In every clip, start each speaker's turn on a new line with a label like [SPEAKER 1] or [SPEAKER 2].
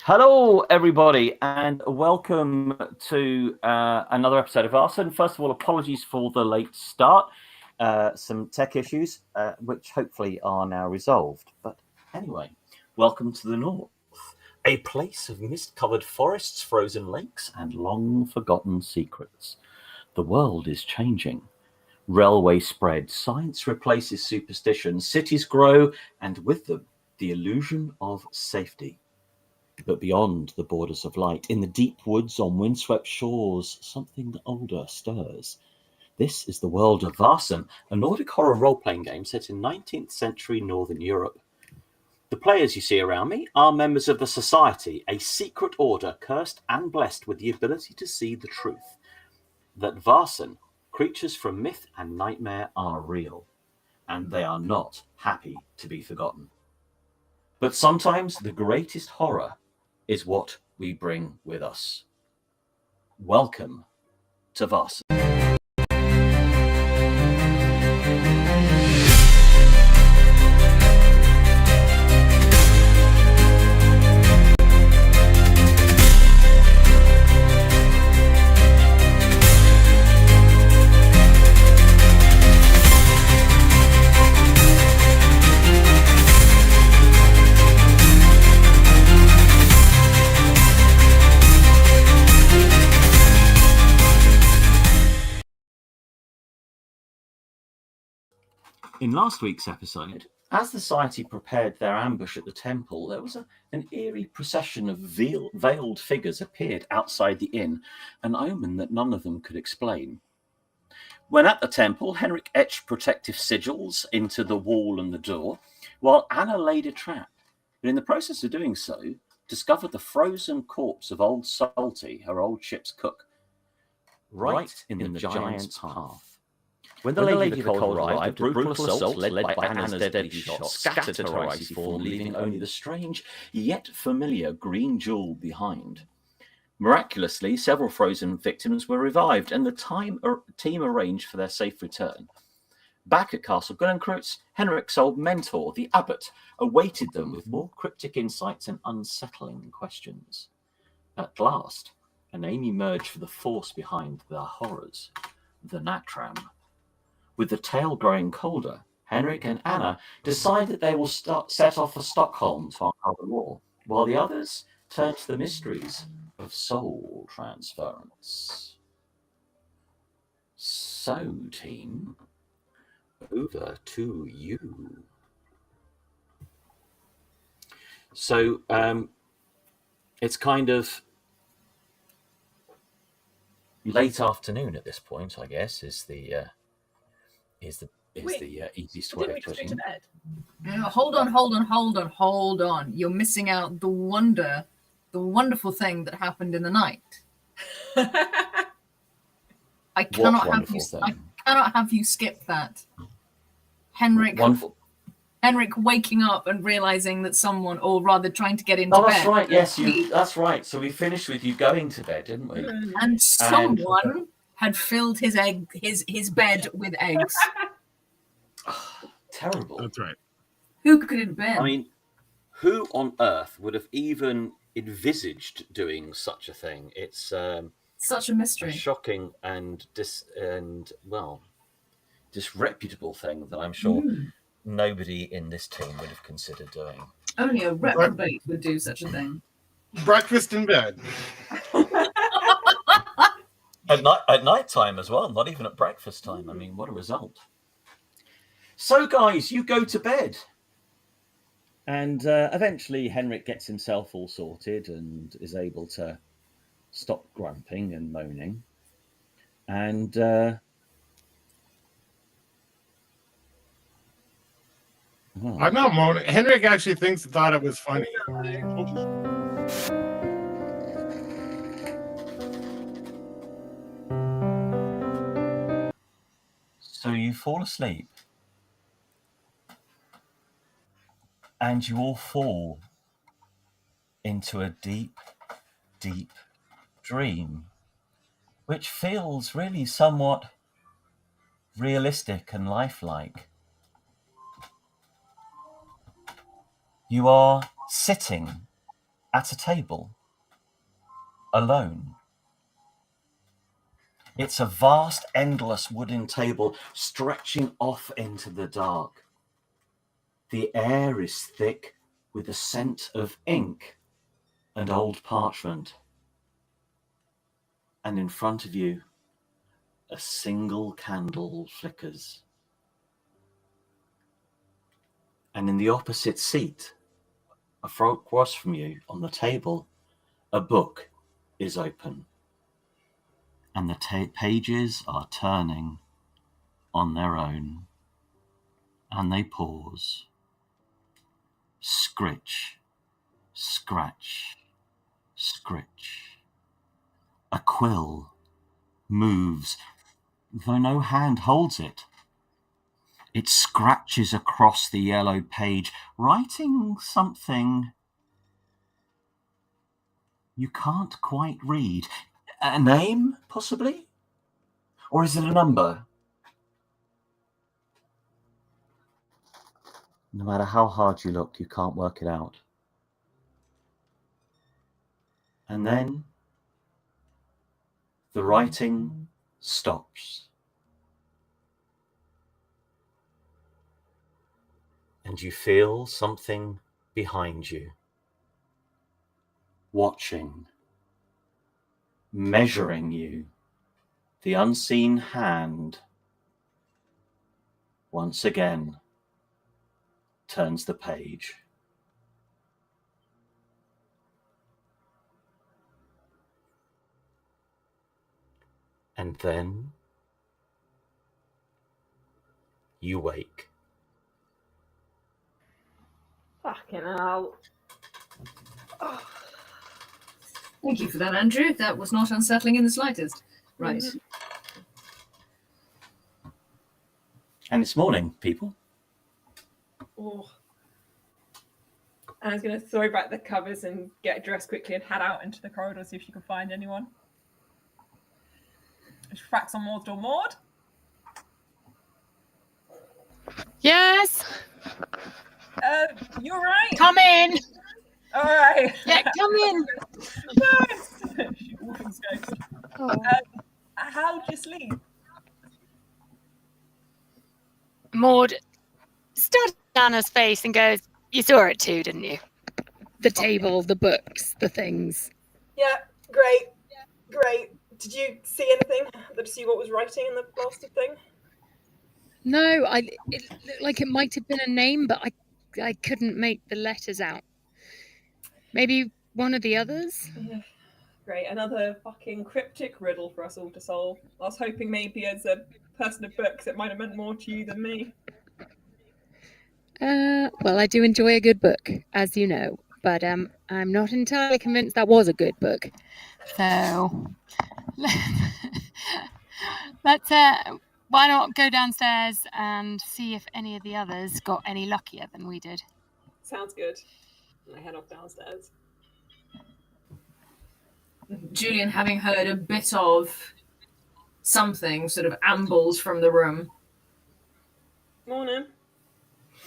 [SPEAKER 1] Hello, everybody, and welcome to another episode of Vaesen. First of all, apologies for the late start. Some tech issues, which hopefully are now resolved. But anyway, welcome to the North, a place of mist-covered forests, frozen lakes, and long-forgotten secrets. The world is changing. Railway spread, science replaces superstition, cities grow, and with them, the illusion of safety. But beyond the borders of light, in the deep woods on windswept shores, something older stirs. This is the world of Vaesen, a Nordic horror role-playing game set in 19th century Northern Europe. The players you see around me are members of the Society, a secret order cursed and blessed with the ability to see the truth. That Vaesen, creatures from myth and nightmare, are real, and they are not happy to be forgotten. But sometimes the greatest horror is what we bring with us. Welcome to Vaesen. In last week's episode, as the Society prepared their ambush at the temple, there was an eerie procession of veiled figures appeared outside the inn, an omen that none of them could explain. When at the temple, Henrik etched protective sigils into the wall and the door, while Anna laid a trap, but in the process of doing so, discovered the frozen corpse of old Salty, her old ship's cook, right in the giant's path. When the Lady of the Cold arrived, a brutal assault led by Anna's deadly shot scattered her icy form, leaving only the strange, yet familiar green jewel behind. Miraculously, several frozen victims were revived, and the team arranged for their safe return. Back at Castle Gillencreutz, Henrik's old mentor, the Abbot, awaited them with more cryptic insights and unsettling questions. At last, a name emerged for the force behind the horrors, the Nattramn. With the tale growing colder, Henrik and Anna decide that they will set off for Stockholm to uncover more, while the others turn to the mysteries of soul transference. So, team, over to you. So, it's kind of late afternoon at this point, I guess, is the easiest way of putting it.
[SPEAKER 2] Hold on. You're missing out the wonderful thing that happened in the night. I cannot have you skip that. Henrik waking up and realizing that someone, or rather trying to get into bed.
[SPEAKER 1] Oh, that's right. Yes, that's right. So we finished with you going to bed, didn't we?
[SPEAKER 2] And someone had filled his bed with eggs.
[SPEAKER 1] Terrible.
[SPEAKER 3] That's right.
[SPEAKER 2] Who could it have been?
[SPEAKER 1] I mean, who on earth would have even envisaged doing such a thing? It's
[SPEAKER 2] such a mystery,
[SPEAKER 1] shocking and disreputable thing that I'm sure nobody in this team would have considered doing.
[SPEAKER 2] Only a reprobate would do such a thing.
[SPEAKER 3] Breakfast in bed.
[SPEAKER 1] At night time as well, not even at breakfast time. I mean, what a result. So, guys, you go to bed. And eventually Henrik gets himself all sorted and is able to stop grumping and moaning. And
[SPEAKER 3] I'm not moaning. Henrik actually thought it was funny.
[SPEAKER 1] So you fall asleep. And you all fall into a deep, deep dream, which feels really somewhat realistic and lifelike. You are sitting at a table, alone. It's a vast, endless wooden table stretching off into the dark. The air is thick with the scent of ink and old parchment. And in front of you, a single candle flickers. And in the opposite seat, across from you on the table, a book is open. And the pages are turning on their own. And they pause. Scritch, scratch, scritch. A quill moves, though no hand holds it. It scratches across the yellow page, writing something you can't quite read. A name, possibly? Or is it a number? No matter how hard you look, you can't work it out. And then the writing stops. And you feel something behind you, watching, measuring you. The unseen hand once again turns the page. And then you wake.
[SPEAKER 4] Fucking hell. Oh.
[SPEAKER 2] Thank you for that, Andrew. That was not unsettling in the slightest. Right.
[SPEAKER 4] Mhm.
[SPEAKER 1] And it's morning, people.
[SPEAKER 4] Oh. Anna's going to throw back the covers and get dressed quickly and head out into the corridor, see if she can find anyone. She fracks on Maud's door. Maud?
[SPEAKER 5] Yes.
[SPEAKER 4] You're right.
[SPEAKER 5] Come in.
[SPEAKER 4] All right.
[SPEAKER 5] Yeah, come in.
[SPEAKER 4] Nice. She orphans ghost.
[SPEAKER 5] Oh.
[SPEAKER 4] How'd you sleep?
[SPEAKER 5] Maud stares at Anna's face and goes, "You saw it too, didn't you? The table, the books, the things."
[SPEAKER 4] Yeah, great. Great. Did you see anything? Did you see what was writing in the blasted thing?
[SPEAKER 5] No, it looked like it might have been a name, but I couldn't make the letters out. Maybe one of the others?
[SPEAKER 4] Yeah. Great. Another fucking cryptic riddle for us all to solve. I was hoping maybe as a person of books it might have meant more to you than me.
[SPEAKER 5] Well, I do enjoy a good book, as you know, but I'm not entirely convinced that was a good book. So let's why not go downstairs and see if any of the others got any luckier than we did.
[SPEAKER 4] Sounds good. And I head off downstairs.
[SPEAKER 2] Julian, having heard a bit of something, sort of ambles from the room.
[SPEAKER 4] Morning.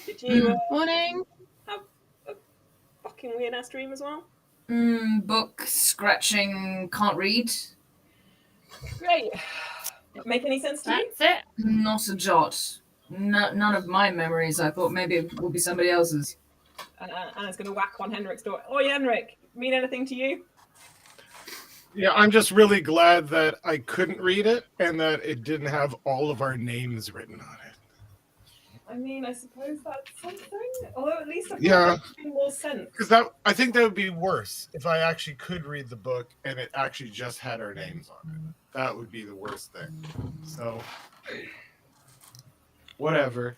[SPEAKER 4] Did you
[SPEAKER 5] Morning.
[SPEAKER 4] have a fucking weird ass dream as well?
[SPEAKER 2] Book, scratching, can't read.
[SPEAKER 4] Great. Make any sense to you?
[SPEAKER 5] That's it.
[SPEAKER 2] Not a jot. None of my memories. I thought maybe it would be somebody else's.
[SPEAKER 4] Anna's going to whack on Henrik's door. Oi, Henrik, mean anything to you?
[SPEAKER 3] Yeah, I'm just really glad that I couldn't read it and that it didn't have all of our names written on it.
[SPEAKER 4] I mean, I suppose that's something. Although at least I've more sense.
[SPEAKER 3] Because I think that would be worse if I actually could read the book and it actually just had our names on it. That would be the worst thing. So, whatever.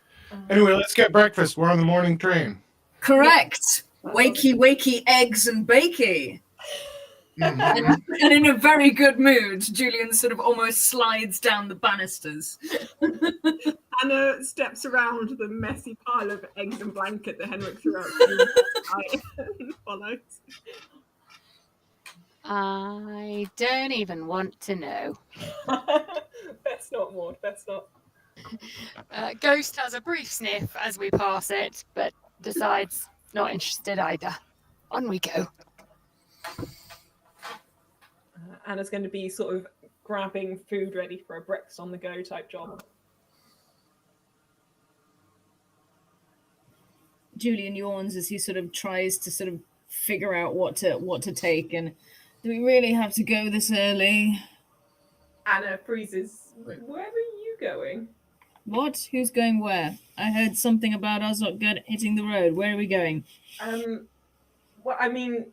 [SPEAKER 3] Anyway, let's get breakfast. We're on the morning train.
[SPEAKER 2] Correct. Wakey, wakey, eggs and bakey. And in a very good mood, Julian sort of almost slides down the banisters.
[SPEAKER 4] Anna steps around the messy pile of eggs and blanket that Henrik threw out and follows.
[SPEAKER 5] I don't even want to know.
[SPEAKER 4] Best not, Maud. Best not.
[SPEAKER 5] Ghost has a brief sniff as we pass it, but decides not interested either. On we go.
[SPEAKER 4] Anna's going to be sort of grabbing food ready for a breakfast on the go type job.
[SPEAKER 2] Julian yawns as he sort of tries to sort of figure out what to take. And do we really have to go this early?
[SPEAKER 4] Anna freezes. Where are you going?
[SPEAKER 2] What? Who's going where? I heard something about us not hitting the road. Where are we going?
[SPEAKER 4] Well, I mean,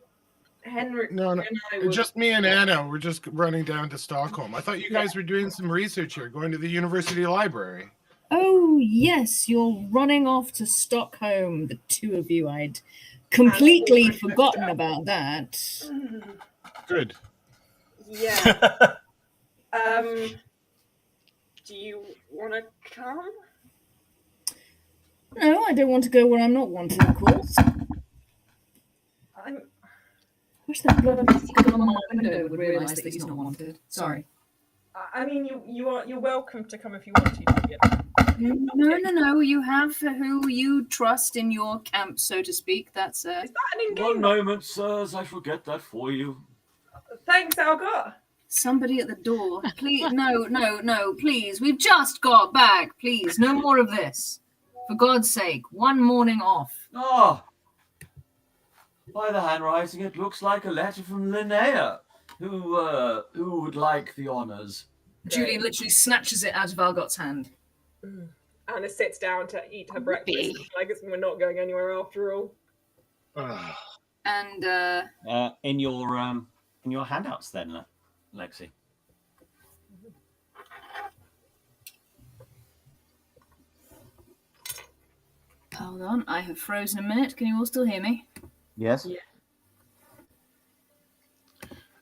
[SPEAKER 4] Henrik
[SPEAKER 3] No,
[SPEAKER 4] and I were...
[SPEAKER 3] just me and Anna. We're just running down to Stockholm. I thought you guys were doing some research here, going to the university library.
[SPEAKER 2] Oh, yes, you're running off to Stockholm, the two of you. I'd completely forgotten about that.
[SPEAKER 3] Good.
[SPEAKER 4] Yeah. Do you want to come?
[SPEAKER 2] No, I don't want to go where I'm not wanted, of course. Wish that bloody sticker on my window would realise that he's not wanted. Sorry.
[SPEAKER 4] I mean, you're welcome to come if you want to. Yeah.
[SPEAKER 2] No. You have who you trust in your camp, so to speak. That's
[SPEAKER 4] Is that an in-game?
[SPEAKER 1] One moment, sirs. I shall get that for you.
[SPEAKER 4] Thanks, Algar.
[SPEAKER 2] Somebody at the door. Please, no, please. We've just got back. Please, no more of this. For God's sake, one morning off.
[SPEAKER 1] Ah! By the handwriting, it looks like a letter from Linnea. Who would like the honours?
[SPEAKER 2] Julian literally snatches it out of Algot's hand.
[SPEAKER 4] Anna sits down to eat her breakfast. I guess we're not going anywhere after all.
[SPEAKER 2] And
[SPEAKER 1] in your handouts then, Lexi.
[SPEAKER 2] Hold on, I have frozen a minute. Can you all still hear me?
[SPEAKER 1] Yes.
[SPEAKER 4] Yeah.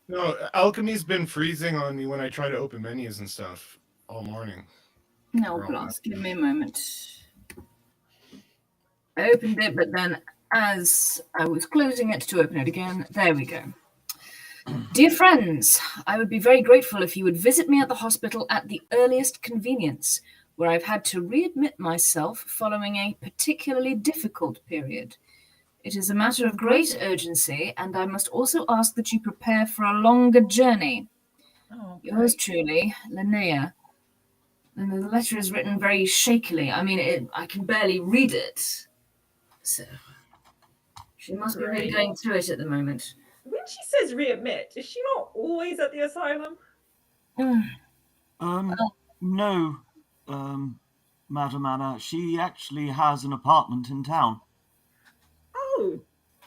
[SPEAKER 3] No, alchemy's been freezing on me when I try to open menus and stuff all morning.
[SPEAKER 2] No, plus, give me a moment. I opened it, but then as I was closing it to open it again, there we go. Dear friends, I would be very grateful if you would visit me at the hospital at the earliest convenience, where I've had to readmit myself following a particularly difficult period. It is a matter of great urgency, and I must also ask that you prepare for a longer journey. Oh, yours truly, Linnea. And the letter is written very shakily. I mean, I can barely read it. So, she must be really going through it at the moment.
[SPEAKER 4] When she says readmit, is she not always at the asylum?
[SPEAKER 1] No, Madam Anna. She actually has an apartment in town.
[SPEAKER 4] Oh.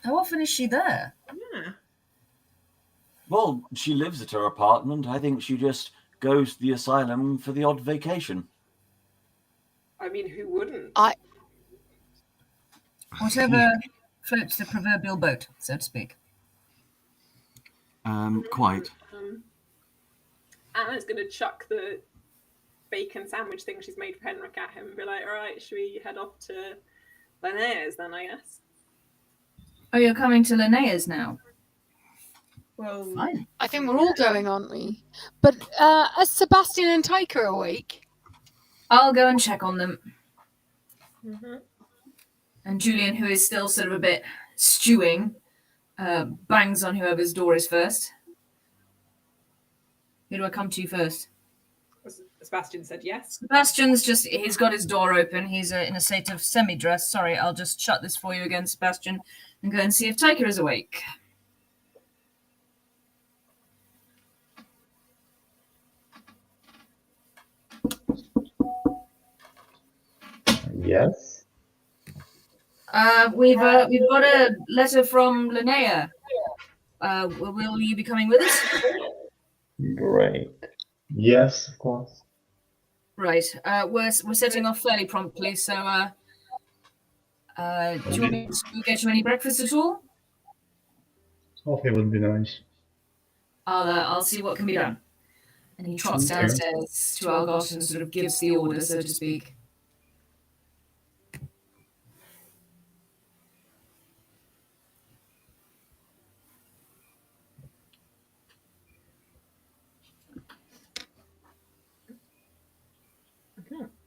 [SPEAKER 2] How often is she there?
[SPEAKER 4] Yeah.
[SPEAKER 1] Well, she lives at her apartment. I think she just goes to the asylum for the odd vacation.
[SPEAKER 4] I mean, who wouldn't?
[SPEAKER 2] Whatever floats the proverbial boat, so to speak.
[SPEAKER 1] Quite.
[SPEAKER 4] Anna's going to chuck the bacon sandwich thing she's made for Henrik at him and be like, all right, should we head off to Linnea's then, I guess?
[SPEAKER 2] Oh, you're coming to Linnea's now?
[SPEAKER 4] Well,
[SPEAKER 2] fine.
[SPEAKER 5] I think we're all going, aren't we? But are Sebastian and Tyker awake?
[SPEAKER 2] I'll go and check on them.
[SPEAKER 4] Mm-hmm.
[SPEAKER 2] And Julian, who is still sort of a bit stewing, bangs on whoever's door is first. Who do I come to first?
[SPEAKER 4] Sebastian said yes.
[SPEAKER 2] Sebastian's he's got his door open. He's in a state of semi-dress. Sorry, I'll just shut this for you again, Sebastian, and go and see if Tyker is awake.
[SPEAKER 6] Yes.
[SPEAKER 2] We've got a letter from Linnea. Will you be coming with us?
[SPEAKER 6] Great. Yes, of course.
[SPEAKER 2] Right. We're setting off fairly promptly, so do you want me to get you any breakfast at all?
[SPEAKER 6] Coffee would be nice.
[SPEAKER 2] I'll see what can be done. And he trots downstairs to Algot and sort of gives the order, so to speak.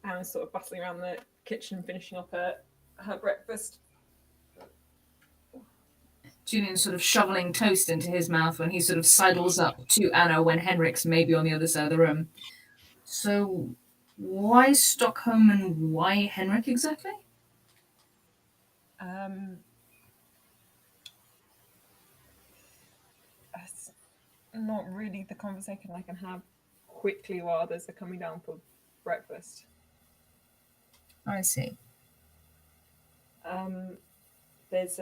[SPEAKER 4] Anna's sort of bustling around the kitchen, finishing up her breakfast.
[SPEAKER 2] Julian's sort of shoveling toast into his mouth when he sort of sidles up to Anna when Henrik's maybe on the other side of the room. So, why Stockholm and why Henrik exactly?
[SPEAKER 4] That's not really the conversation I can have quickly while others are coming down for breakfast.
[SPEAKER 2] I see.
[SPEAKER 4] There's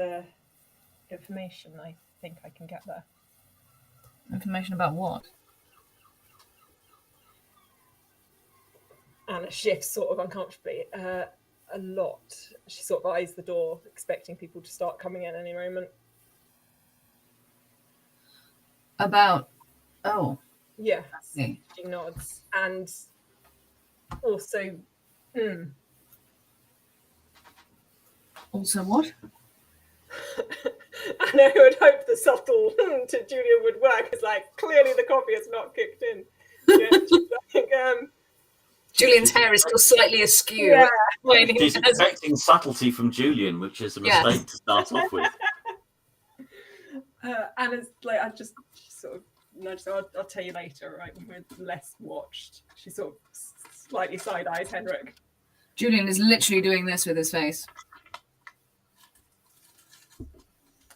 [SPEAKER 4] information I think I can get there.
[SPEAKER 2] Information about what?
[SPEAKER 4] Anna shifts sort of uncomfortably. A lot. She sort of eyes the door, expecting people to start coming in any moment.
[SPEAKER 2] About... Oh.
[SPEAKER 4] Yes.
[SPEAKER 2] See.
[SPEAKER 4] She nods. And also...
[SPEAKER 2] Also what?
[SPEAKER 4] I know I would hope the subtle to Julian would work. It's like, clearly the coffee has not kicked in. Yeah, like,
[SPEAKER 2] Julian's hair is still slightly askew.
[SPEAKER 4] Yeah.
[SPEAKER 1] She's expecting subtlety from Julian, which is a mistake to start off with.
[SPEAKER 4] And it's like, I just sort of nudged her, I'll tell you later, right, when we're less watched. She sort of slightly side-eyes Henrik.
[SPEAKER 2] Julian is literally doing this with his face.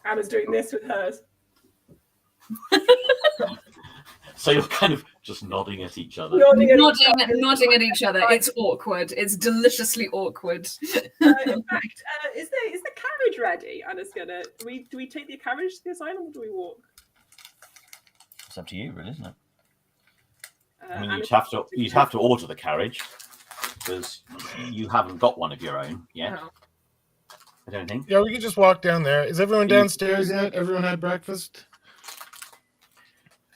[SPEAKER 4] Anna's doing this with hers.
[SPEAKER 1] So you're kind of just nodding at each other.
[SPEAKER 4] Nodding
[SPEAKER 2] Nodding at each other. It's awkward. It's deliciously awkward.
[SPEAKER 4] In fact, is the carriage ready? Anna's gonna. Do we take the carriage to the asylum or do we walk?
[SPEAKER 1] It's up to you, really, isn't it? I mean,
[SPEAKER 4] Anna's
[SPEAKER 1] you'd have to order the carriage because you haven't got one of your own yet.
[SPEAKER 4] No.
[SPEAKER 1] I don't think.
[SPEAKER 3] Yeah, we can just walk down there. Is everyone downstairs yet? Everyone had breakfast?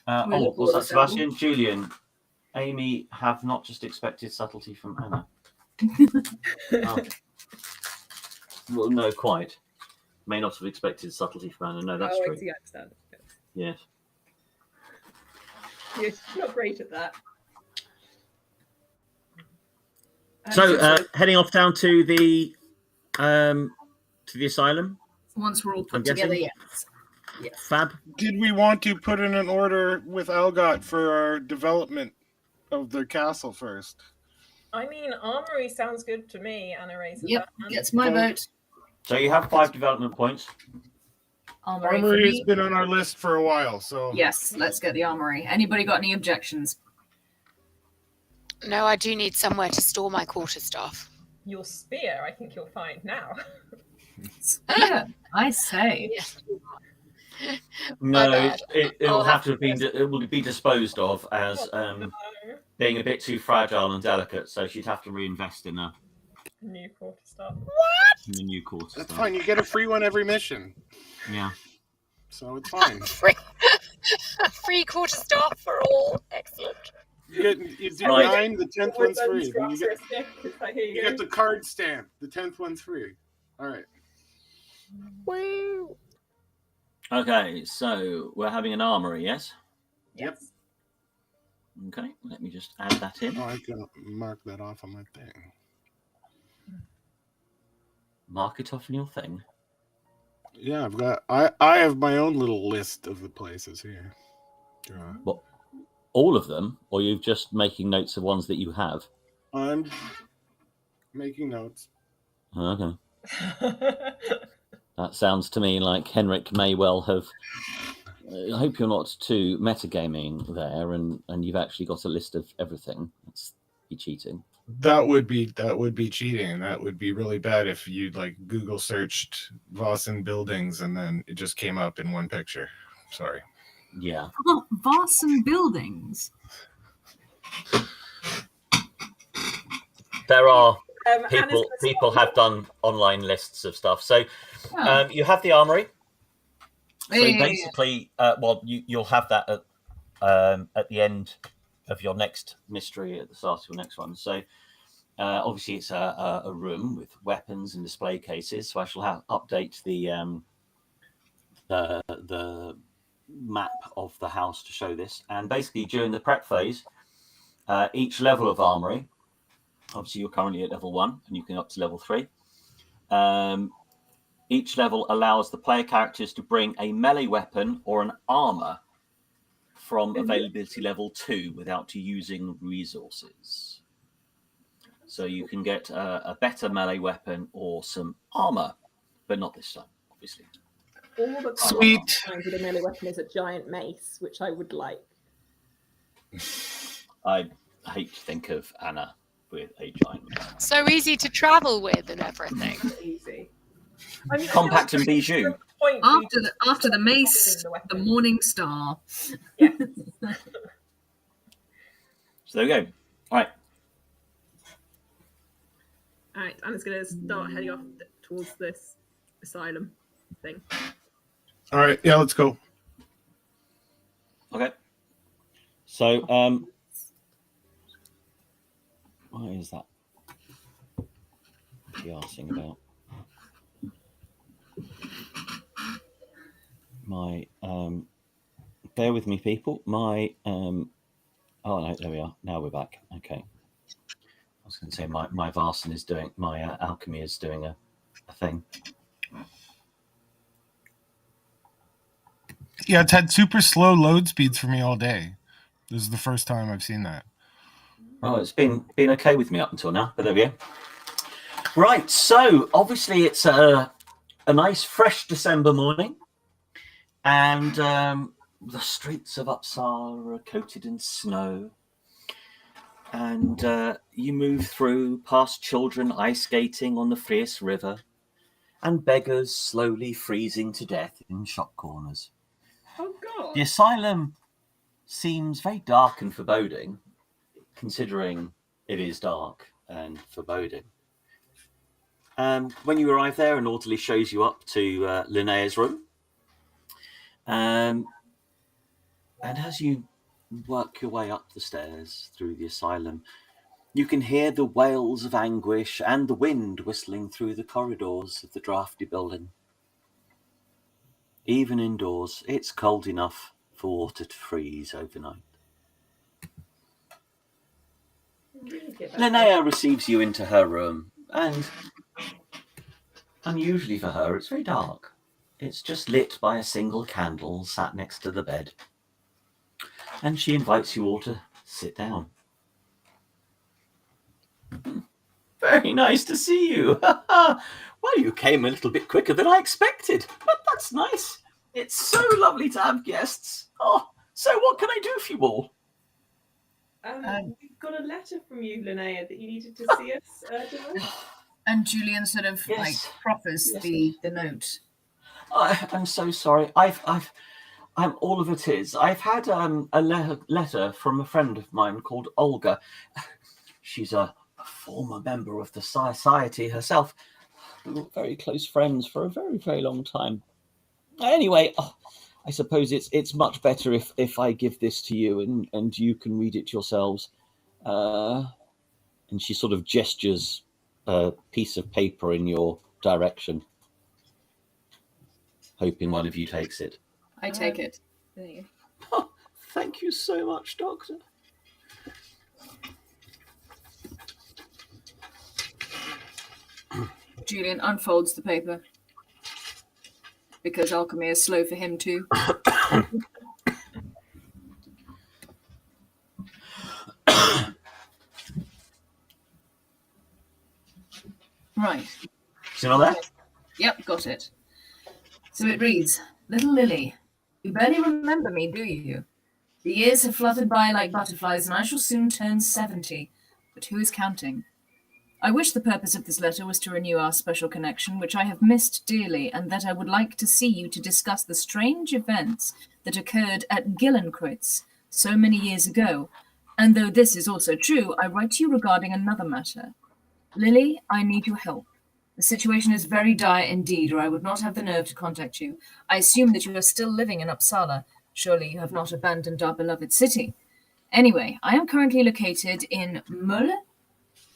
[SPEAKER 1] Was that Sebastian? Julian, Amy have not just expected subtlety from Anna. Well, no, quite. May not have expected subtlety from Anna. No, that's true.
[SPEAKER 4] I understand.
[SPEAKER 1] Yes.
[SPEAKER 4] You're not great at that.
[SPEAKER 1] So, heading off down to the asylum.
[SPEAKER 2] Once we're all
[SPEAKER 1] I'm
[SPEAKER 2] put together,
[SPEAKER 1] guessing?
[SPEAKER 2] yes. Yes.
[SPEAKER 1] Fab.
[SPEAKER 3] Did we want to put in an order with Algot for our development of the castle first?
[SPEAKER 4] I mean, armory sounds good to me, Anna raises
[SPEAKER 2] Yep,
[SPEAKER 4] that hand.
[SPEAKER 2] gets my vote.
[SPEAKER 1] So you have 5 development points.
[SPEAKER 2] Armory for
[SPEAKER 3] Armory has
[SPEAKER 2] me.
[SPEAKER 3] been on our list for a while, so
[SPEAKER 2] Yes, let's get the armory. Anybody got any objections?
[SPEAKER 5] No, I do need somewhere to store my quarterstaff.
[SPEAKER 4] Your spear, I think you'll find now.
[SPEAKER 2] Yeah, I say.
[SPEAKER 1] No,
[SPEAKER 5] bad.
[SPEAKER 1] it'll have to be. It will be disposed of as being a bit too fragile and delicate. So she'd have to reinvest in a
[SPEAKER 4] New quarterstaff.
[SPEAKER 1] new quarter.
[SPEAKER 3] that's fine. You get a free one every mission,
[SPEAKER 1] Yeah.
[SPEAKER 3] so it's fine.
[SPEAKER 5] Free quarterstaff for all. Excellent.
[SPEAKER 3] You do
[SPEAKER 1] Right.
[SPEAKER 3] 9, the 10th one's free. Then
[SPEAKER 4] Here
[SPEAKER 3] you get the card stamp. The 10th one's free. All right.
[SPEAKER 5] Woo!
[SPEAKER 1] Okay, so we're having an armory, yes?
[SPEAKER 3] Yep.
[SPEAKER 1] Okay, let me just add that in.
[SPEAKER 3] Oh, I can mark that off on my thing.
[SPEAKER 1] Mark it off in your thing.
[SPEAKER 3] Yeah, I've got. I have my own little list of the places here.
[SPEAKER 1] What? All of them, or you're just making notes of ones that you have?
[SPEAKER 3] I'm making notes.
[SPEAKER 1] Okay. That sounds to me like Henrik may well have. I hope you're not too metagaming there, and you've actually got a list of everything. That's be cheating.
[SPEAKER 3] That would be cheating, and that would be really bad if you like Google searched Vaesen buildings and then it just came up in one picture. Sorry.
[SPEAKER 1] Yeah.
[SPEAKER 2] Oh, Vaesen buildings.
[SPEAKER 1] There are
[SPEAKER 4] Anna's
[SPEAKER 1] people have done online lists of stuff. So
[SPEAKER 2] Oh.
[SPEAKER 1] you have the armory. So
[SPEAKER 2] Yeah.
[SPEAKER 1] basically, you'll have that at the end of your next mystery, at the start of your next one. So obviously it's a room with weapons and display cases. So I shall update the map of the house to show this. And basically during the prep phase, each level of armory, obviously you're currently at level 1 and you can up to level 3. Each level allows the player characters to bring a melee weapon or an armor from availability level 2 without using resources. So you can get a better melee weapon or some armor, but not this time, obviously.
[SPEAKER 4] All the
[SPEAKER 3] Sweet.
[SPEAKER 4] with a melee weapon is a giant mace, which I would like.
[SPEAKER 1] I hate to think of Anna with a giant mace.
[SPEAKER 5] So easy to travel with and everything.
[SPEAKER 4] Easy. I mean,
[SPEAKER 1] Compact and bijou.
[SPEAKER 2] After the mace, the morning star.
[SPEAKER 4] Yeah.
[SPEAKER 1] So there we go. All right.
[SPEAKER 4] All right, Anna's going to start heading off towards this asylum thing.
[SPEAKER 3] All right, yeah, let's go.
[SPEAKER 1] Okay. So, what is that? She asking about my. Bear with me, people. My. Oh no, there we are. Now we're back. Okay. I was going to say my Vaesen is doing my alchemy is doing a thing.
[SPEAKER 3] Yeah, it's had super slow load speeds for me all day. This is the first time I've seen that.
[SPEAKER 1] Oh, it's been okay with me up until now, but there we go. Right, so obviously it's a nice fresh December morning, and the streets of Uppsala are coated in snow, and you move through past children ice skating on the Fries River, and beggars slowly freezing to death in shop corners.
[SPEAKER 4] Oh, God.
[SPEAKER 1] The asylum seems very dark and foreboding, considering it is dark and foreboding. When you arrive there, an orderly shows you up to Linnea's room. And as you work your way up the stairs through the asylum, you can hear the wails of anguish and the wind whistling through the corridors of the drafty building. Even indoors, it's cold enough for water to freeze overnight. Linnea receives you into her room, and unusually for her, it's very dark. It's just lit by a single candle sat next to the bed. And she invites you all to sit down. Very nice to see you. Well, you came a little bit quicker than I expected, but that's nice. It's so lovely to have guests. Oh, so what can I do for you all?
[SPEAKER 4] We've got a letter from you, Linnea, that you needed to see us urgently.
[SPEAKER 2] And Julian sort of proffers the note.
[SPEAKER 1] I'm so sorry. I'm all of it is. I've had a letter from a friend of mine called Olga. She's a former member of the society herself. We were very close friends for a very, very long time. Anyway, I suppose it's much better if I give this to you and you can read it yourselves. And she sort of gestures a piece of paper in your direction, hoping one of you takes it.
[SPEAKER 2] I take it.
[SPEAKER 4] There you go.
[SPEAKER 1] Oh, thank you so much, Doctor.
[SPEAKER 2] Julian unfolds the paper. Because alchemy is slow for him too. Right.
[SPEAKER 1] Is it not there?
[SPEAKER 2] Yep, got it. So it reads, Little Lily, you barely remember me, do you? The years have fluttered by like butterflies, and I shall soon turn 70. But who is counting? I wish the purpose of this letter was to renew our special connection, which I have missed dearly, and that I would like to see you to discuss the strange events that occurred at Gillencreutz so many years ago. And though this is also true, I write to you regarding another matter. Lily, I need your help. The situation is very dire indeed, or I would not have the nerve to contact you. I assume that you are still living in Uppsala. Surely you have not abandoned our beloved city. Anyway, I am currently located in Mölle,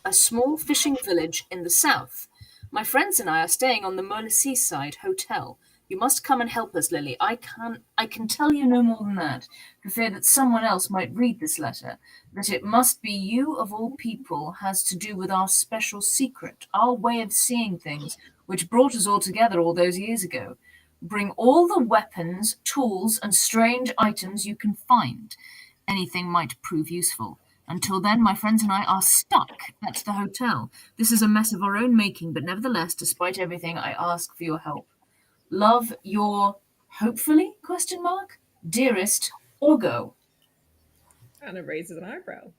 [SPEAKER 2] a small fishing village in the south. My friends and I are staying on the Mölle Seaside Hotel. You must come and help us, Lily. I can tell you no more than that, for fear that someone else might read this letter, that it must be you of all people has to do with our special secret, our way of seeing things, which brought us all together all those years ago. Bring all the weapons, tools, and strange items you can find. Anything might prove useful. Until then, my friends and I are stuck at the hotel. This is a mess of our own making, but nevertheless, despite everything, I ask for your help. Love, your hopefully, ? Dearest Orgo.
[SPEAKER 4] Anna raises an eyebrow.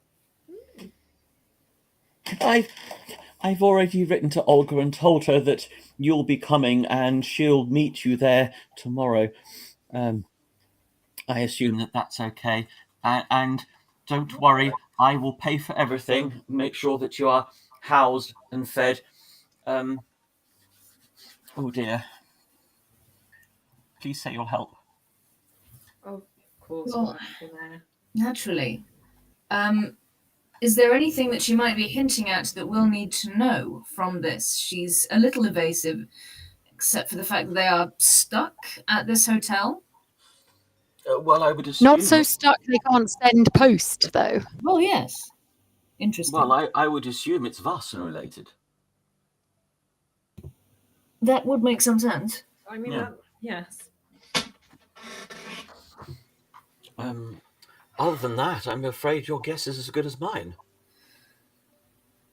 [SPEAKER 1] I've already written to Olga and told her that you'll be coming and she'll meet you there tomorrow. I assume that that's okay. And don't worry, I will pay for everything, make sure that you are housed and fed. Oh dear. Please say you'll help.
[SPEAKER 4] Of course,
[SPEAKER 2] Well,
[SPEAKER 4] we're there.
[SPEAKER 2] Naturally. Is there anything that she might be hinting at that we'll need to know from this? She's a little evasive, except for the fact that they are stuck at this hotel.
[SPEAKER 1] Well, I would assume...
[SPEAKER 5] Not so stuck they can't send post, though.
[SPEAKER 2] Well, yes. Interesting.
[SPEAKER 1] Well, I would assume it's Vaesen related.
[SPEAKER 2] That would make some sense.
[SPEAKER 4] I mean,
[SPEAKER 1] Yeah.
[SPEAKER 4] Yes.
[SPEAKER 1] Other than that, I'm afraid your guess is as good as mine.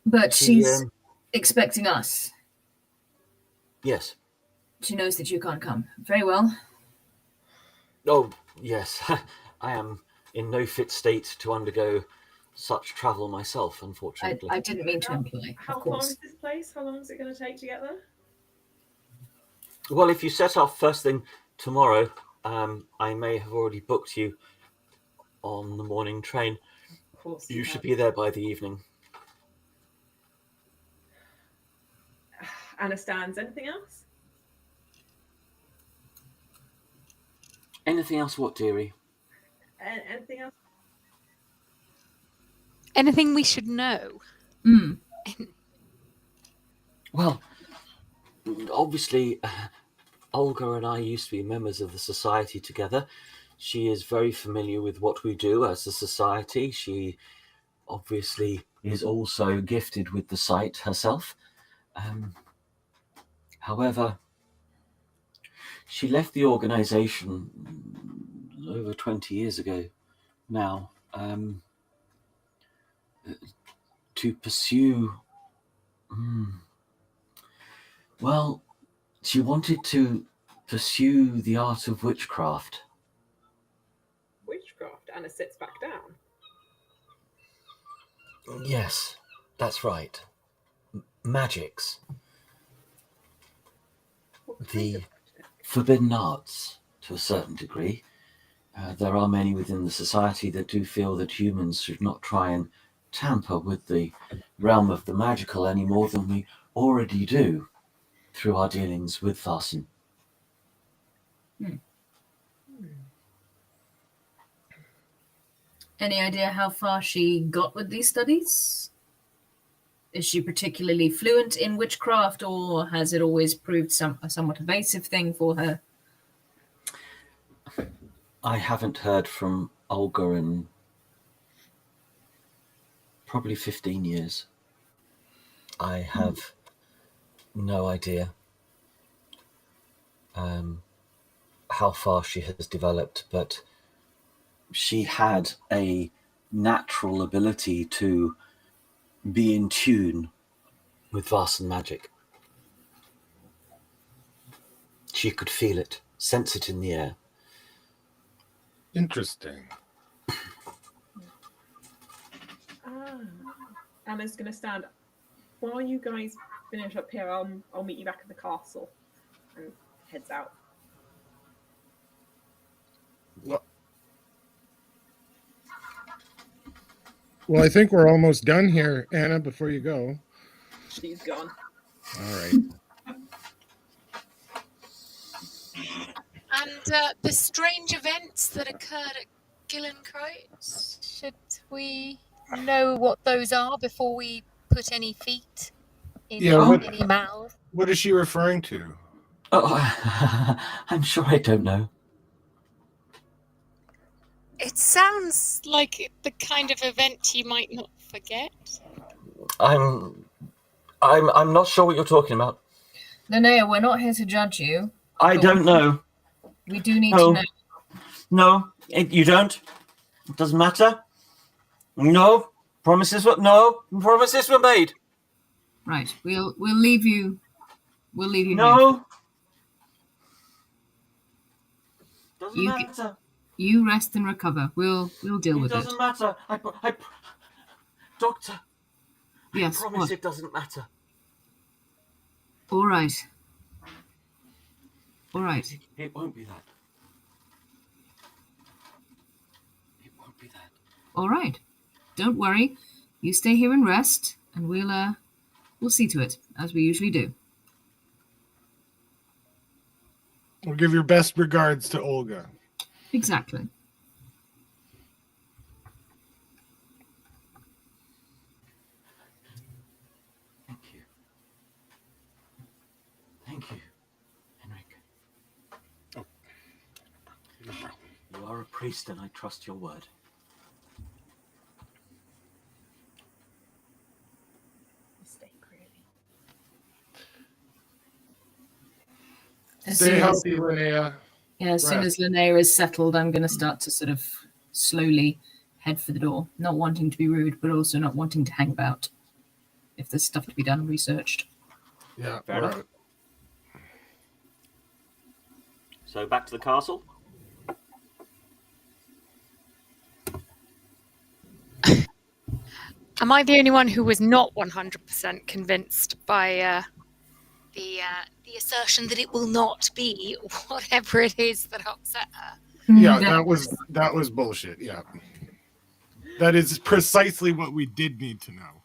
[SPEAKER 2] But
[SPEAKER 1] She,
[SPEAKER 2] she's expecting us.
[SPEAKER 1] Yes.
[SPEAKER 2] She knows that you can't come. Very well.
[SPEAKER 1] Oh, yes. I am in no fit state to undergo such travel myself, unfortunately.
[SPEAKER 2] I didn't mean to imply,
[SPEAKER 4] How
[SPEAKER 2] of
[SPEAKER 4] far
[SPEAKER 2] course.
[SPEAKER 4] is this place? How long is it going to take to get there?
[SPEAKER 1] Well, if you set off first thing tomorrow, I may have already booked you on the morning train.
[SPEAKER 4] Of course.
[SPEAKER 1] You should be there by the evening.
[SPEAKER 4] Anna stands. Anything else?
[SPEAKER 1] Anything else what, dearie?
[SPEAKER 4] Anything else?
[SPEAKER 5] Anything we should know?
[SPEAKER 1] Well, obviously, Olga and I used to be members of the society together. She is very familiar with what we do as a society. She obviously is also gifted with the sight herself. However, she left the organization over 20 years ago now to pursue... Well, she wanted to pursue the art of witchcraft.
[SPEAKER 4] Witchcraft. Anna sits back down.
[SPEAKER 1] Yes, that's right. Magics.
[SPEAKER 4] What kind
[SPEAKER 1] The
[SPEAKER 4] of magic?
[SPEAKER 1] forbidden arts, to a certain degree. There are many within the society that do feel that humans should not try and tamper with the realm of the magical any more than we already do through our dealings with Vaesen.
[SPEAKER 2] Any idea how far she got with these studies? Is she particularly fluent in witchcraft, or has it always proved a somewhat evasive thing for her?
[SPEAKER 1] I haven't heard from Olga in probably 15 years. I have no idea how far she has developed, but she had a natural ability to be in tune with Vaesen magic. She could feel it, sense it in the air.
[SPEAKER 3] Interesting.
[SPEAKER 4] Anna's going to stand. While you guys finish up here, I'll meet you back at the castle. And heads out.
[SPEAKER 3] Well, I think we're almost done here, Anna, before you go.
[SPEAKER 4] She's gone.
[SPEAKER 3] All right.
[SPEAKER 5] And the strange events that occurred at Gillencreutz, should we know what those are before we put any feet in
[SPEAKER 3] Yeah,
[SPEAKER 5] any mouth?
[SPEAKER 3] What is she referring to?
[SPEAKER 1] Oh, I'm sure I don't know.
[SPEAKER 5] It sounds like the kind of event you might not forget.
[SPEAKER 1] I'm not sure what you're talking about.
[SPEAKER 2] Linnea, we're not here to judge you.
[SPEAKER 1] I don't know.
[SPEAKER 2] We do need
[SPEAKER 1] No.
[SPEAKER 2] to know.
[SPEAKER 1] No, you don't. It doesn't matter. No, promises were made.
[SPEAKER 2] Right, we'll leave you. We'll leave you.
[SPEAKER 1] No. Doesn't
[SPEAKER 2] You
[SPEAKER 1] matter.
[SPEAKER 2] You rest and recover. We'll deal with it.
[SPEAKER 1] It doesn't matter. Doctor.
[SPEAKER 2] Yes.
[SPEAKER 1] I promise
[SPEAKER 2] What?
[SPEAKER 1] it doesn't matter.
[SPEAKER 2] All right. All right.
[SPEAKER 1] It won't be that. It won't be that.
[SPEAKER 2] All right. Don't worry. You stay here and rest, and we'll see to it as we usually do.
[SPEAKER 3] We'll give your best regards to Olga.
[SPEAKER 2] Exactly.
[SPEAKER 1] Thank you. Thank you, Henrik.
[SPEAKER 3] Oh.
[SPEAKER 1] You are a priest, and I trust your word.
[SPEAKER 4] Mistake, really.
[SPEAKER 3] Stay healthy, Linnea.
[SPEAKER 2] Yeah, as soon as Linnea is settled, I'm going to start to sort of slowly head for the door, not wanting to be rude, but also not wanting to hang about. If there's stuff to be done, researched.
[SPEAKER 3] Yeah,
[SPEAKER 1] Fair enough.
[SPEAKER 3] right.
[SPEAKER 1] So back to the castle.
[SPEAKER 5] Am I the only one who was not 100% convinced by the assertion that it will not be whatever it is that upset her?
[SPEAKER 3] Yeah, that was bullshit. Yeah, that is precisely what we did need to know.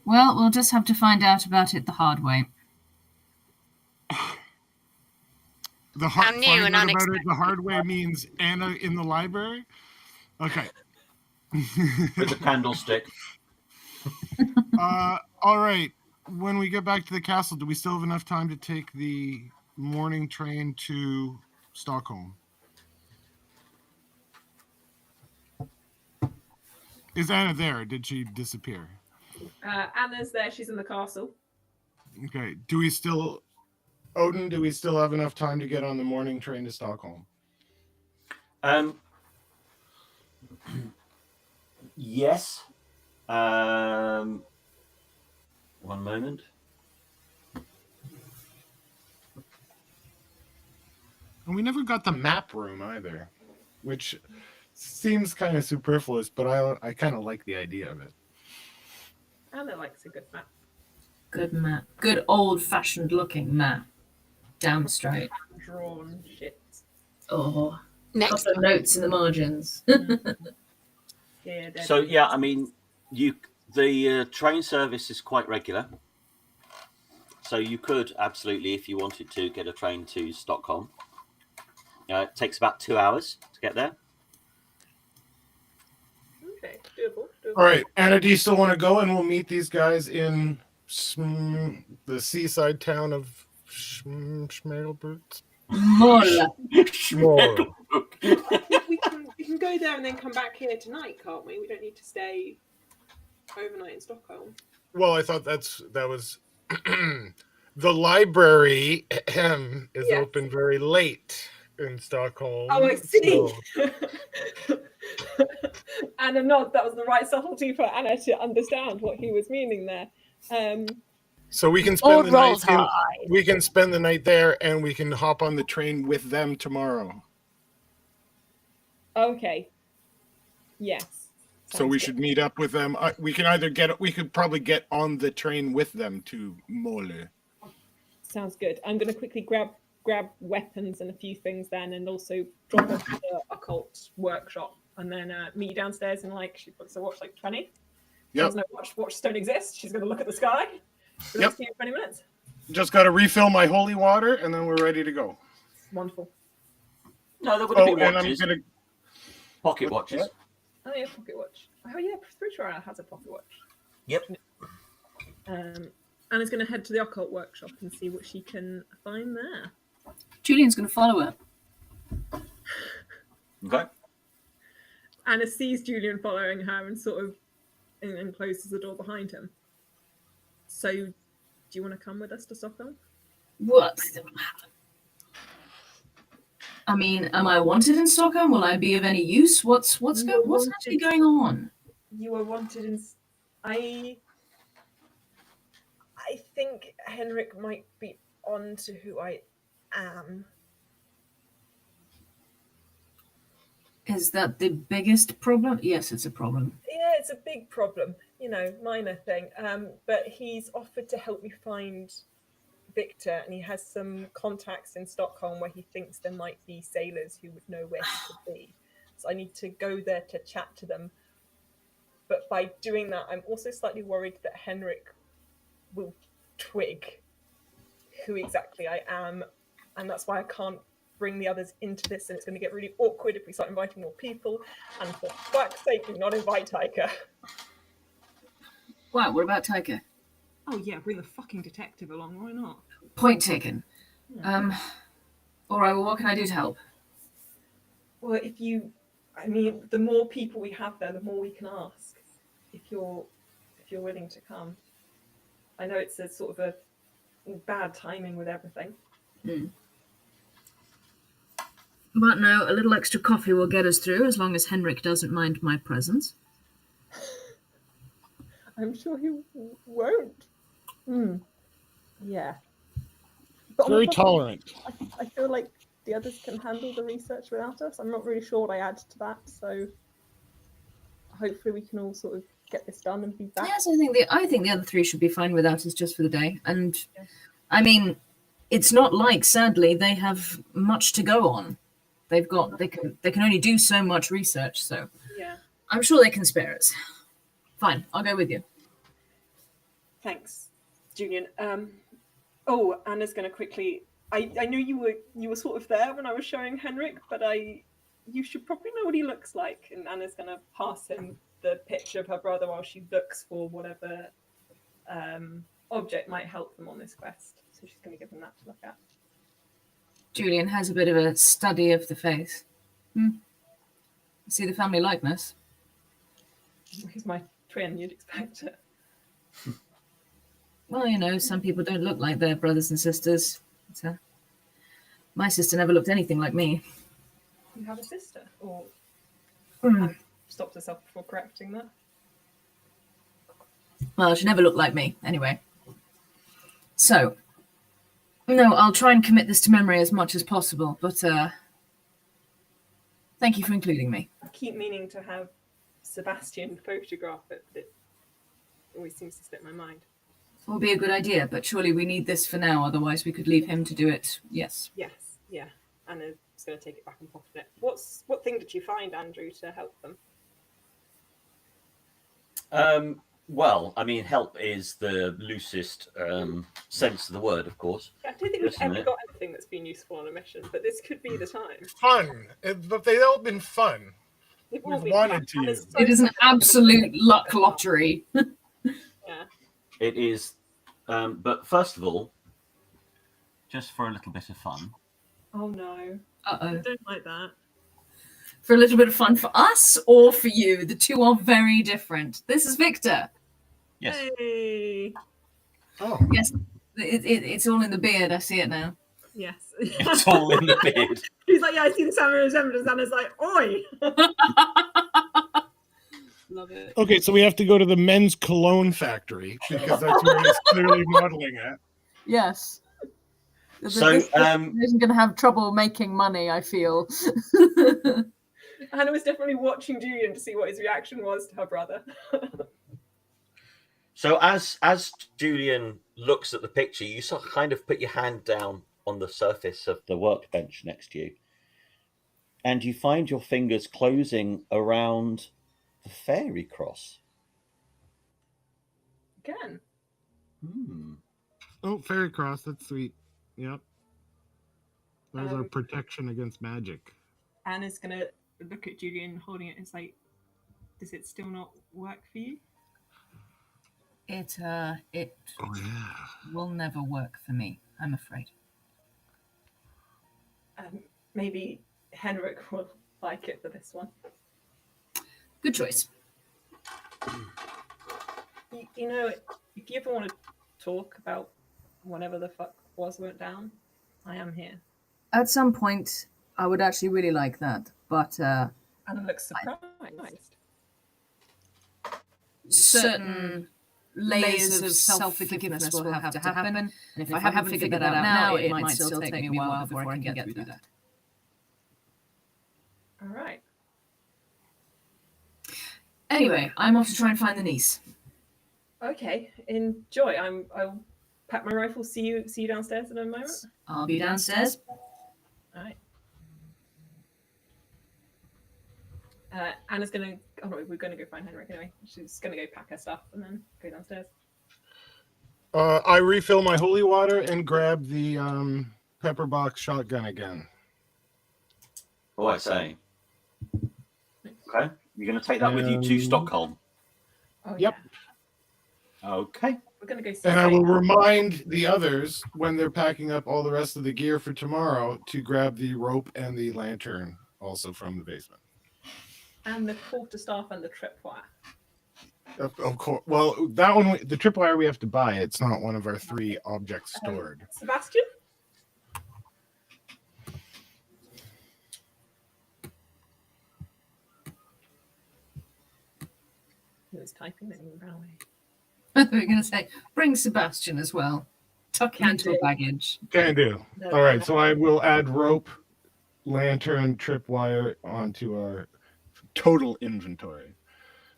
[SPEAKER 2] Well, we'll just have to find out about it the hard way.
[SPEAKER 5] How new and unexpected.
[SPEAKER 3] The hard way means Anna in the library. Okay.
[SPEAKER 1] With the candlestick.
[SPEAKER 3] All right. When we get back to the castle, do we still have enough time to take the morning train to Stockholm? Is Anna there? Or did she disappear?
[SPEAKER 4] Anna's there. She's in the castle.
[SPEAKER 3] Okay. Do we still have enough time to get on the morning train to Stockholm?
[SPEAKER 1] Yes. One moment.
[SPEAKER 3] And we never got the map room either, which seems kind of superfluous, but I kind of like the idea of it.
[SPEAKER 4] Anna likes a good map.
[SPEAKER 2] Good map. Good old-fashioned looking map. Damn straight.
[SPEAKER 4] Drawn shit.
[SPEAKER 2] Oh.
[SPEAKER 5] Next.
[SPEAKER 2] Couple of notes in the margins.
[SPEAKER 4] Yeah,
[SPEAKER 1] So yeah, I mean, the train service is quite regular. So you could absolutely, if you wanted to, get a train to Stockholm. It takes about 2 hours to get there.
[SPEAKER 4] Okay, doable.
[SPEAKER 3] All right, Anna, do you still want to go? And we'll meet these guys in the seaside town of Schmelbrut.
[SPEAKER 2] Mola.
[SPEAKER 4] we can go there and then come back here tonight, can't we? We don't need to stay overnight in Stockholm.
[SPEAKER 3] Well, I thought that was the library is open very late in Stockholm.
[SPEAKER 4] Oh, I see.
[SPEAKER 3] So...
[SPEAKER 4] Anna nod. That was the right subtlety for Anna to understand what he was meaning there.
[SPEAKER 3] So we can spend the night. We can spend the night there, and we can hop on the train with them tomorrow.
[SPEAKER 4] Okay. Yes.
[SPEAKER 3] So we should meet up with them. We could probably get on the train with them to Mole.
[SPEAKER 4] Sounds good. I'm going to quickly grab weapons and a few things then, and also drop off to the occult workshop, and then meet you downstairs in she puts a watch 20.
[SPEAKER 3] Yep.
[SPEAKER 4] Doesn't know watch don't exist. She's going to look at the sky.
[SPEAKER 3] Yep.
[SPEAKER 4] See you in 20 minutes.
[SPEAKER 3] Just got to refill my holy water, and then we're ready to go.
[SPEAKER 4] Wonderful.
[SPEAKER 1] No, there would be
[SPEAKER 3] and
[SPEAKER 1] watches. Pocket watches.
[SPEAKER 3] What?
[SPEAKER 4] Oh yeah, pocket watch. Oh yeah, pretty sure Anna has a pocket watch.
[SPEAKER 1] Yep.
[SPEAKER 4] Anna's going to head to the occult workshop and see what she can find there.
[SPEAKER 2] Julian's going to follow her.
[SPEAKER 1] Okay.
[SPEAKER 4] Anna sees Julian following her and sort of and closes the door behind him. So, do you want to come with us to Stockholm?
[SPEAKER 2] What? I mean, am I wanted in Stockholm? Will I be of any use? What's actually going on?
[SPEAKER 4] You are wanted in. I think Henrik might be on to who I am.
[SPEAKER 2] Is that the biggest problem? Yes, it's a problem.
[SPEAKER 4] Yeah, it's a big problem. You know, minor thing. But he's offered to help me find Victor, and he has some contacts in Stockholm where he thinks there might be sailors who would know where he could be. So I need to go there to chat to them. But by doing that, I'm also slightly worried that Henrik will twig who exactly I am, and that's why I can't bring the others into this, and it's going to get really awkward if we start inviting more people, and for fuck's sake, do not invite Taika.
[SPEAKER 2] Wow, what about Taika?
[SPEAKER 4] Oh yeah, bring the fucking detective along, why not?
[SPEAKER 2] Point taken.
[SPEAKER 4] Yeah.
[SPEAKER 2] All right, well, what can I do to help?
[SPEAKER 4] Well, the more people we have there, the more we can ask. If you're willing to come. I know it's a sort of a bad timing with everything.
[SPEAKER 2] But no, a little extra coffee will get us through, as long as Henrik doesn't mind my presence.
[SPEAKER 4] I'm sure he won't. Yeah. But
[SPEAKER 3] Very tolerant.
[SPEAKER 4] I feel like the others can handle the research without us. I'm not really sure what I add to that, so hopefully we can all sort of get this done and be back.
[SPEAKER 2] Yes, I think the other three should be fine without us just for the day. And
[SPEAKER 4] Yeah.
[SPEAKER 2] I mean, it's not like, sadly, they have much to go on. They can only do so much research, so
[SPEAKER 4] Yeah.
[SPEAKER 2] I'm sure they can spare us. Fine, I'll go with you.
[SPEAKER 4] Thanks, Julian. Anna's going to quickly. I knew you were sort of there when I was showing Henrik, but you should probably know what he looks like. And Anna's going to pass him the picture of her brother while she looks for whatever object might help them on this quest. So she's going to give him that to look at.
[SPEAKER 2] Julian has a bit of a study of the face. See the family likeness?
[SPEAKER 4] He's my twin, you'd expect it.
[SPEAKER 2] Well, you know, some people don't look like their brothers and sisters. My sister never looked anything like me.
[SPEAKER 4] You have a sister? Or stopped herself before correcting that?
[SPEAKER 2] Well, she never looked like me, anyway. So, no, I'll try and commit this to memory as much as possible, but thank you for including me.
[SPEAKER 4] I keep meaning to have Sebastian photograph it, but it always seems to slip my mind.
[SPEAKER 2] It will be a good idea, but surely we need this for now, otherwise we could leave him to do it. Yes.
[SPEAKER 4] Yes, yeah. Anna's going to take it back and pocket it. What thing did you find, Andrew, to help them?
[SPEAKER 1] Well, I mean, help is the loosest sense of the word, of course.
[SPEAKER 4] Yeah, I don't think we've ever got anything that's been useful on a mission, but this could be the time.
[SPEAKER 3] Fun. But they've all been fun.
[SPEAKER 4] They've all
[SPEAKER 3] We've
[SPEAKER 4] been
[SPEAKER 3] wanted
[SPEAKER 4] fun.
[SPEAKER 3] to.
[SPEAKER 2] It is an absolute luck lottery.
[SPEAKER 4] Yeah.
[SPEAKER 1] It is, but first of all, just for a little bit of fun.
[SPEAKER 4] Oh no.
[SPEAKER 2] Uh-oh.
[SPEAKER 4] I don't like that.
[SPEAKER 2] For a little bit of fun for us or for you. The two are very different. This is Victor.
[SPEAKER 1] Yes.
[SPEAKER 4] Hey.
[SPEAKER 3] Oh.
[SPEAKER 2] Yes, it's all in the beard. I see it now.
[SPEAKER 4] Yes.
[SPEAKER 1] It's all in the beard.
[SPEAKER 4] He's like, yeah, I see the family resemblance. Anna's like, oi.
[SPEAKER 2] Love it.
[SPEAKER 3] Okay, so we have to go to the men's cologne factory because that's where he's clearly modeling at.
[SPEAKER 2] Yes.
[SPEAKER 1] So,
[SPEAKER 2] isn't going to have trouble making money, I feel.
[SPEAKER 4] Anna was definitely watching Julian to see what his reaction was to her brother.
[SPEAKER 1] So as Julian looks at the picture, you sort of kind of put your hand down on the surface of the workbench next to you, and you find your fingers closing around the fairy cross.
[SPEAKER 4] Again.
[SPEAKER 3] Oh, fairy cross. That's sweet. Yep. There's our
[SPEAKER 4] Um,
[SPEAKER 3] protection against magic.
[SPEAKER 4] Anna's going to look at Julian holding it and say, does it still not work for you?
[SPEAKER 2] It
[SPEAKER 3] Oh yeah.
[SPEAKER 2] will never work for me, I'm afraid.
[SPEAKER 4] Maybe Henrik will like it for this one.
[SPEAKER 2] Good choice.
[SPEAKER 4] You know, if you ever want to talk about whatever the fuck went down, I am here.
[SPEAKER 2] At some point, I would actually really like that, but
[SPEAKER 4] Anna looks surprised.
[SPEAKER 2] certain layers of self-forgiveness will have to happen, and if I haven't figured that out now, it might still take me a while before I can get through that.
[SPEAKER 4] All right.
[SPEAKER 2] Anyway, I'm off to try and find the niece.
[SPEAKER 4] Okay, enjoy. I'll pack my rifle. See you downstairs in a moment.
[SPEAKER 2] I'll be downstairs.
[SPEAKER 4] All right. Anna's gonna. Oh no, we're gonna go find Henrik anyway. She's gonna go pack her stuff and then go downstairs.
[SPEAKER 3] I refill my holy water and grab the pepper box shotgun again.
[SPEAKER 1] Oh, I say. Okay, you're going to take that with you to Stockholm.
[SPEAKER 4] Oh,
[SPEAKER 3] Yep.
[SPEAKER 4] Yeah.
[SPEAKER 1] Okay.
[SPEAKER 4] We're gonna go.
[SPEAKER 3] And I will remind the others when they're packing up all the rest of the gear for tomorrow to grab the rope and the lantern also from the basement.
[SPEAKER 4] And the quarterstaff and the tripwire.
[SPEAKER 3] Of course. Well, that one, the tripwire we have to buy. It's not one of our 3 objects stored.
[SPEAKER 4] Sebastian? He was typing that in Brownway.
[SPEAKER 2] I thought you were going to say, bring Sebastian as well. Tuck him into a baggage.
[SPEAKER 3] Can do. All right, so I will add rope, lantern, tripwire onto our total inventory.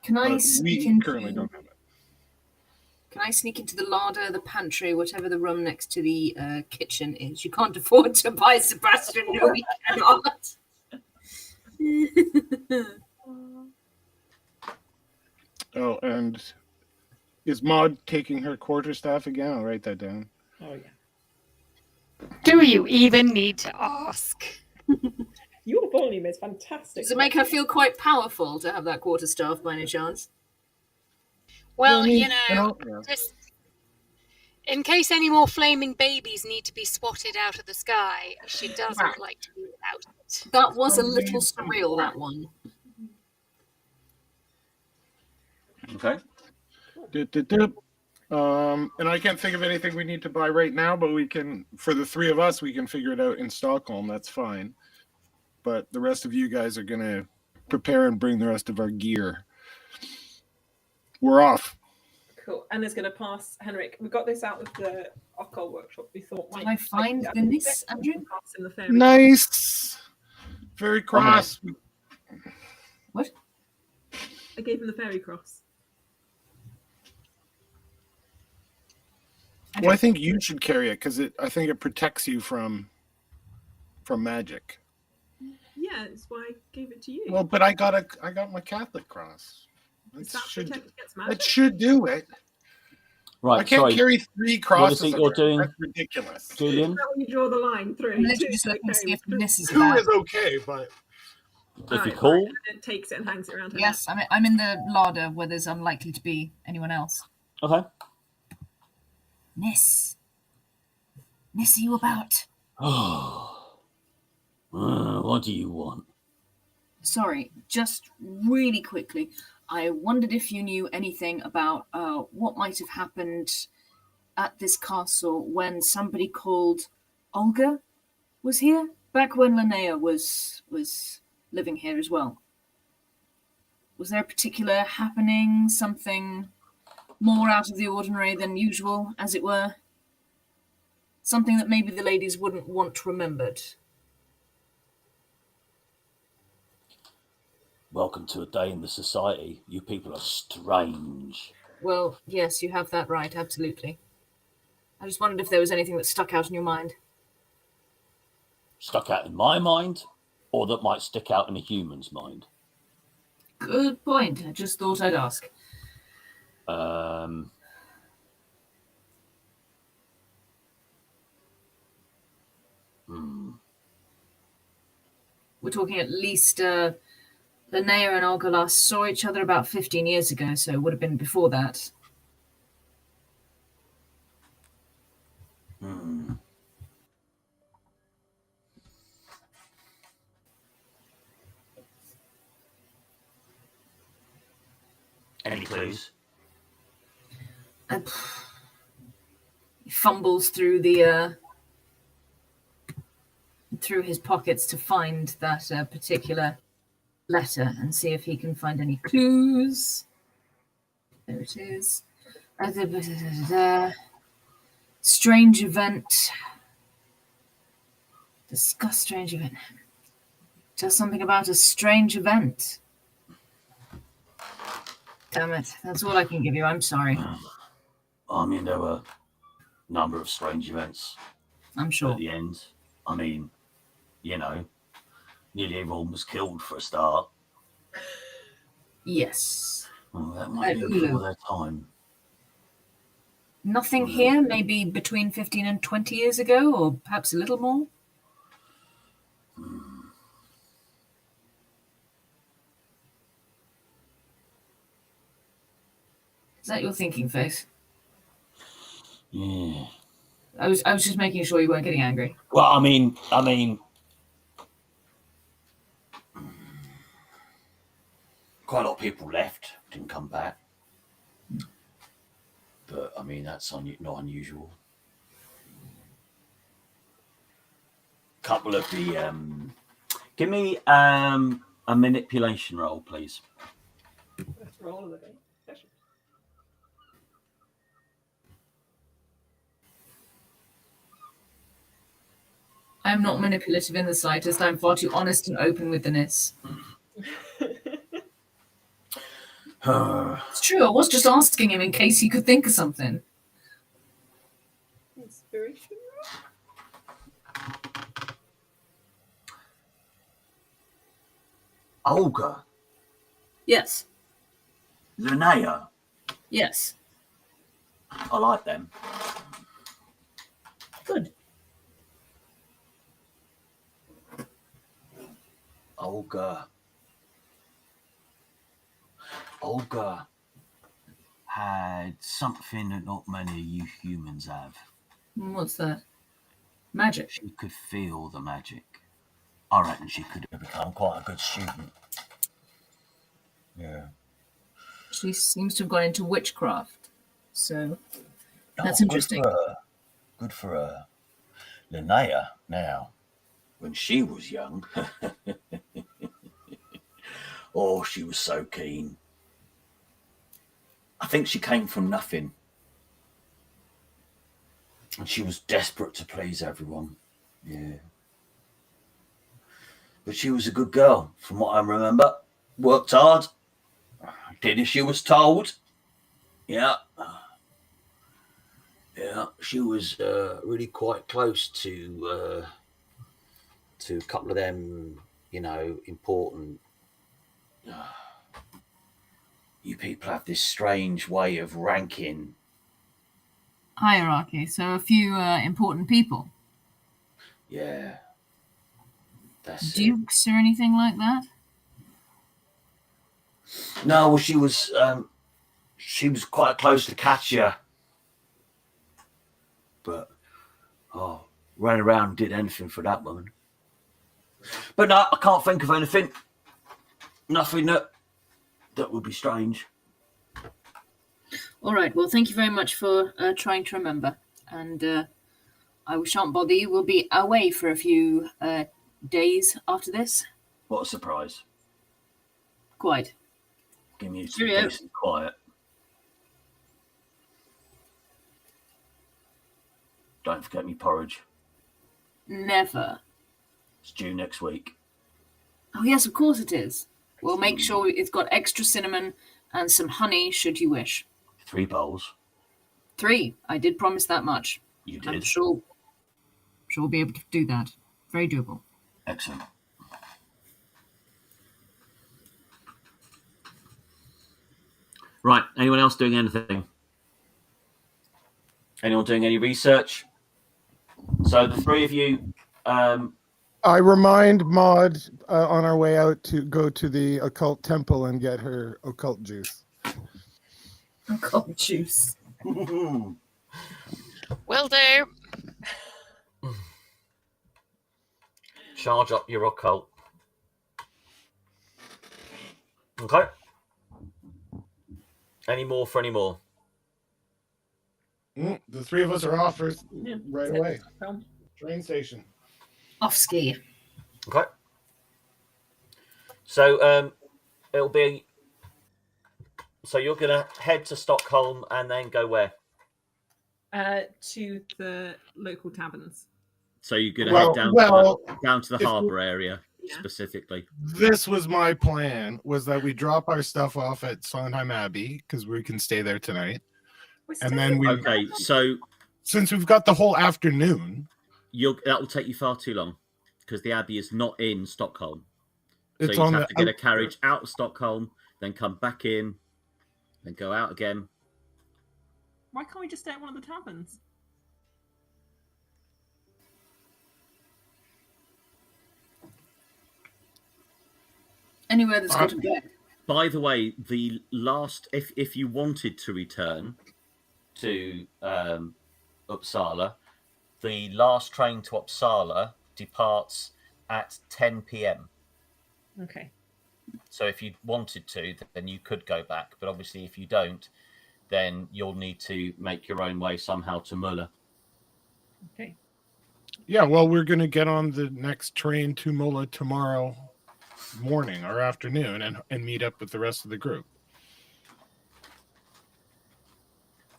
[SPEAKER 2] Can I sneak into?
[SPEAKER 3] Currently don't have it.
[SPEAKER 2] Can I sneak into the larder, the pantry, whatever the room next to the kitchen is? You can't afford to buy Sebastian. No, we cannot.
[SPEAKER 3] Oh, and is Maud taking her quarterstaff again? I'll write that down.
[SPEAKER 4] Oh yeah.
[SPEAKER 5] Do you even need to ask?
[SPEAKER 4] Your volume is fantastic.
[SPEAKER 2] Does it make her feel quite powerful to have that quarterstaff by any chance?
[SPEAKER 5] Well, you know, just in case any more flaming babies need to be swatted out of the sky, she doesn't like to be without it.
[SPEAKER 2] That was a little surreal, that one.
[SPEAKER 1] Okay.
[SPEAKER 3] And I can't think of anything we need to buy right now, but we can, for the 3 of us, we can figure it out in Stockholm. That's fine. But the rest of you guys are going to prepare and bring the rest of our gear. We're off.
[SPEAKER 4] Cool. Anna's going to pass Henrik. We got this out of the occult workshop. We thought,
[SPEAKER 2] Can I find the niece, Andrew?
[SPEAKER 4] In the fairy
[SPEAKER 3] Nice. Very cross.
[SPEAKER 2] What?
[SPEAKER 4] I gave him the fairy cross.
[SPEAKER 3] Well, I think you should carry it because I think it protects you from magic.
[SPEAKER 4] Yeah, that's why I gave it to you.
[SPEAKER 3] Well, but I got my Catholic cross. That should do it.
[SPEAKER 1] Right.
[SPEAKER 3] I can't carry 3 crosses.
[SPEAKER 1] What is it you're doing?
[SPEAKER 3] That's ridiculous.
[SPEAKER 1] Julian?
[SPEAKER 4] When you draw the line through.
[SPEAKER 2] I'm literally just looking to see if the niece is
[SPEAKER 3] 2
[SPEAKER 2] there.
[SPEAKER 3] is okay, but
[SPEAKER 1] If you're cool.
[SPEAKER 4] It takes it and hangs it around her.
[SPEAKER 2] Yes, I'm in the larder where there's unlikely to be anyone else.
[SPEAKER 1] Okay.
[SPEAKER 2] Niece, are you about?
[SPEAKER 1] Oh. What do you want?
[SPEAKER 2] Sorry, just really quickly. I wondered if you knew anything about what might have happened at this castle when somebody called Olga was here, back when Linnea was living here as well. Was there a particular happening, something more out of the ordinary than usual, as it were? Something that maybe the ladies wouldn't want remembered?
[SPEAKER 1] Welcome to a day in the society. You people are strange.
[SPEAKER 2] Well, yes, you have that right, absolutely. I just wondered if there was anything that stuck out in your mind.
[SPEAKER 1] Stuck out in my mind, or that might stick out in a human's mind?
[SPEAKER 2] Good point. I just thought I'd ask. We're talking at least Linnea and Olga last saw each other about 15 years ago, so it would have been before that.
[SPEAKER 1] Any clues?
[SPEAKER 2] He fumbles through the through his pockets to find that particular letter and see if he can find any clues. There it is. Strange event. Discuss strange event. Just something about a strange event. Damn it. That's all I can give you. I'm sorry.
[SPEAKER 1] I mean, there were a number of strange events
[SPEAKER 2] I'm sure.
[SPEAKER 1] at the end. I mean, you know, nearly everyone was killed for a start.
[SPEAKER 2] Yes.
[SPEAKER 1] Well, that might be before their time.
[SPEAKER 2] Nothing here, maybe between 15 and 20 years ago, or perhaps a little more? Is that your thinking face?
[SPEAKER 1] Yeah.
[SPEAKER 2] I was just making sure you weren't getting angry.
[SPEAKER 1] Well, I mean, quite a lot of people left, didn't come back. But I mean, that's not unusual. Couple of the give me a manipulation roll, please.
[SPEAKER 4] Let's roll with it.
[SPEAKER 2] I'm not manipulative in the slightest. I'm far too honest and open with the Nis. It's true, I was just asking him in case he could think of something.
[SPEAKER 4] Inspiration.
[SPEAKER 1] Olga.
[SPEAKER 2] Yes.
[SPEAKER 1] Linnea.
[SPEAKER 2] Yes.
[SPEAKER 1] I like them.
[SPEAKER 2] Good.
[SPEAKER 1] Olga had something that not many of you humans have.
[SPEAKER 2] What's that? Magic.
[SPEAKER 1] She could feel the magic. I reckon she could have become quite a good student. Yeah.
[SPEAKER 2] She seems to have gone into witchcraft. So that's interesting.
[SPEAKER 1] Good for her. Linnea, now, when she was young, oh, she was so keen. I think she came from nothing. And she was desperate to please everyone. Yeah. But she was a good girl, from what I remember. Worked hard. Did as she was told. Yeah. Yeah, she was really quite close to a couple of them, you know, important. You people have this strange way of ranking.
[SPEAKER 2] Hierarchy. So a few important people.
[SPEAKER 1] Yeah. That's
[SPEAKER 2] Dukes or anything like that?
[SPEAKER 1] No, well, she was quite close to Katya. But, ran around and did anything for that woman. But no, I can't think of anything. Nothing that would be strange.
[SPEAKER 2] All right. Well, thank you very much for trying to remember. And I shan't bother you. We'll be away for a few days after this.
[SPEAKER 1] What a surprise.
[SPEAKER 2] Quite.
[SPEAKER 1] Give me some
[SPEAKER 2] Cheerio.
[SPEAKER 1] decent quiet. Don't forget me porridge.
[SPEAKER 2] Never.
[SPEAKER 1] It's due next week.
[SPEAKER 2] Oh, yes, of course it is. We'll make sure it's got extra cinnamon and some honey, should you wish.
[SPEAKER 1] 3 bowls.
[SPEAKER 2] 3. I did promise that much.
[SPEAKER 1] You did.
[SPEAKER 2] I'm sure we'll be able to do that. Very doable.
[SPEAKER 1] Excellent. Right. Anyone else doing anything? Anyone doing any research? So the 3 of you.
[SPEAKER 3] I remind Maud on our way out to go to the occult temple and get her occult juice.
[SPEAKER 2] Occult juice.
[SPEAKER 5] Will do.
[SPEAKER 1] Charge up your occult. Okay. Any more for any more?
[SPEAKER 3] The three of us are off right
[SPEAKER 4] Let's
[SPEAKER 3] away.
[SPEAKER 4] head to Stockholm.
[SPEAKER 3] Train station.
[SPEAKER 2] Off ski.
[SPEAKER 1] Okay. So it'll be. So you're gonna head to Stockholm and then go where?
[SPEAKER 4] To the local taverns.
[SPEAKER 1] So you're gonna head down to the
[SPEAKER 3] if
[SPEAKER 1] harbour area
[SPEAKER 4] Yeah.
[SPEAKER 1] specifically.
[SPEAKER 3] This was my plan, was that we drop our stuff off at Sondheim Abbey because we can stay there tonight. And then we,
[SPEAKER 1] Okay, so
[SPEAKER 3] since we've got the whole afternoon,
[SPEAKER 1] that will take you far too long because the Abbey is not in Stockholm.
[SPEAKER 3] it's
[SPEAKER 1] so you
[SPEAKER 3] on
[SPEAKER 1] have
[SPEAKER 3] the
[SPEAKER 1] to get a carriage out of Stockholm, then come back in, then go out again.
[SPEAKER 4] Why can't we just stay at one of the taverns?
[SPEAKER 2] Anywhere that's got a bed.
[SPEAKER 1] By the way, the last, if you wanted to return to Uppsala, the last train to Uppsala departs at 10 p.m.
[SPEAKER 4] Okay.
[SPEAKER 1] So if you wanted to, then you could go back. But obviously, if you don't, then you'll need to make your own way somehow to Muller.
[SPEAKER 4] Okay.
[SPEAKER 3] Yeah, well, we're going to get on the next train to Mulla tomorrow morning or afternoon and meet up with the rest of the group.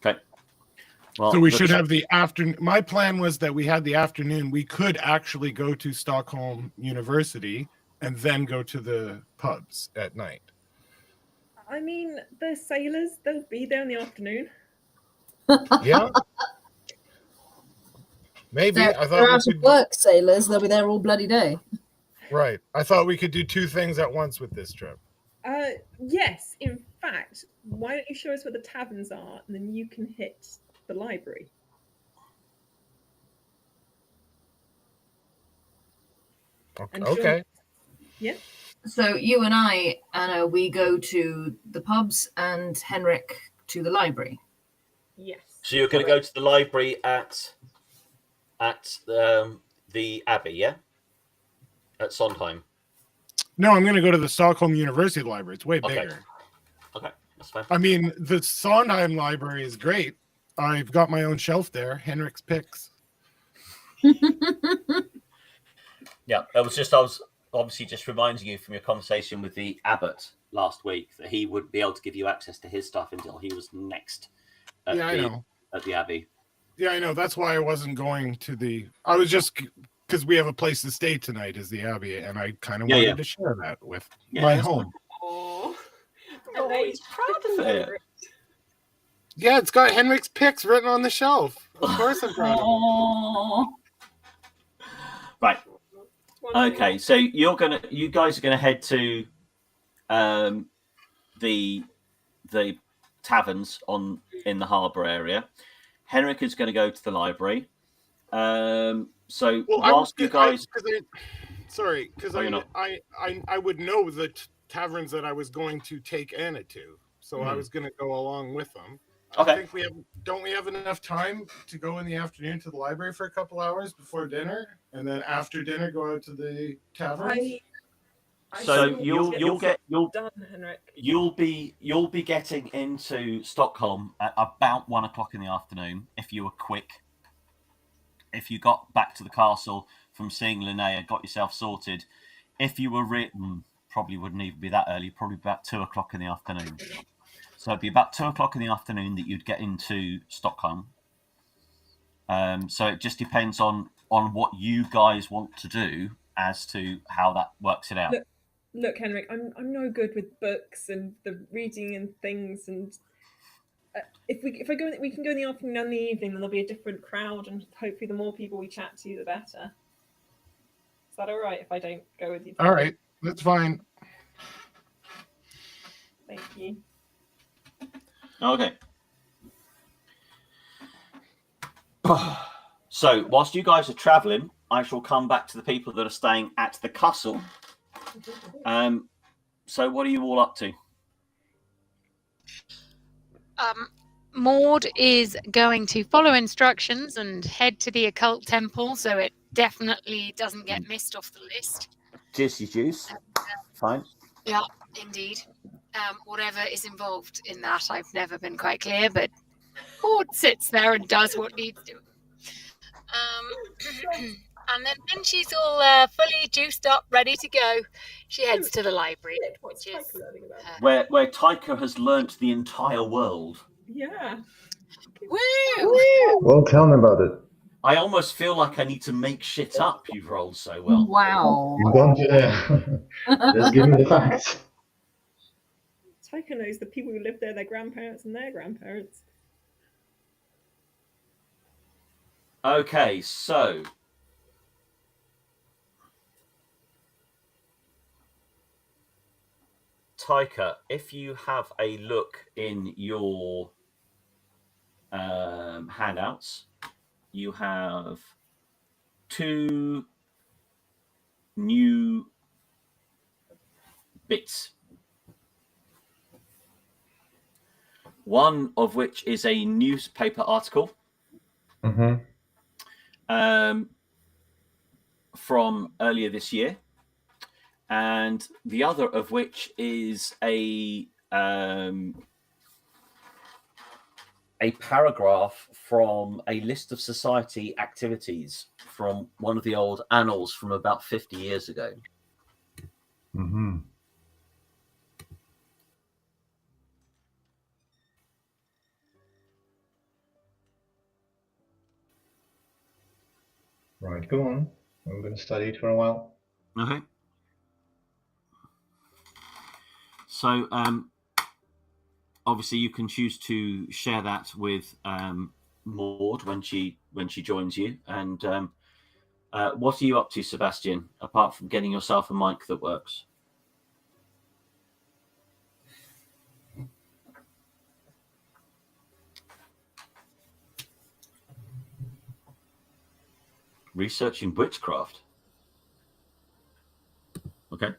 [SPEAKER 1] Okay. Well,
[SPEAKER 3] So we should have the afternoon. My plan was that we had the afternoon. We could actually go to Stockholm University and then go to the pubs at night.
[SPEAKER 4] I mean, the sailors, they'll be there in the afternoon.
[SPEAKER 3] Yeah. Maybe.
[SPEAKER 2] They're
[SPEAKER 3] I thought
[SPEAKER 2] out
[SPEAKER 3] we
[SPEAKER 2] of
[SPEAKER 3] could,
[SPEAKER 2] work, sailors. They'll be there all bloody day.
[SPEAKER 3] right. I thought we could do two things at once with this trip.
[SPEAKER 4] Yes, in fact, why don't you show us where the taverns are and then you can hit the library? And show-
[SPEAKER 3] Okay.
[SPEAKER 4] Yeah.
[SPEAKER 2] So you and I, Anna, we go to the pubs and Henrik to the library.
[SPEAKER 4] Yes.
[SPEAKER 1] So you're going to go to the library at the Abbey, yeah? At Sondheim.
[SPEAKER 3] No, I'm going to go to the Stockholm University Library. It's way
[SPEAKER 1] Okay.
[SPEAKER 3] bigger.
[SPEAKER 1] Okay, that's fine.
[SPEAKER 3] I mean, the Sondheim Library is great. I've got my own shelf there. Henrik's picks.
[SPEAKER 1] Yeah, I was obviously just reminding you from your conversation with the Abbot last week that he would be able to give you access to his stuff until he was next at,
[SPEAKER 3] Yeah, I know.
[SPEAKER 1] at the Abbey.
[SPEAKER 3] Yeah, I know. That's why I wasn't going to the. I was just because we have a place to stay tonight is the Abbey, and I kind of wanted to share that with my home.
[SPEAKER 4] Oh,
[SPEAKER 1] he's proud of it.
[SPEAKER 3] Yeah, it's got Henrik's picks written on the shelf. Of course, I'm proud of it.
[SPEAKER 2] Aww.
[SPEAKER 1] Right. Okay, so you guys are gonna head to the taverns in the harbour area. Henrik is going to go to the library. So whilst you guys,
[SPEAKER 3] because I would know the taverns that I was going to take Anna to, so I was going to go along with them.
[SPEAKER 1] Okay.
[SPEAKER 3] I think don't we have enough time to go in the afternoon to the library for a couple hours before dinner, and then after dinner go out to the tavern?
[SPEAKER 1] So you'll
[SPEAKER 4] done, Henrik.
[SPEAKER 1] You'll be getting into Stockholm at about 1 o'clock in the afternoon if you were quick. If you got back to the castle from seeing Linnea, got yourself sorted. If you were written, probably wouldn't even be that early. Probably about 2 o'clock in the afternoon. So it'd be about 2 o'clock in the afternoon that you'd get into Stockholm. So it just depends on what you guys want to do as to how that works it out.
[SPEAKER 4] Look, Henrik, I'm no good with books and the reading and things. And if I go, we can go in the afternoon and the evening. Then there'll be a different crowd, and hopefully, the more people we chat to, the better. Is that all right if I don't go with you?
[SPEAKER 3] All right, that's fine.
[SPEAKER 4] Thank you.
[SPEAKER 1] Okay. So whilst you guys are travelling, I shall come back to the people that are staying at the castle. So what are you all up to?
[SPEAKER 5] Maud is going to follow instructions and head to the occult temple, so it definitely doesn't get missed off the list.
[SPEAKER 1] Juicy juice. Fine.
[SPEAKER 5] Yeah, indeed. whatever is involved in that. I've never been quite clear, but Cord sits there and does what needs doing. And then when she's all fully juiced up, ready to go, she heads to the library, which is
[SPEAKER 1] where Taika has learnt the entire world.
[SPEAKER 4] Yeah.
[SPEAKER 5] Woo!
[SPEAKER 6] Well, tell me about it.
[SPEAKER 1] I almost feel like I need to make shit up. You've rolled so well.
[SPEAKER 2] Wow.
[SPEAKER 6] Don't just give me the facts.
[SPEAKER 4] Taika knows the people who live there, their grandparents and their grandparents.
[SPEAKER 1] Okay, so Taika, if you have a look in your handouts, you have 2 new bits. One of which is a newspaper article from earlier this year, and the other of which is a paragraph from a list of society activities from one of the old annals from about 50 years ago.
[SPEAKER 6] Right, go on. I'm going to study it for a while.
[SPEAKER 1] Okay. So, obviously, you can choose to share that with Maud when she joins you. And what are you up to, Sebastian? Apart from getting yourself a mic that works. Researching witchcraft. Okay.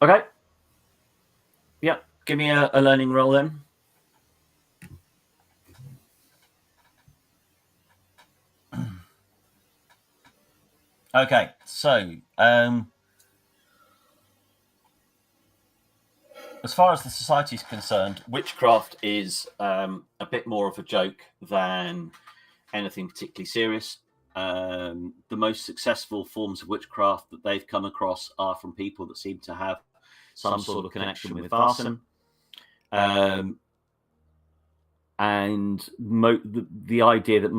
[SPEAKER 1] Okay. Yeah, give me a learning roll then. Okay, so as far as the society is concerned, witchcraft is a bit more of a joke than anything particularly serious. The most successful forms of witchcraft that they've come across are from people that seem to have some sort of connection with Vaesen. And the idea that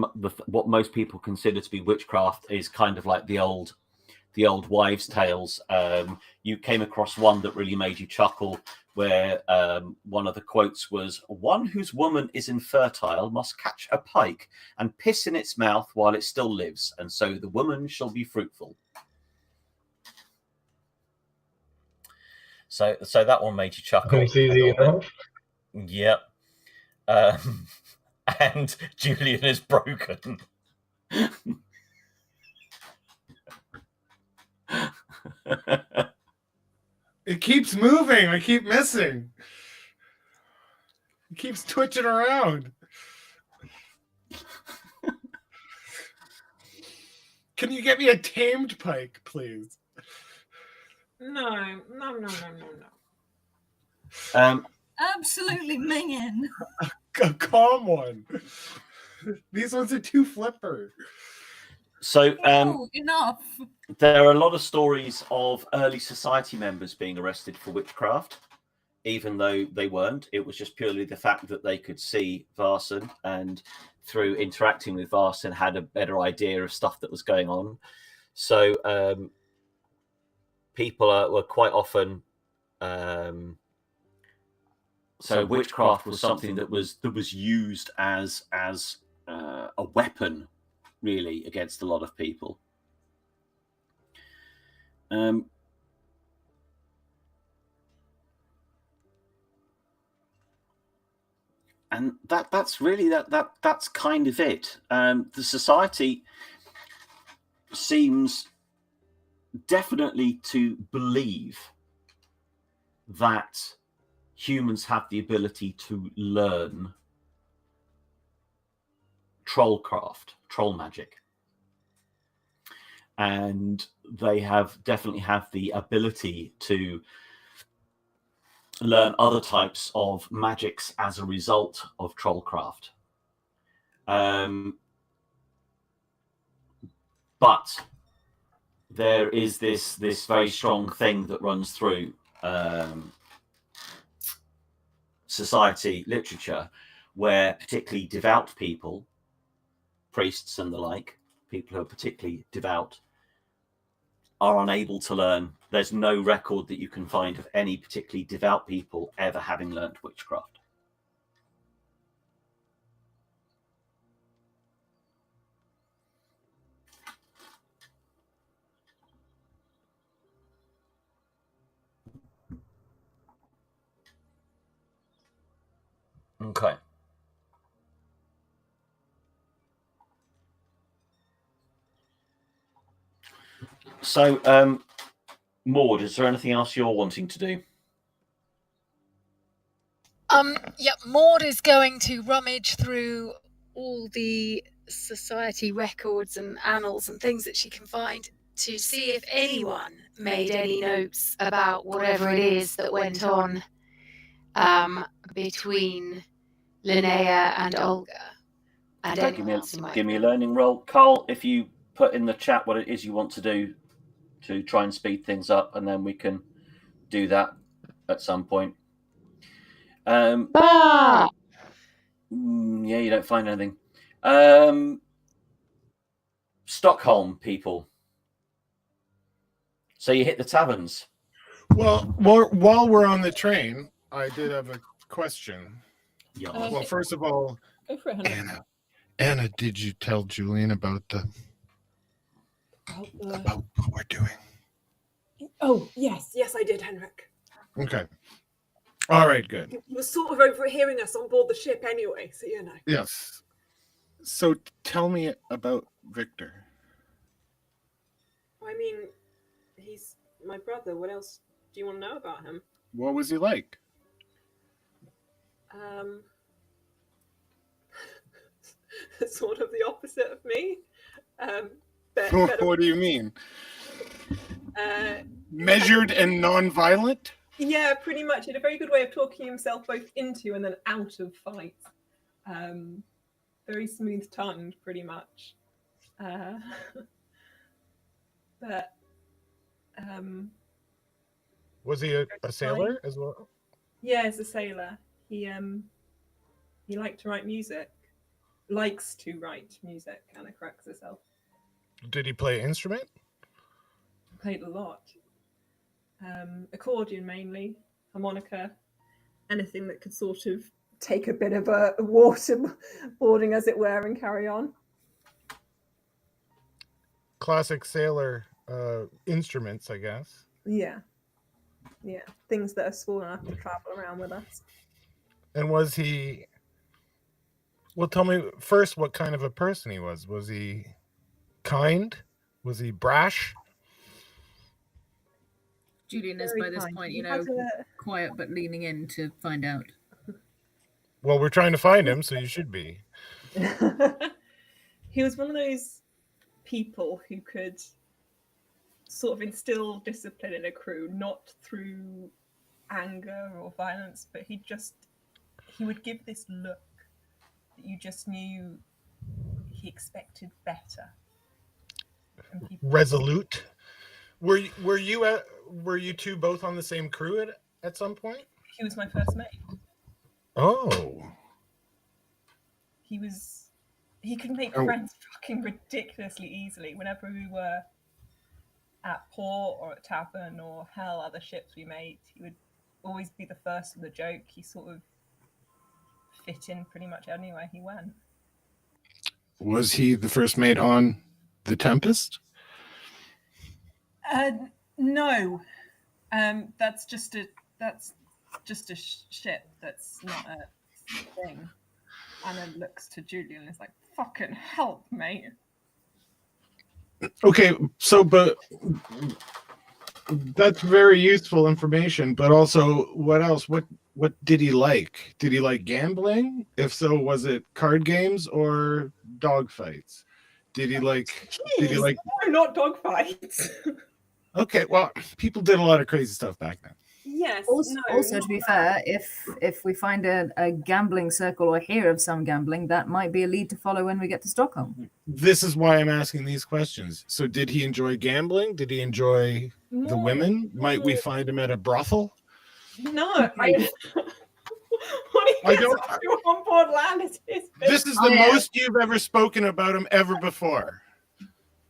[SPEAKER 1] what most people consider to be witchcraft is kind of like the old wives' tales. You came across one that really made you chuckle, where one of the quotes was, "One whose woman is infertile must catch a pike and piss in its mouth while it still lives, and so the woman shall be fruitful." So that one made you chuckle.
[SPEAKER 6] It's easy enough.
[SPEAKER 1] Yep. And Julian is broken.
[SPEAKER 3] It keeps moving. I keep missing. It keeps twitching around. Can you get me a tamed pike, please?
[SPEAKER 4] No.
[SPEAKER 2] Absolutely minging.
[SPEAKER 3] A calm one. These ones are too flipper.
[SPEAKER 1] So
[SPEAKER 2] Enough.
[SPEAKER 1] there are a lot of stories of early society members being arrested for witchcraft, even though they weren't. It was just purely the fact that they could see Vaesen, and through interacting with Vaesen had a better idea of stuff that was going on. So people were quite often. So witchcraft was something that was used as a weapon, really, against a lot of people. and that's really that's kind of it. The society seems definitely to believe that humans have the ability to learn trollcraft, troll magic, and they definitely have the ability to learn other types of magics as a result of trollcraft. But there is this very strong thing that runs through society literature, where particularly devout people, priests and the like, people who are particularly devout, are unable to learn. There's no record that you can find of any particularly devout people ever having learned witchcraft. Okay. So, Maud, is there anything else you're wanting to do?
[SPEAKER 5] Yeah, Maud is going to rummage through all the society records and annals and things that she can find to see if anyone made any notes about whatever it is that went on between Linnea and Olga. And
[SPEAKER 1] Okay, give me a learning roll. Carl, if you put in the chat what it is you want to do to try and speed things up, and then we can do that at some point. Yeah, you don't find anything. Stockholm people. So you hit the taverns.
[SPEAKER 3] Well, while we're on the train, I did have a question.
[SPEAKER 1] Yeah.
[SPEAKER 3] Well, first of all,
[SPEAKER 4] Go for it, Henrik.
[SPEAKER 3] Anna, did you tell Julian about about what we're doing?
[SPEAKER 4] Oh, yes, I did, Henrik.
[SPEAKER 3] Okay. All right, good.
[SPEAKER 4] He was sort of overhearing us on board the ship anyway, so you know.
[SPEAKER 3] Yes. So tell me about Victor.
[SPEAKER 4] I mean, he's my brother. What else do you want to know about him?
[SPEAKER 3] What was he like?
[SPEAKER 4] Sort of the opposite of me.
[SPEAKER 3] What do you mean? Measured and non-violent?
[SPEAKER 4] Yeah, pretty much. He had a very good way of talking himself both into and then out of fights. Very smooth-tongued, pretty much. But
[SPEAKER 3] was he a sailor as well?
[SPEAKER 4] Yeah, as a sailor. He liked to write music. Likes to write music, Anna corrects herself.
[SPEAKER 3] Did he play an instrument?
[SPEAKER 4] Played a lot. Accordion mainly, harmonica, anything that could sort of take a bit of a waterboarding, as it were, and carry on.
[SPEAKER 3] Classic sailor instruments, I guess.
[SPEAKER 4] Yeah. Things that are small enough to travel around with us.
[SPEAKER 3] And was he... Well, tell me first what kind of a person he was. Was he kind? Was he brash?
[SPEAKER 2] Julian is by this point, quiet but leaning in to find out.
[SPEAKER 3] Well, we're trying to find him, so you should be.
[SPEAKER 4] He was one of those people who could sort of instill discipline in a crew, not through anger or violence, but he would give this look that you just knew he expected better.
[SPEAKER 3] Resolute. Were you two both on the same crew at some point?
[SPEAKER 4] He was my first mate.
[SPEAKER 3] Oh.
[SPEAKER 4] He could make friends fucking ridiculously easily. Whenever we were at port or at tavern or hell, other ships we made, he would always be the first with a joke. He sort of fit in pretty much anywhere he went.
[SPEAKER 3] Was he the first mate on the Tempest?
[SPEAKER 4] No. That's just a ship. That's not a thing. Anna looks to Julian and is like, fucking help, mate.
[SPEAKER 3] Okay, so but that's very useful information. But also, what else? What did he like? Did he like gambling? If so, was it card games or dog fights? Did he like? Did he
[SPEAKER 4] Jeez,
[SPEAKER 3] like?
[SPEAKER 4] no, not dog fights.
[SPEAKER 3] Okay, well, people did a lot of crazy stuff back then.
[SPEAKER 4] Yes.
[SPEAKER 2] Also,
[SPEAKER 4] no,
[SPEAKER 2] also
[SPEAKER 4] not
[SPEAKER 2] to be
[SPEAKER 4] that.
[SPEAKER 2] fair, if we find a gambling circle or hear of some gambling, that might be a lead to follow when we get to Stockholm.
[SPEAKER 3] This is why I'm asking these questions. So, did he enjoy gambling? Did he enjoy the women? Might we find him at a brothel?
[SPEAKER 4] No, what he
[SPEAKER 3] I
[SPEAKER 4] gets
[SPEAKER 3] don't-
[SPEAKER 4] up to on board land is his
[SPEAKER 3] This is the most you've ever spoken about him ever before.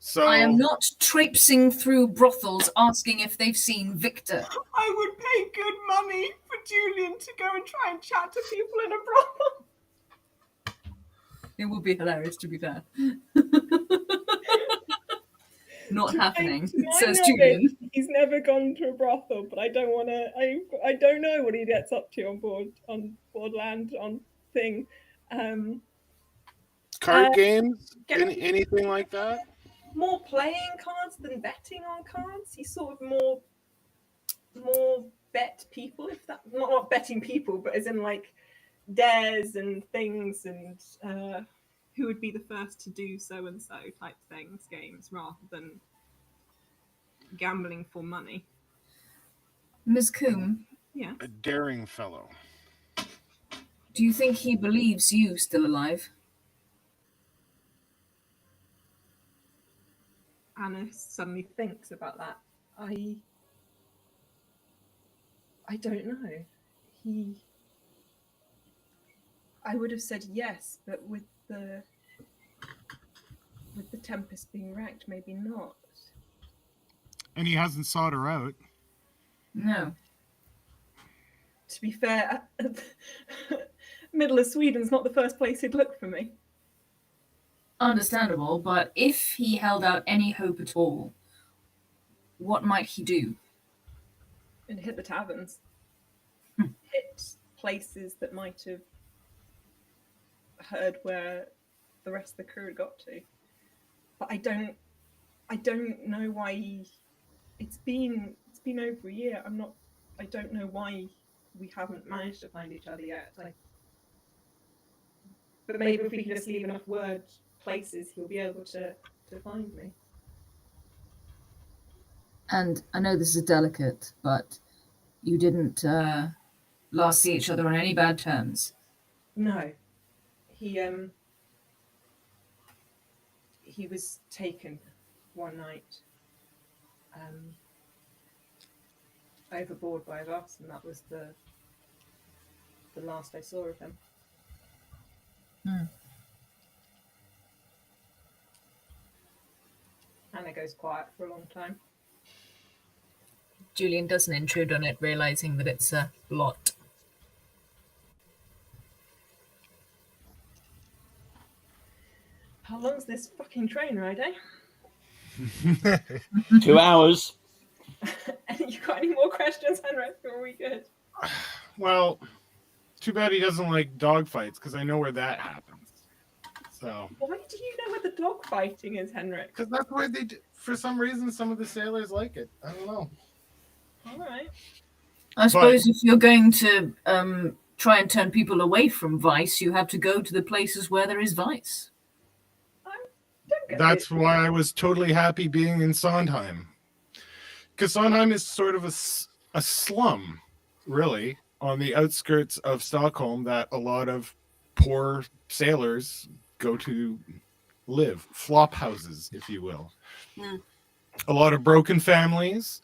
[SPEAKER 3] So
[SPEAKER 2] I am not traipsing through brothels asking if they've seen Victor.
[SPEAKER 4] I would pay good money for Julian to go and try and chat to people in a brothel.
[SPEAKER 2] It would be hilarious, to be fair. Not happening,
[SPEAKER 4] To my
[SPEAKER 2] says
[SPEAKER 4] knowledge,
[SPEAKER 2] Julian.
[SPEAKER 4] he's never gone to a brothel, but I don't want to. I don't know what he gets up to on board land on thing.
[SPEAKER 3] card games,
[SPEAKER 4] get-
[SPEAKER 3] anything like that?
[SPEAKER 4] More playing cards than betting on cards. He's sort of more bet people, if that not betting people, but as in like dares and things and who would be the first to do so and so type things, games, rather than gambling for money.
[SPEAKER 2] Ms. Coombe,
[SPEAKER 4] Yeah.
[SPEAKER 3] A daring fellow.
[SPEAKER 2] do you think he believes you still alive?
[SPEAKER 4] Anna suddenly thinks about that. I don't know. I would have said yes, but with the Tempest being wrecked, maybe not.
[SPEAKER 3] And he hasn't sought her out.
[SPEAKER 2] No.
[SPEAKER 4] To be fair, middle of Sweden's not the first place he'd look for me.
[SPEAKER 2] Understandable, but if he held out any hope at all, what might he do?
[SPEAKER 4] And hit the taverns. Hit places that might have heard where the rest of the crew had got to. But I don't know why it's been over a year. I don't know why we haven't managed to find each other yet. But maybe if we can just leave enough word places, he'll be able to find me.
[SPEAKER 2] And I know this is delicate, but you didn't last see each other on any bad terms.
[SPEAKER 4] No. He was taken one night overboard by us, and that was the last I saw of him. Anna goes quiet for a long time.
[SPEAKER 2] Julian doesn't intrude on it, realizing that it's a lot.
[SPEAKER 4] How long's this fucking train ride, eh?
[SPEAKER 1] 2 hours.
[SPEAKER 4] You got any more questions, Henrik? Or are we good?
[SPEAKER 3] Well, too bad he doesn't like dog fights, because I know where that happens. So.
[SPEAKER 4] Why do you know where the dog fighting is, Henrik?
[SPEAKER 3] Because that's where they do. For some reason, some of the sailors like it. I don't know.
[SPEAKER 4] All right.
[SPEAKER 2] I suppose if you're going to try and turn people away from vice, you have to go to the places where there is vice.
[SPEAKER 4] Don't get
[SPEAKER 3] That's
[SPEAKER 4] it.
[SPEAKER 3] why I was totally happy being in Sondheim. Because Sondheim is sort of a slum, really, on the outskirts of Stockholm that a lot of poor sailors go to live. Flop houses, if you will. A lot of broken families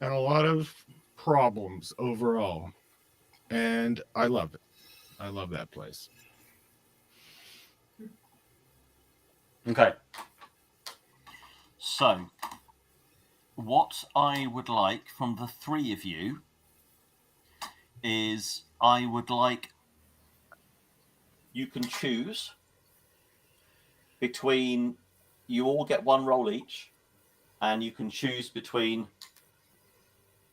[SPEAKER 3] and a lot of problems overall. And I love it. I love that place.
[SPEAKER 1] Okay. So, what I would like from the three of you is I would like you can choose between, you all get one roll each, and you can choose between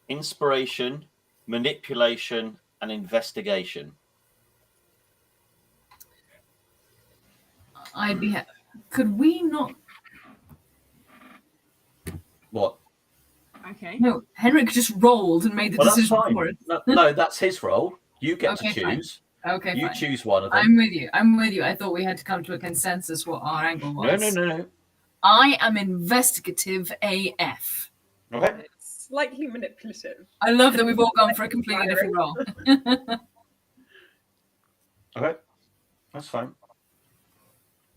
[SPEAKER 1] inspiration, manipulation, and investigation.
[SPEAKER 2] I'd be. Could we not?
[SPEAKER 1] What?
[SPEAKER 4] Okay.
[SPEAKER 2] No, Henrik just rolled and made the
[SPEAKER 1] Well, that's
[SPEAKER 2] decision
[SPEAKER 1] fine.
[SPEAKER 2] for us.
[SPEAKER 1] No, that's his role. You get
[SPEAKER 2] Okay,
[SPEAKER 1] to
[SPEAKER 2] fine.
[SPEAKER 1] choose.
[SPEAKER 2] Okay,
[SPEAKER 1] You
[SPEAKER 2] fine.
[SPEAKER 1] choose one of them.
[SPEAKER 2] I'm with you. I'm with you. I thought we had to come to a consensus what our angle was.
[SPEAKER 1] No.
[SPEAKER 2] I am investigative AF.
[SPEAKER 1] Okay.
[SPEAKER 4] It's slightly manipulative.
[SPEAKER 2] I love that we've all gone for a completely different role.
[SPEAKER 1] Okay. That's fine.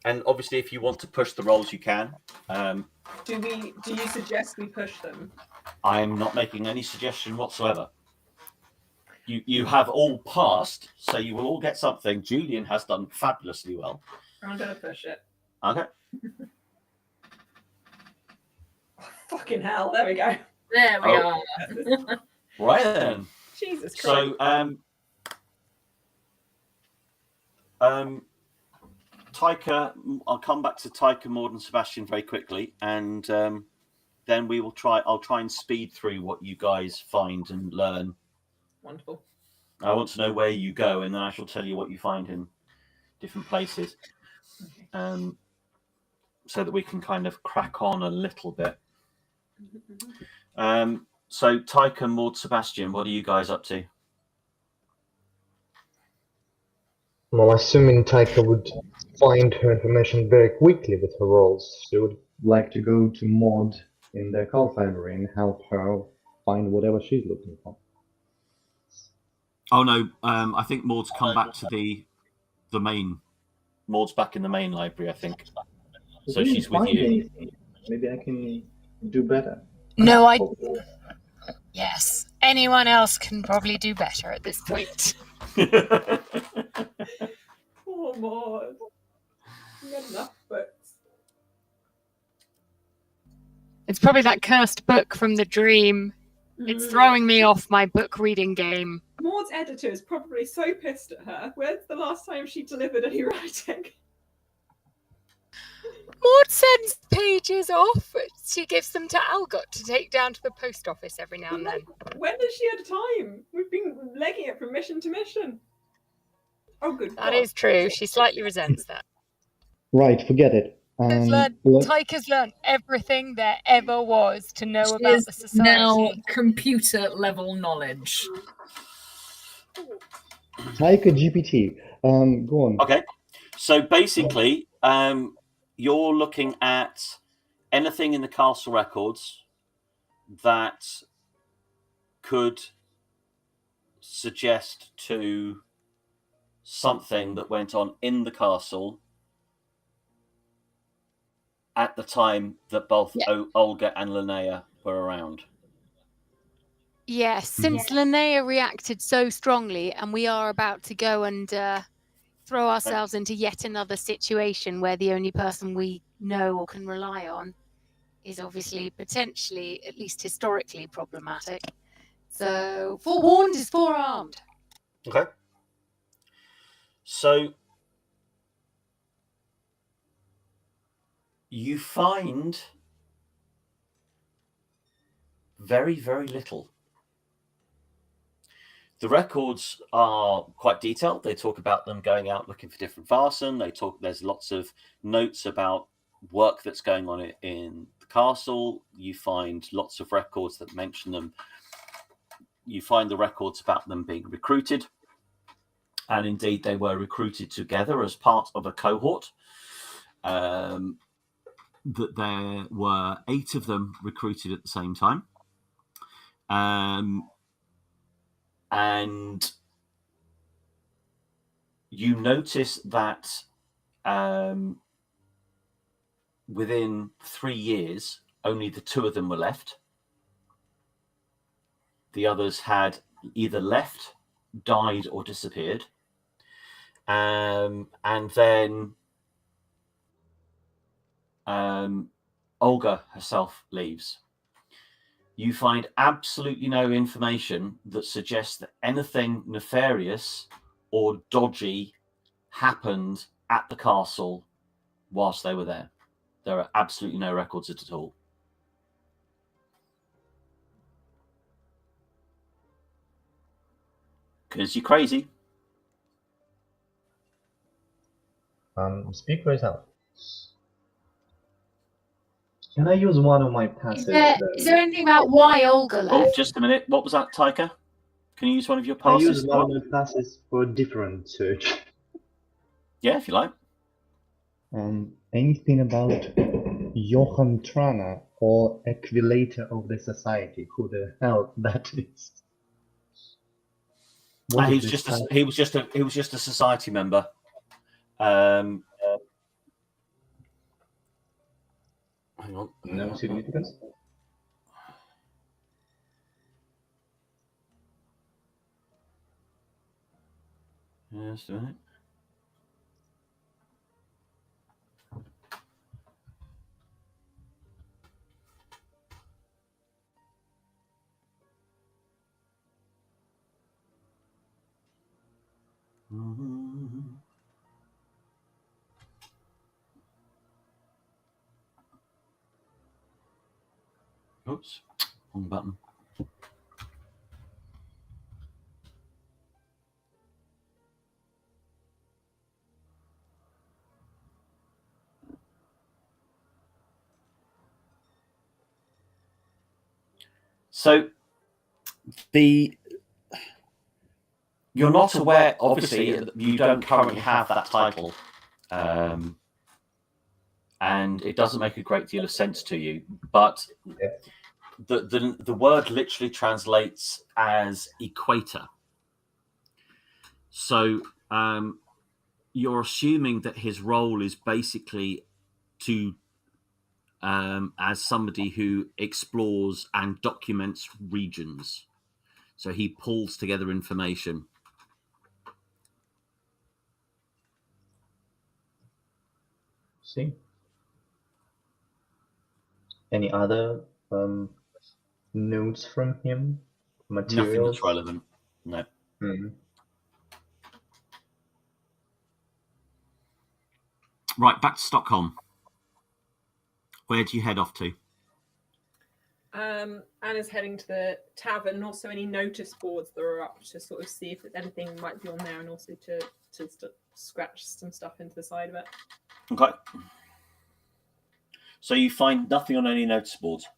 [SPEAKER 1] And obviously, if you want to push the rolls, you can.
[SPEAKER 4] Do you suggest we push them?
[SPEAKER 1] I'm not making any suggestion whatsoever. You have all passed, so you will all get something. Julian has done fabulously well.
[SPEAKER 4] I'm gonna push it.
[SPEAKER 1] Okay.
[SPEAKER 4] Fucking hell! There we go.
[SPEAKER 2] There we are.
[SPEAKER 1] Right then.
[SPEAKER 4] Jesus Christ.
[SPEAKER 1] So, Taika, I'll come back to Taika, Maud, and Sebastian very quickly, and then we will try. I'll try and speed through what you guys find and learn.
[SPEAKER 4] Wonderful.
[SPEAKER 1] I want to know where you go, and then I shall tell you what you find in different places,
[SPEAKER 4] Okay.
[SPEAKER 1] so that we can kind of crack on a little bit. So, Taika, Maud, Sebastian, what are you guys up to?
[SPEAKER 6] Well, assuming Taika would find her information very quickly with her rolls, she would like to go to Maud in the cult library and help her find whatever she's looking for.
[SPEAKER 1] Oh no, I think Maud's come back to the main. Maud's back in the main library, I think. So
[SPEAKER 6] If
[SPEAKER 1] she's with
[SPEAKER 6] find
[SPEAKER 1] you.
[SPEAKER 6] anything, maybe I can do better.
[SPEAKER 5] No, Yes. Anyone else can probably do better at this point.
[SPEAKER 4] Poor Maud. You got enough books.
[SPEAKER 5] It's probably that cursed book from the dream. It's throwing me off my book reading game.
[SPEAKER 4] Maud's editor is probably so pissed at her. When's the last time she delivered any writing?
[SPEAKER 5] Maud sends pages off. She gives them to Algot to take down to the post office every now and then.
[SPEAKER 4] When does she have time? We've been legging it from mission to mission. Oh, good
[SPEAKER 5] That
[SPEAKER 4] God.
[SPEAKER 5] is true. She slightly resents that.
[SPEAKER 6] Right, forget it.
[SPEAKER 5] Taika's learned everything there ever was to know
[SPEAKER 2] She
[SPEAKER 5] about
[SPEAKER 2] is
[SPEAKER 5] the society.
[SPEAKER 2] now computer level knowledge.
[SPEAKER 6] Taika GPT. Go on.
[SPEAKER 1] Okay, so basically, you're looking at anything in the castle records that could suggest to something that went on in the castle at the time that both Olga and Linnea were around.
[SPEAKER 5] Yes, since Linnea reacted so strongly, and we are about to go and throw ourselves into yet another situation where the only person we know or can rely on is obviously potentially, at least historically, problematic. So, forewarned is forearmed.
[SPEAKER 1] Okay. So you find very, very little. The records are quite detailed. They talk about them going out looking for different Vaesen. There's lots of notes about work that's going on in the castle. You find lots of records that mention them. You find the records about them being recruited. And indeed, they were recruited together as part of a cohort. That there were 8 of them recruited at the same time. And you notice that within 3 years, only the 2 of them were left. The others had either left, died, or disappeared. And then Olga herself leaves. You find absolutely no information that suggests that anything nefarious or dodgy happened at the castle whilst they were there. There are absolutely no records at all. Because you're crazy.
[SPEAKER 6] Speak for yourself. Can I use one of my passes?
[SPEAKER 5] Is there anything about why Olga
[SPEAKER 1] Oh,
[SPEAKER 5] left?
[SPEAKER 1] just a minute. What was that, Taika? Can you use one of your
[SPEAKER 6] I
[SPEAKER 1] passes?
[SPEAKER 6] use one of my passes for a different search.
[SPEAKER 1] Yeah, if you like.
[SPEAKER 6] Anything about Johan Trana or Equilator of the Society? Who the hell that is? What
[SPEAKER 1] He
[SPEAKER 6] is
[SPEAKER 1] was
[SPEAKER 6] this
[SPEAKER 1] just
[SPEAKER 6] type?
[SPEAKER 1] he was just a society member. Hang on.
[SPEAKER 6] No significance?
[SPEAKER 1] Just a minute. Oops, wrong button. So you're not aware, obviously, you don't currently have that title, and it doesn't make a great deal of sense to you. But the word literally translates as equator. So you're assuming that his role is basically to as somebody who explores and documents regions. So he pulls together information.
[SPEAKER 6] See. Any other notes from him?
[SPEAKER 1] Nothing
[SPEAKER 6] Materials?
[SPEAKER 1] that's relevant. No. Right, back to Stockholm. Where do you head off to?
[SPEAKER 4] Anna's heading to the tavern, and also any notice boards that are up to sort of see if anything might be on there, and also to scratch some stuff into the side of it.
[SPEAKER 1] Okay. So you find nothing on any notice boards?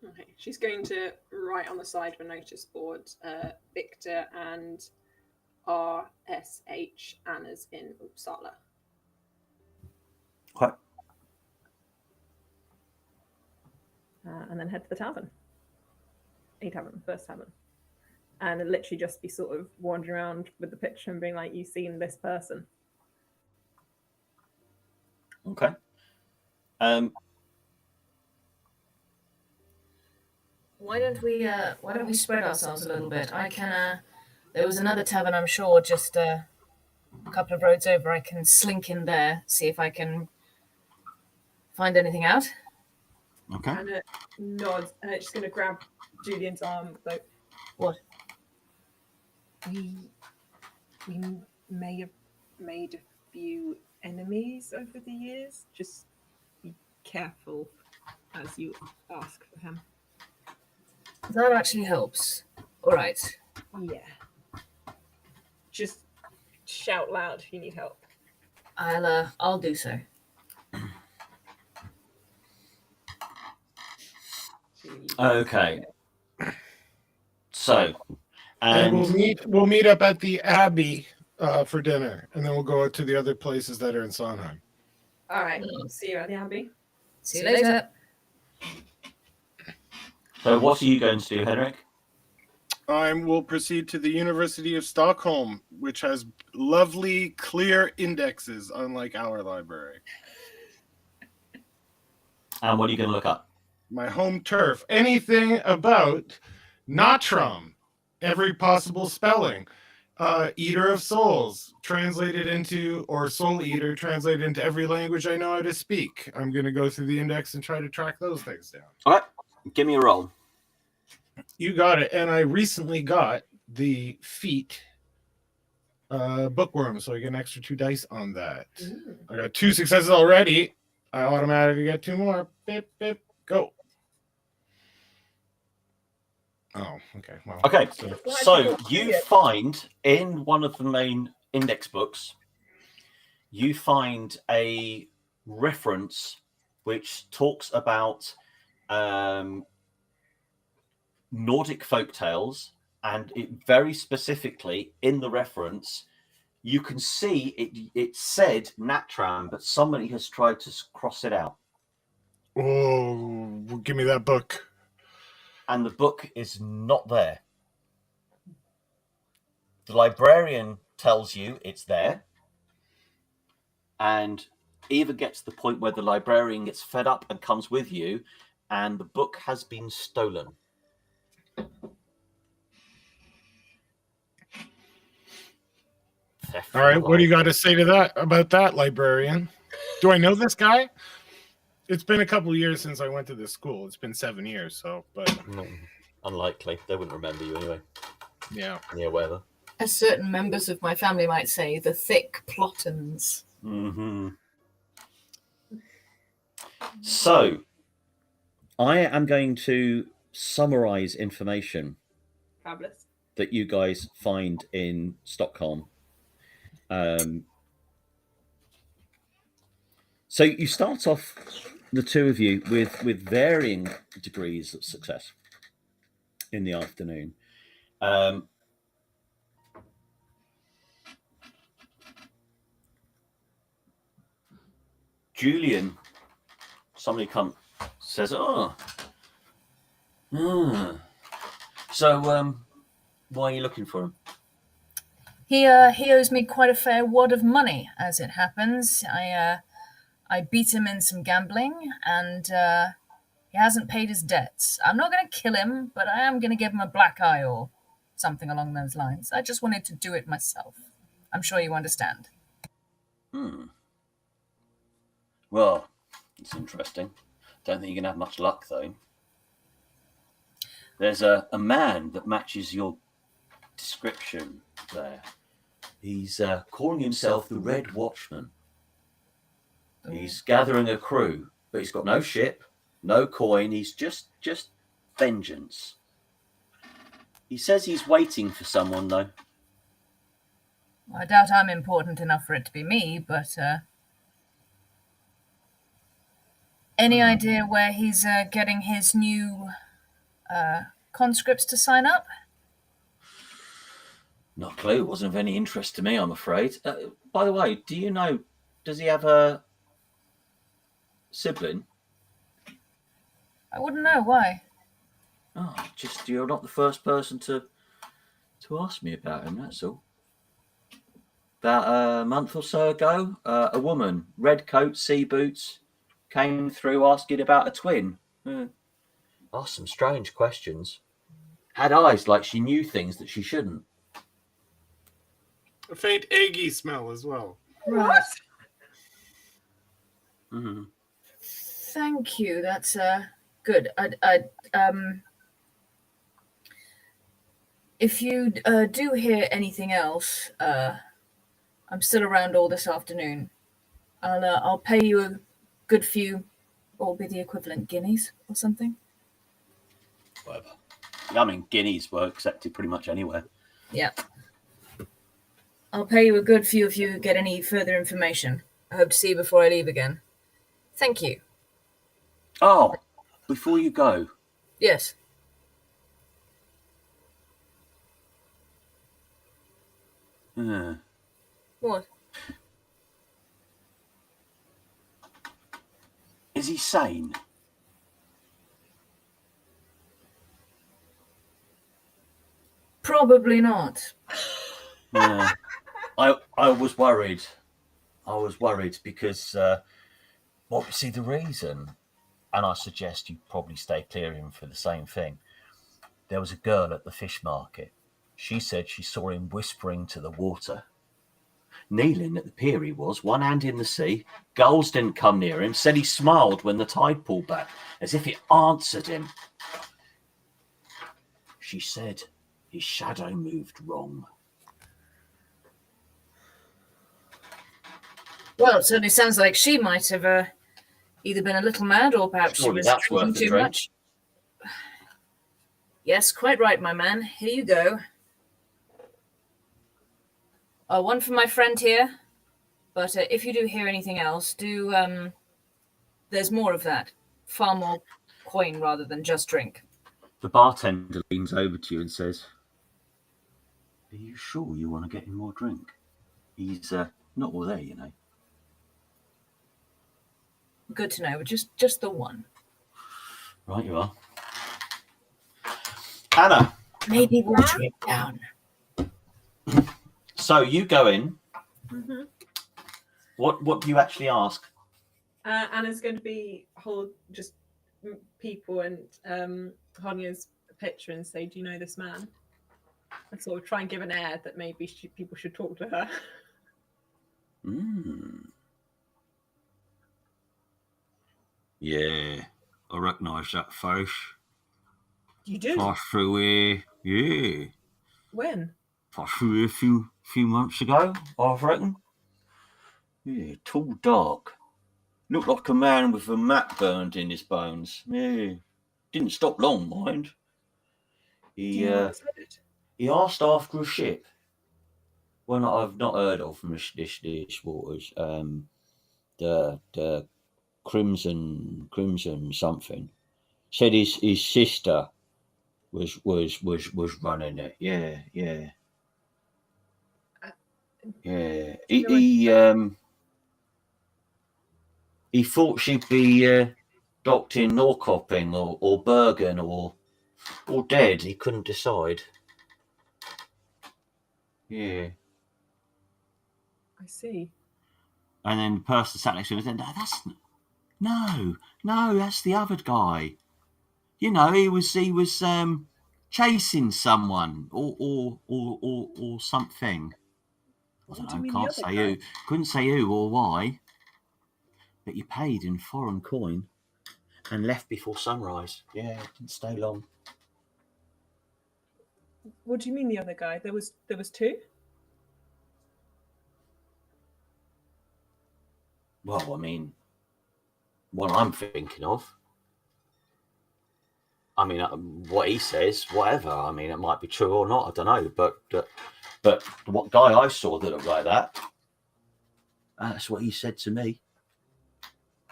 [SPEAKER 4] Okay, she's going to write on the side of a notice board, Victor and RSH Anna's in Uppsala.
[SPEAKER 1] Okay.
[SPEAKER 4] And then head to the tavern. First tavern. And it'll literally just be sort of wandering around with the picture and being like, you've seen this person.
[SPEAKER 1] Okay.
[SPEAKER 2] Why don't we spread ourselves a little bit? I can. There was another tavern, I'm sure, just a couple of roads over. I can slink in there, see if I can find anything out.
[SPEAKER 1] Okay.
[SPEAKER 4] Anna nods, and she's going to grab Julian's arm. Like,
[SPEAKER 2] what?
[SPEAKER 4] We may have made a few enemies over the years. Just be careful as you ask for him.
[SPEAKER 2] That actually helps. All right.
[SPEAKER 4] Yeah. Just shout loud if you need help.
[SPEAKER 2] I'll do so.
[SPEAKER 1] Okay. So,
[SPEAKER 3] and we'll meet up at the Abbey for dinner, and then we'll go to the other places that are in Sondheim.
[SPEAKER 4] All right. See you at the Abbey.
[SPEAKER 2] See you later.
[SPEAKER 1] So what are you going to do, Henrik?
[SPEAKER 3] I will proceed to the University of Stockholm, which has lovely, clear indexes, unlike our library.
[SPEAKER 1] And what are you going to look up?
[SPEAKER 3] My home turf. Anything about Nattramn. Every possible spelling. Eater of souls, translated into, or soul eater, translated into every language I know how to speak. I'm going to go through the index and try to track those things down.
[SPEAKER 1] All right. Give me a roll.
[SPEAKER 3] You got it. And I recently got the feat bookworm, so I get an extra 2 dice on that. I got 2 successes already. I automatically get 2 more. Bip, bip, go. Oh, okay. Well,
[SPEAKER 1] Okay. So you find in one of the main index books you find a reference which talks about Nordic folktales, and it very specifically in the reference, you can see it said Nattramn, but somebody has tried to cross it out.
[SPEAKER 3] Oh, give me that book.
[SPEAKER 1] And the book is not there. The librarian tells you it's there, and Eva gets to the point where the librarian gets fed up and comes with you, and the book has been stolen.
[SPEAKER 3] All right, what do you got to say to that about that, librarian? Do I know this guy? It's been a couple of years since I went to this school. It's been 7 years, so but
[SPEAKER 1] Unlikely. They wouldn't remember you anyway.
[SPEAKER 3] Yeah.
[SPEAKER 1] Yeah, whatever.
[SPEAKER 2] As certain members of my family might say, the thick plottons.
[SPEAKER 1] Mm-hmm. So, I am going to summarize information
[SPEAKER 4] Fabulous.
[SPEAKER 1] that you guys find in Stockholm. So you start off, the two of you, with varying degrees of success in the afternoon. Julian, somebody says, so why are you looking for him?
[SPEAKER 2] He owes me quite a fair wad of money, as it happens. I beat him in some gambling, and he hasn't paid his debts. I'm not going to kill him, but I am going to give him a black eye or something along those lines. I just wanted to do it myself. I'm sure you understand.
[SPEAKER 1] Well, it's interesting. Don't think you're going to have much luck, though. There's a man that matches your description there. He's calling himself the Red Watchman. He's gathering a crew, but he's got no ship, no coin. He's just vengeance. He says he's waiting for someone, though.
[SPEAKER 2] I doubt I'm important enough for it to be me, but any idea where he's getting his new conscripts to sign up?
[SPEAKER 1] Not a clue. It wasn't of any interest to me, I'm afraid. By the way, do you know, does he have a sibling?
[SPEAKER 2] I wouldn't know. Why?
[SPEAKER 1] Oh, just you're not the first person to ask me about him, that's all. About a month or so ago, a woman, red coat, sea boots, came through asking about a twin. Asked some strange questions. Had eyes like she knew things that she shouldn't.
[SPEAKER 3] A faint eggy smell as well.
[SPEAKER 2] Right.
[SPEAKER 1] Mm-hmm.
[SPEAKER 2] Thank you. That's good. If you do hear anything else, I'm still around all this afternoon. I'll pay you a good few, what will be the equivalent, guineas or something?
[SPEAKER 1] Whatever. I mean, guineas were accepted pretty much anywhere.
[SPEAKER 2] Yeah. I'll pay you a good few if you get any further information. I hope to see you before I leave again. Thank you.
[SPEAKER 1] Oh, before you go,
[SPEAKER 2] Yes. What?
[SPEAKER 1] is he sane?
[SPEAKER 2] Probably not.
[SPEAKER 1] Yeah. I was worried. I was worried because, see, the reason, and I suggest you probably stay clear of him for the same thing. There was a girl at the fish market. She said she saw him whispering to the water. Kneeling at the pier he was, one hand in the sea. Gulls didn't come near him. Said he smiled when the tide pulled back, as if it answered him. She said his shadow moved wrong.
[SPEAKER 2] Well, it certainly sounds like she might have either been a little mad or perhaps
[SPEAKER 1] Surely
[SPEAKER 2] she was
[SPEAKER 1] that's
[SPEAKER 2] drinking
[SPEAKER 1] worth a
[SPEAKER 2] too
[SPEAKER 1] drink.
[SPEAKER 2] much. Yes, quite right, my man. Here you go. One for my friend here. But if you do hear anything else, there's more of that. Far more coin rather than just drink.
[SPEAKER 1] The bartender leans over to you and says, "Are you sure you want to get him more drink? He's not all there, you know."
[SPEAKER 2] Good to know. Just the one.
[SPEAKER 1] Right, you are. Anna.
[SPEAKER 2] Maybe water it down.
[SPEAKER 1] So you go in.
[SPEAKER 4] Mm-hmm.
[SPEAKER 1] What do you actually ask?
[SPEAKER 4] Anna's going to hold just people and Honya's picture and say, "Do you know this man?" And sort of try and give an air that maybe people should talk to her.
[SPEAKER 1] Yeah, I recognise that face.
[SPEAKER 4] You do?
[SPEAKER 1] Passed through here, yeah.
[SPEAKER 4] When?
[SPEAKER 1] Passed through here a few months ago, I reckon. Yeah, tall, dark. Looked like a man with a mat burned in his bones. Yeah, didn't stop long, mind. He asked after a ship. One that I've not heard of from this waters. The Crimson something. Said his sister was running it. Yeah. He thought she'd be docked in Norrköping or Bergen or dead. He couldn't decide. Yeah.
[SPEAKER 4] I see.
[SPEAKER 1] And then the person sat next to him said, No, that's the other guy. You know, he was chasing someone or something. I don't know, can't say who. Couldn't say who or why. But you paid in foreign coin and left before sunrise. Yeah, didn't stay long.
[SPEAKER 4] What do you mean the other guy? There was two?
[SPEAKER 1] Well, I mean, what I'm thinking of. I mean, what he says, whatever. I mean, it might be true or not. I don't know. But what guy I saw that looked like that, that's what he said to me.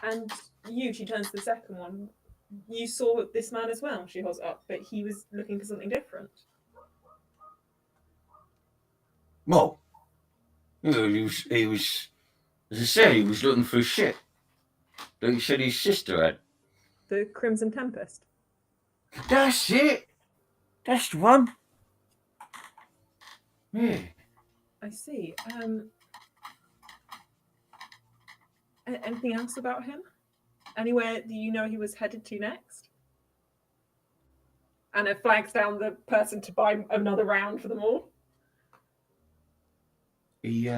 [SPEAKER 4] And she turns to the second one. You saw this man as well, she holds up, but he was looking for something different.
[SPEAKER 1] Well, he was, as I said, he was looking for a ship that he said his sister had.
[SPEAKER 4] The Crimson Tempest.
[SPEAKER 1] That's it. That's the one. Yeah.
[SPEAKER 4] I see. Anything else about him? Anywhere do you know he was headed to next? And it flags down the person to buy another round for them all.
[SPEAKER 1] He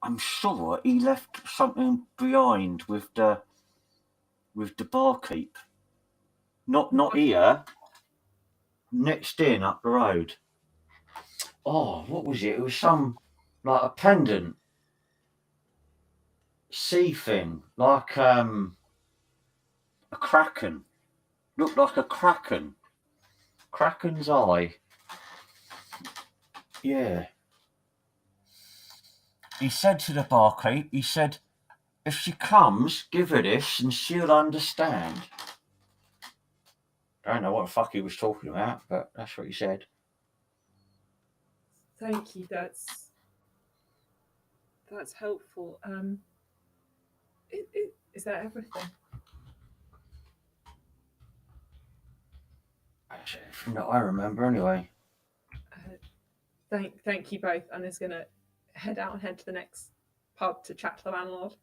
[SPEAKER 1] I'm sure he left something behind with the barkeep. Not here. Next in up the road. Oh, what was it? It was some like a pendant sea thing, like a kraken. Looked like a kraken. Kraken's eye. Yeah. He said to the barkeep, he said, "If she comes, give her this and she'll understand." I don't know what the fuck he was talking about, but that's what he said.
[SPEAKER 4] Thank you. That's helpful. Is that everything?
[SPEAKER 1] That's everything that I remember, anyway.
[SPEAKER 4] Thank you both. I'm just gonna head to the next pub to chat to the landlord.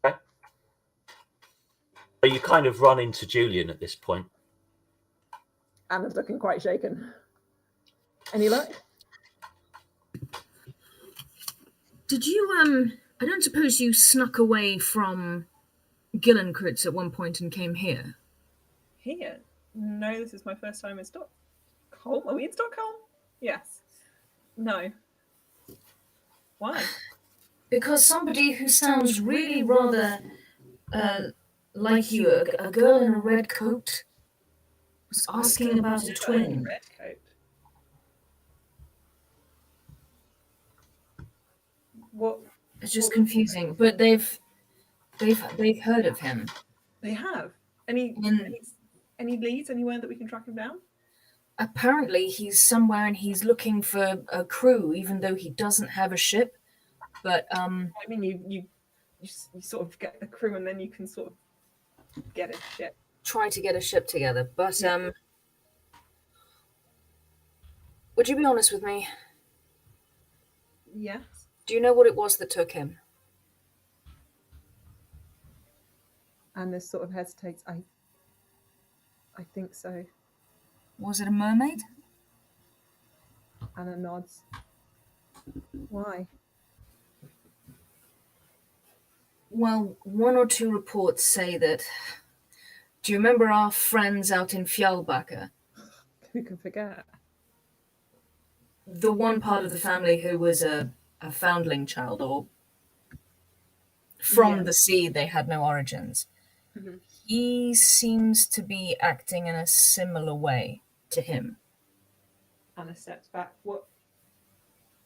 [SPEAKER 1] Okay. So you kind of run into Julian at this point.
[SPEAKER 4] Anna's looking quite shaken. Any luck?
[SPEAKER 2] Did you I don't suppose you snuck away from Gillencreutz at one point and came here?
[SPEAKER 4] Here? No, this is my first time in Stockholm. Are we in Stockholm? Yes. No. Why?
[SPEAKER 2] Because somebody who sounds really rather like you, a girl in a red coat, was asking about a twin.
[SPEAKER 4] Red coat. What?
[SPEAKER 2] It's just confusing, but they've heard of him.
[SPEAKER 4] They have any leads anywhere that we can track him down?
[SPEAKER 2] Apparently, he's somewhere and he's looking for a crew, even though he doesn't have a ship. But
[SPEAKER 4] I mean, you sort of get the crew, and then you can sort of get a ship.
[SPEAKER 2] Try to get a ship together. But would you be honest with me?
[SPEAKER 4] Yes.
[SPEAKER 2] Do you know what it was that took him?
[SPEAKER 4] And this sort of hesitates. I think so.
[SPEAKER 2] Was it a mermaid?
[SPEAKER 4] Anna nods. Why?
[SPEAKER 2] Well, one or two reports say that. Do you remember our friends out in Fjallbacka?
[SPEAKER 4] Who can forget?
[SPEAKER 2] The one part of the family who was a foundling child, or from the sea, they had no origins.
[SPEAKER 4] Mm-hmm.
[SPEAKER 2] He seems to be acting in a similar way to him.
[SPEAKER 4] Anna steps back. What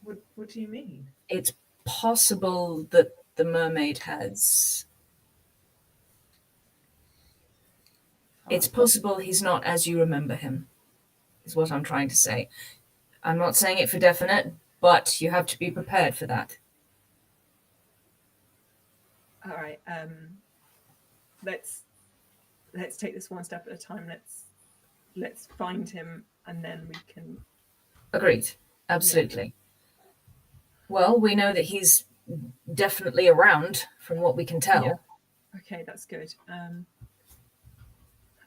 [SPEAKER 4] do you mean?
[SPEAKER 2] It's possible that the mermaid has... It's possible he's not as you remember him, is what I'm trying to say. I'm not saying it for definite, but you have to be prepared for that.
[SPEAKER 4] All right. Let's take this one step at a time. Let's find him, and then we can.
[SPEAKER 2] Agreed. Absolutely. Yeah. Well, we know that he's definitely around, from what we can tell.
[SPEAKER 4] Yeah. Okay, that's good.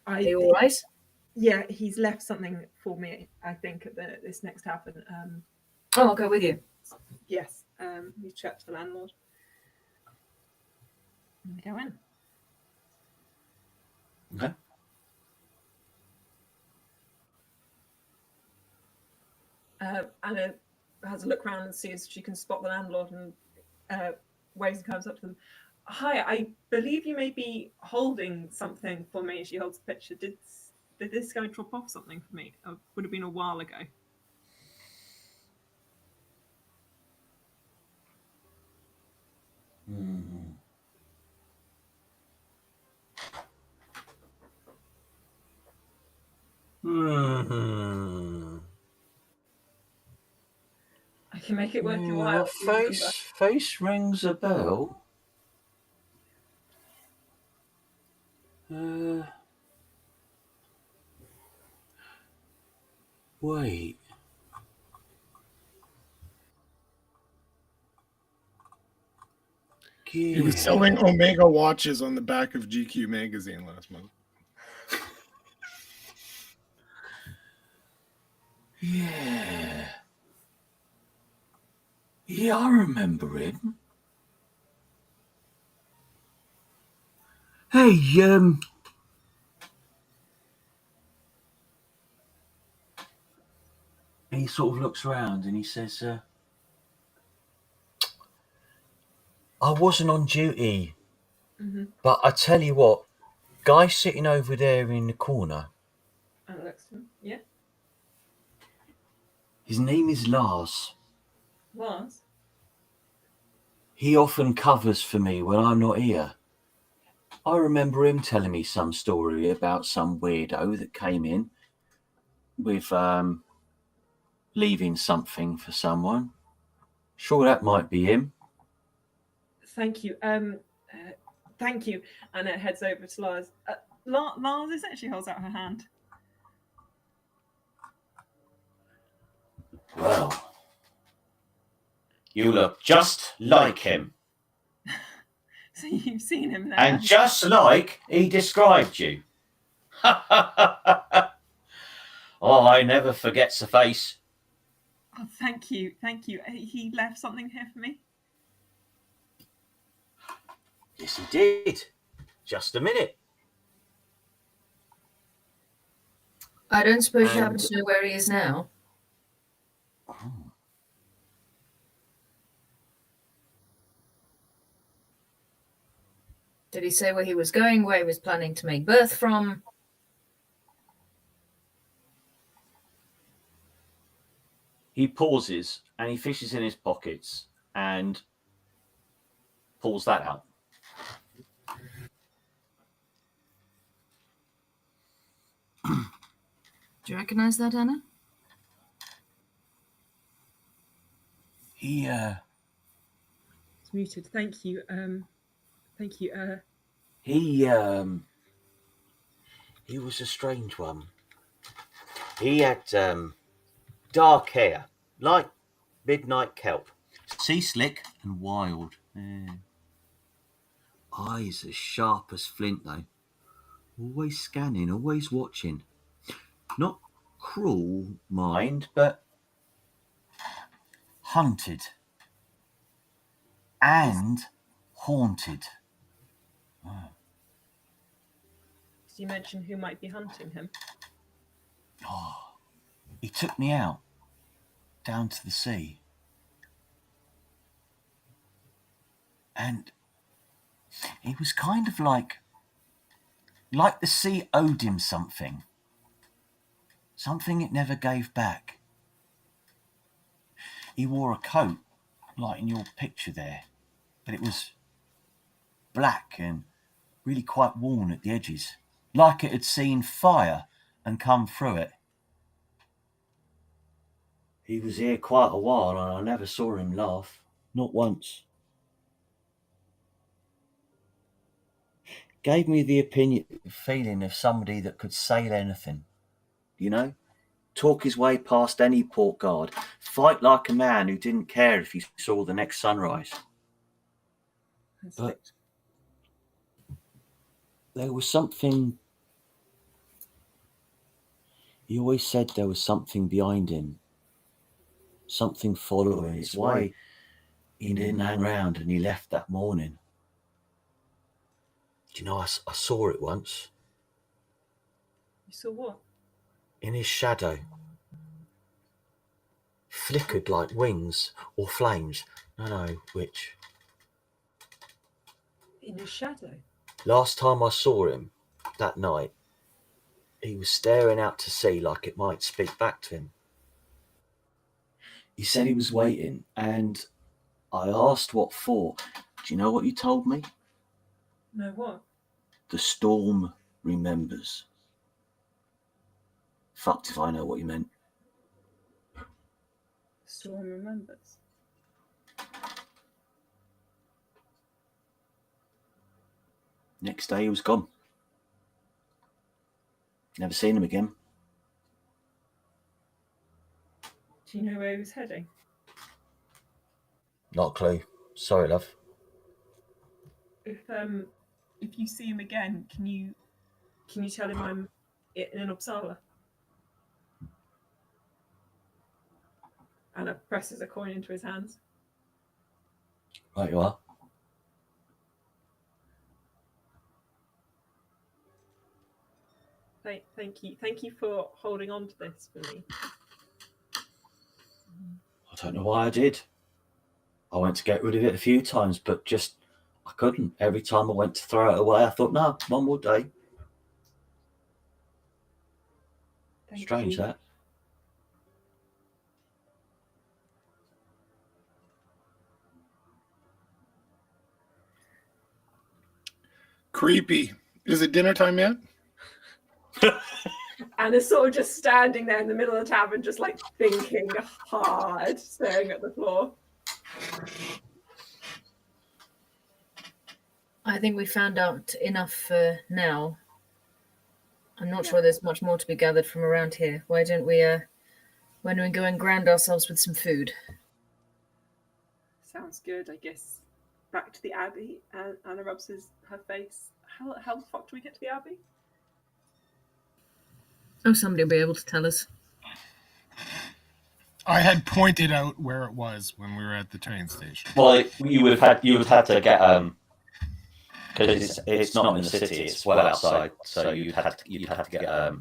[SPEAKER 2] Are you all right?
[SPEAKER 4] Yeah, he's left something for me, I think, at this next happen.
[SPEAKER 2] I'll go with you.
[SPEAKER 4] Yes. We chat to the landlord. And go in.
[SPEAKER 1] Okay.
[SPEAKER 4] Anna has a look around and sees if she can spot the landlord, and Vaesen comes up to them. Hi, I believe you may be holding something for me. She holds a picture. Did this guy drop off something for me? It would have been a while ago.
[SPEAKER 1] Mm-hmm. Mm-hmm.
[SPEAKER 4] I can make it worth your while.
[SPEAKER 1] Face rings a bell. Wait.
[SPEAKER 3] He was selling Omega watches on the back of GQ magazine last month.
[SPEAKER 1] Yeah. Yeah, I remember him. Hey, he sort of looks around and he says, I wasn't on duty, but I tell you what, guy sitting over there in the corner.
[SPEAKER 4] And looks to him. Yeah.
[SPEAKER 1] His name is Lars.
[SPEAKER 4] Lars?
[SPEAKER 1] He often covers for me when I'm not here. I remember him telling me some story about some weirdo that came in with leaving something for someone. Sure, that might be him.
[SPEAKER 4] Thank you. Thank you. And it heads over to Lars. Lars is actually holds out her hand.
[SPEAKER 1] Well, you look just like him.
[SPEAKER 4] So you've seen him there.
[SPEAKER 1] And just like he described you. Oh, I never forgets a face.
[SPEAKER 4] Oh, thank you. Thank you. He left something here for me?
[SPEAKER 1] Yes, he did. Just a minute.
[SPEAKER 2] I don't suppose you happen to know where he is now? Did he say where he was going, where he was planning to make birth from?
[SPEAKER 1] He pauses and he fishes in his pockets and pulls that out.
[SPEAKER 2] Do you recognise that, Anna?
[SPEAKER 1] He
[SPEAKER 4] It's muted. Thank you. Thank you.
[SPEAKER 1] he was a strange one. He had dark hair, like midnight kelp. Sea slick and wild. Eyes as sharp as flint, though. Always scanning, always watching. Not cruel, mind, but hunted and haunted.
[SPEAKER 4] Did you mention who might be hunting him?
[SPEAKER 1] Oh, he took me out down to the sea. And he was kind of like the sea owed him something. Something it never gave back. He wore a coat, like in your picture there, but it was black and really quite worn at the edges, like it had seen fire and come through it. He was here quite a while and I never saw him laugh, not once. Gave me the feeling of somebody that could sail anything, you know? Talk his way past any port guard, fight like a man who didn't care if he saw the next sunrise. But there was something. He always said there was something behind him, something following. It's why he didn't hang round and he left that morning. Do you know, I saw it once.
[SPEAKER 4] You saw what?
[SPEAKER 1] In his shadow. Flickered like wings or flames. No, which?
[SPEAKER 4] In his shadow?
[SPEAKER 1] Last time I saw him, that night, he was staring out to sea like it might speak back to him. He said he was waiting, and I asked what for. Do you know what he told me?
[SPEAKER 4] No, what?
[SPEAKER 1] The storm remembers. Fucked if I know what he meant.
[SPEAKER 4] Storm remembers.
[SPEAKER 1] Next day he was gone. Never seen him again.
[SPEAKER 4] Do you know where he was heading?
[SPEAKER 1] Not a clue. Sorry, love.
[SPEAKER 4] If you see him again, can you tell him I'm in Uppsala? Anna presses a coin into his hands.
[SPEAKER 1] Right you are.
[SPEAKER 4] Thank you. Thank you for holding on to this for me.
[SPEAKER 1] I don't know why I did. I went to get rid of it a few times, but just I couldn't. Every time I went to throw it away, I thought, no, one more day. Strange that.
[SPEAKER 3] Creepy. Is it dinner time yet?
[SPEAKER 4] Anna's sort of just standing there in the middle of the tavern, just like thinking hard, staring at the floor.
[SPEAKER 2] I think we found out enough for now. I'm not sure there's much more to be gathered from around here. Why don't we go and ground ourselves with some food?
[SPEAKER 4] Sounds good, I guess. Back to the Abbey. Anna rubs her face. How the fuck do we get to the Abbey?
[SPEAKER 2] Oh, somebody will be able to tell us.
[SPEAKER 3] I had pointed out where it was when we were at the train station.
[SPEAKER 1] Well, you would have had to get because it's not in the city; it's well outside. So you'd have to get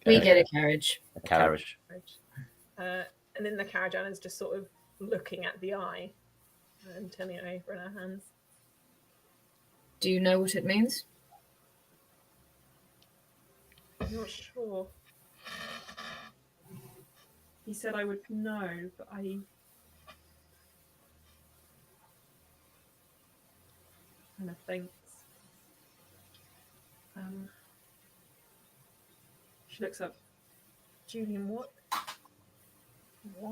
[SPEAKER 2] We get a carriage.
[SPEAKER 1] A carriage.
[SPEAKER 4] And in the carriage, Anna's just sort of looking at the eye and turning it over in her hands.
[SPEAKER 2] Do you know what it means?
[SPEAKER 4] I'm not sure. He said I would know, but I kind of thinks. She looks up. Julian, what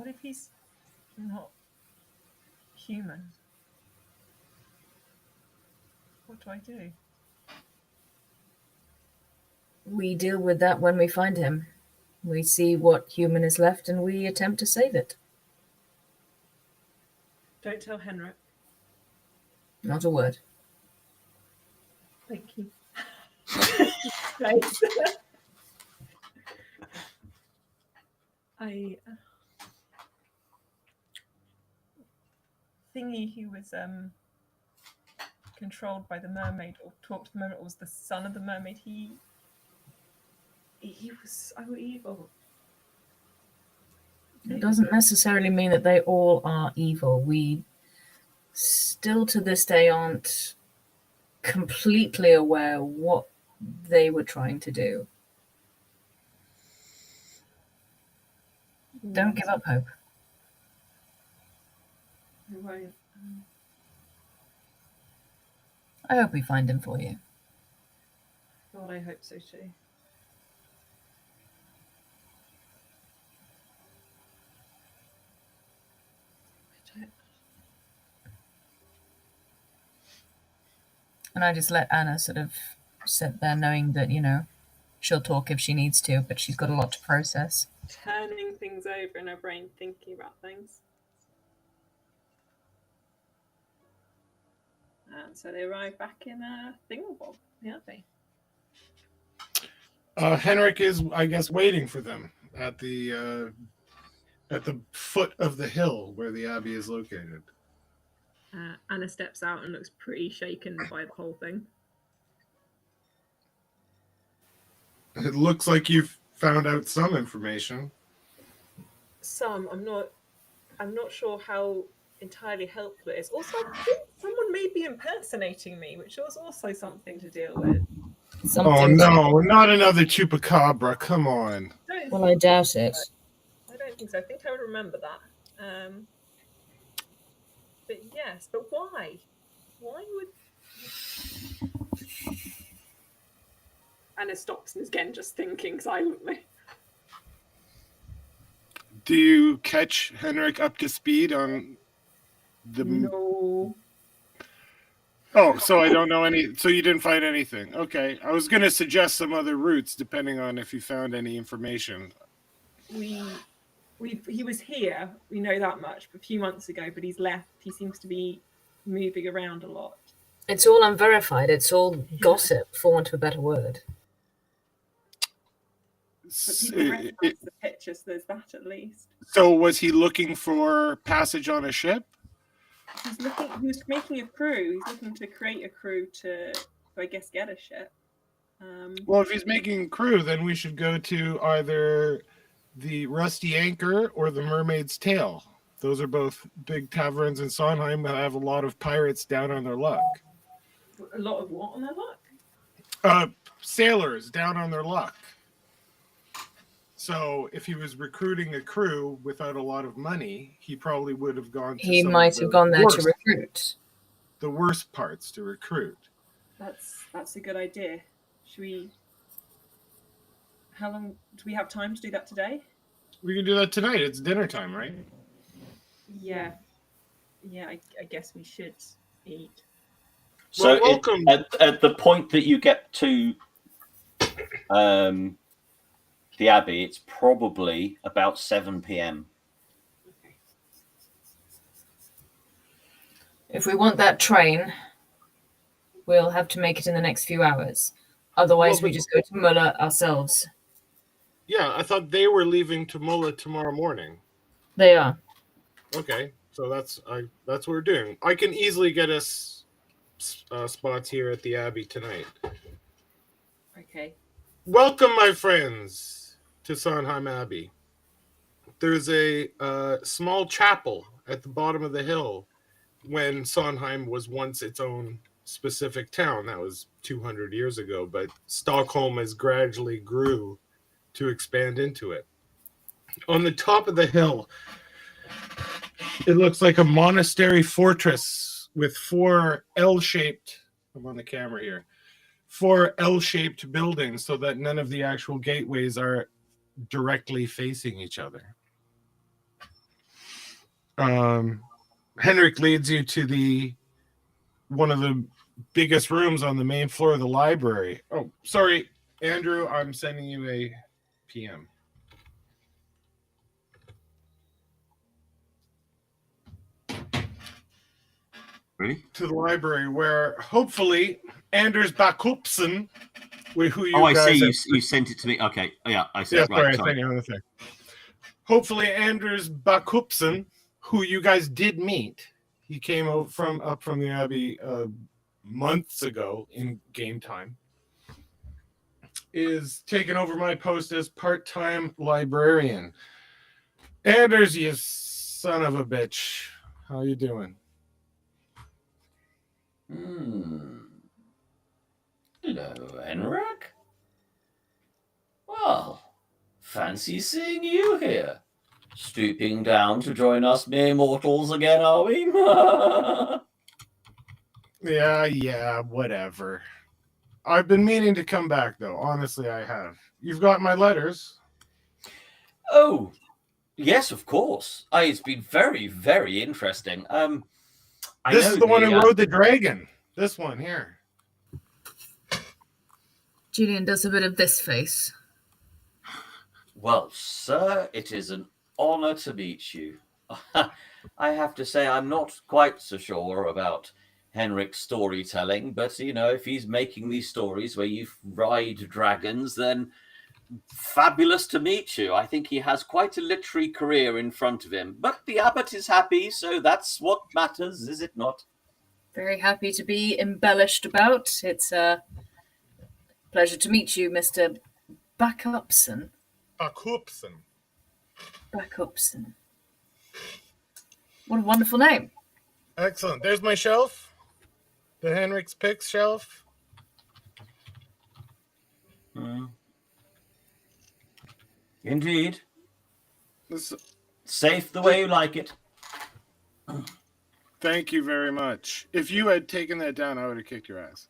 [SPEAKER 4] if he's not human? What do I do?
[SPEAKER 2] We deal with that when we find him. We see what human is left and we attempt to save it.
[SPEAKER 4] Don't tell Henrik.
[SPEAKER 2] Not a word.
[SPEAKER 4] Thank you. Thanks. Thingy who was controlled by the mermaid or talked to the mermaid, or was the son of the mermaid, he was so evil.
[SPEAKER 2] It doesn't necessarily mean that they all are evil. We still to this day aren't completely aware what they were trying to do. Don't give up hope.
[SPEAKER 4] I won't.
[SPEAKER 2] I hope we find him for you.
[SPEAKER 4] God, I hope so too.
[SPEAKER 2] And I just let Anna sort of sit there knowing that, she'll talk if she needs to, but she's got a lot to process.
[SPEAKER 4] Turning things over in her brain, thinking about things. And so they arrive back in Thinglewob, aren't they?
[SPEAKER 3] Henrik is, I guess, waiting for them at the foot of the hill where the abbey is located.
[SPEAKER 4] Anna steps out and looks pretty shaken by the whole thing.
[SPEAKER 3] It looks like you've found out some information.
[SPEAKER 4] Some. I'm not sure how entirely helpful it is. Also, I think someone may be impersonating me, which was also something to deal with.
[SPEAKER 3] Oh no, not another chupacabra! Come on.
[SPEAKER 2] Well, I doubt it.
[SPEAKER 4] I don't think so. I think I would remember that. But yes, but why? Why would... Anna stops and is again just thinking silently.
[SPEAKER 3] Do you catch Henrik up to speed on the...
[SPEAKER 4] No.
[SPEAKER 3] Oh, so I don't know any... So you didn't find anything. Okay. I was going to suggest some other routes depending on if you found any information.
[SPEAKER 4] He was here, we know that much, a few months ago, but he's left. He seems to be moving around a lot.
[SPEAKER 2] It's all unverified. It's all gossip, for want of a better word.
[SPEAKER 4] But people recognize the picture, so there's that at least.
[SPEAKER 3] So was he looking for passage on a ship?
[SPEAKER 4] He was making a crew. He's looking to create a crew to I guess, get a ship.
[SPEAKER 3] Well, if he's making a crew, then we should go to either the Rusty Anchor or the Mermaid's Tail. Those are both big taverns in Sondheim that have a lot of pirates down on their luck.
[SPEAKER 4] A lot of what on their luck?
[SPEAKER 3] Sailors down on their luck. So if he was recruiting a crew without a lot of money, he probably would have gone to
[SPEAKER 2] He might have gone there to recruit.
[SPEAKER 3] The worst parts to recruit.
[SPEAKER 4] That's a good idea. Should we... How long... Do we have time to do that today?
[SPEAKER 3] We can do that tonight. It's dinner time, right?
[SPEAKER 4] Yeah. Yeah, I guess we should eat.
[SPEAKER 1] So
[SPEAKER 3] well, welcome.
[SPEAKER 1] At the point that you get to the Abbey, it's probably about 7 p.m.
[SPEAKER 4] Okay.
[SPEAKER 2] If we want that train, we'll have to make it in the next few hours. Otherwise, we just go to Muller ourselves.
[SPEAKER 3] Yeah, I thought they were leaving to Muller tomorrow morning.
[SPEAKER 2] They are.
[SPEAKER 3] Okay, so that's what we're doing. I can easily get us spots here at the Abbey tonight.
[SPEAKER 4] Okay.
[SPEAKER 3] Welcome, my friends, to Sondheim Abbey. There's a small chapel at the bottom of the hill when Sondheim was once its own specific town. That was 200 years ago, but Stockholm has gradually grew to expand into it. On the top of the hill, it looks like a monastery fortress with four L-shaped, I'm on the camera here, four L-shaped buildings so that none of the actual gateways are directly facing each other. Henrik leads you to one of the biggest rooms on the main floor of the library. Oh, sorry, Andrew, I'm sending you a PM.
[SPEAKER 1] Really?
[SPEAKER 3] To the library where hopefully Anders Bakupsen, who you
[SPEAKER 1] Oh, I
[SPEAKER 3] guys
[SPEAKER 1] see. You sent it to me. Okay. Oh, yeah, I see.
[SPEAKER 3] Yeah,
[SPEAKER 1] Right,
[SPEAKER 3] sorry, I
[SPEAKER 1] sorry.
[SPEAKER 3] sent you another thing. Hopefully Anders Bakupsen, who you guys did meet, he came up from the Abbey months ago in game time, is taking over my post as part-time librarian. Anders, you son of a bitch. How you doing?
[SPEAKER 1] Hello, Henrik. Well, fancy seeing you here. Stooping down to join us mere mortals again, are we?
[SPEAKER 3] Yeah, whatever. I've been meaning to come back, though. Honestly, I have. You've got my letters.
[SPEAKER 1] Oh, yes, of course. It's been very, very interesting.
[SPEAKER 3] This is the one who rode the dragon. This one here.
[SPEAKER 2] Julian does a bit of this face.
[SPEAKER 1] Well, sir, it is an honor to meet you. I have to say I'm not quite so sure about Henrik's storytelling, but, if he's making these stories where you ride dragons, then fabulous to meet you. I think he has quite a literary career in front of him. But the Abbot is happy, so that's what matters, is it not?
[SPEAKER 2] Very happy to be embellished about. It's a pleasure to meet you, Mr. Bakupsen. Bakupsen. What a wonderful name.
[SPEAKER 3] Excellent. There's my shelf. The Henrik's Picks shelf.
[SPEAKER 1] Indeed.
[SPEAKER 3] This...
[SPEAKER 1] Safe the way you like it.
[SPEAKER 3] Thank you very much. If you had taken that down, I would have kicked your ass.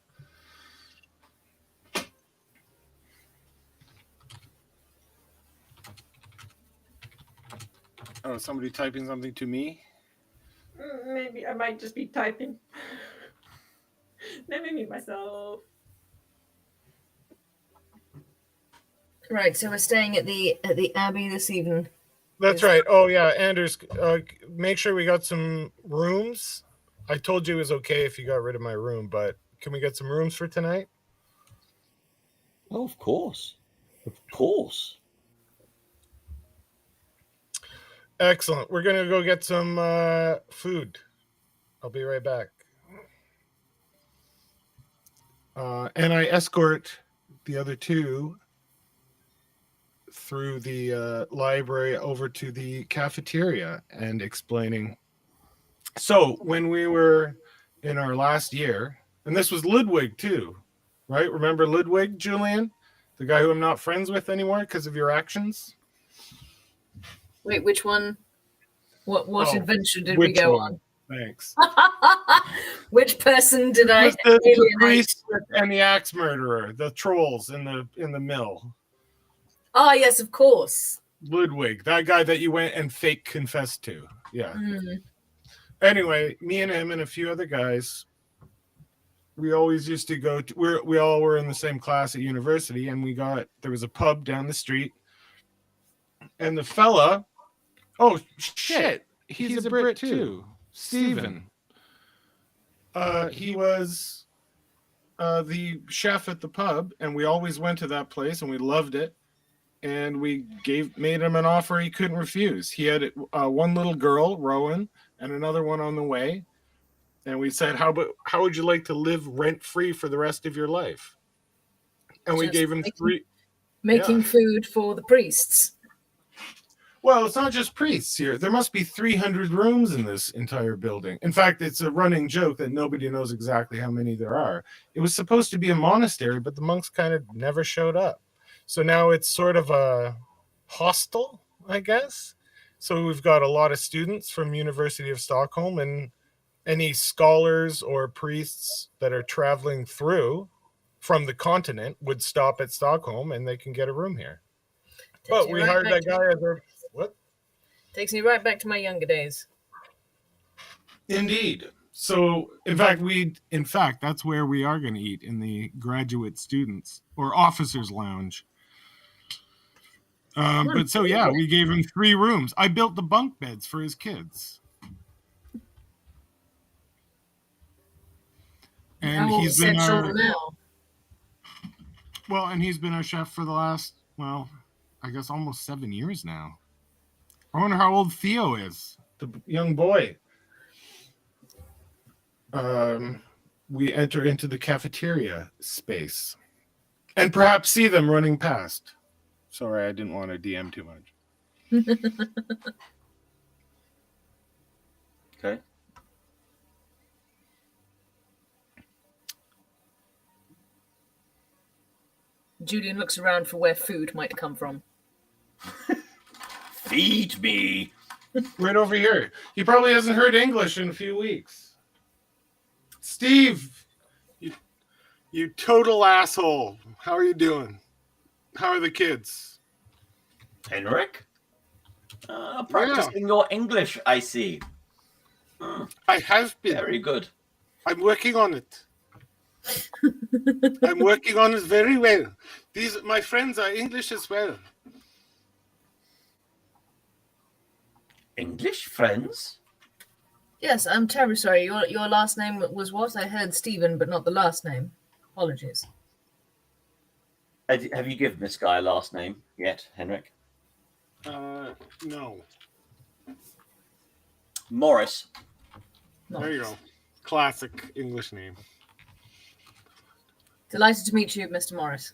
[SPEAKER 3] Oh, somebody typing something to me?
[SPEAKER 4] Maybe I might just be typing. Let me mute myself.
[SPEAKER 2] Right, so we're staying at the Abbey this evening.
[SPEAKER 3] That's right. Oh, yeah, Anders, make sure we got some rooms. I told you it was okay if you got rid of my room, but can we get some rooms for tonight?
[SPEAKER 1] Oh, of course. Of course.
[SPEAKER 3] Excellent. We're going to go get some food. I'll be right back. And I escort the other two through the library over to the cafeteria and explaining. So when we were in our last year, and this was Ludwig too, right? Remember Ludwig, Julian? The guy who I'm not friends with anymore because of your actions?
[SPEAKER 2] Wait, which one? What adventure did we go on?
[SPEAKER 3] Thanks.
[SPEAKER 2] Which person did I
[SPEAKER 3] the
[SPEAKER 2] alienate?
[SPEAKER 3] priest and the axe murderer, the trolls in the mill.
[SPEAKER 2] Ah, yes, of course.
[SPEAKER 3] Ludwig, that guy that you went and fake confessed to. Yeah. Anyway, me and him and a few other guys, we always used to go to, we all were in the same class at university, and there was a pub down the street, and the fella, oh shit, he's a Brit too, Stephen. He was the chef at the pub, and we always went to that place, and we loved it. And we made him an offer he couldn't refuse. He had one little girl, Rowan, and another one on the way. And we said, how would you like to live rent-free for the rest of your life? And we gave him three...
[SPEAKER 2] Making food for the priests.
[SPEAKER 3] Well, it's not just priests here. There must be 300 rooms in this entire building. In fact, it's a running joke that nobody knows exactly how many there are. It was supposed to be a monastery, but the monks kind of never showed up. So now it's sort of a hostel, I guess. So we've got a lot of students from University of Stockholm, and any scholars or priests that are traveling through from the continent would stop at Stockholm and they can get a room here. But we hired that guy as our... What?
[SPEAKER 2] Takes me right back to my younger days.
[SPEAKER 3] Indeed. So, in fact, that's where we are going to eat, in the graduate students or officers' lounge. But so, yeah, we gave him 3 rooms. I built the bunk beds for his kids. And he's been our... Well, and he's been our chef for the last, I guess almost 7 years now. I wonder how old Theo is, the young boy. We enter into the cafeteria space and perhaps see them running past. Sorry, I didn't want to DM too much.
[SPEAKER 1] Okay.
[SPEAKER 2] Julian looks around for where food might come from.
[SPEAKER 1] Feed me.
[SPEAKER 3] Right over here. He probably hasn't heard English in a few weeks. Steve, you total asshole. How are you doing? How are the kids?
[SPEAKER 1] Henrik? Practicing your English, I see.
[SPEAKER 3] I have been.
[SPEAKER 1] Very good.
[SPEAKER 3] I'm working on it. I'm working on it very well. My friends are English as well.
[SPEAKER 1] English friends?
[SPEAKER 2] Yes, I'm terribly sorry. Your last name was what? I heard Stephen, but not the last name. Apologies.
[SPEAKER 1] Have you given this guy a last name yet, Henrik?
[SPEAKER 3] No.
[SPEAKER 1] Morris.
[SPEAKER 3] There you go. Classic English name.
[SPEAKER 2] Delighted to meet you, Mr. Morris.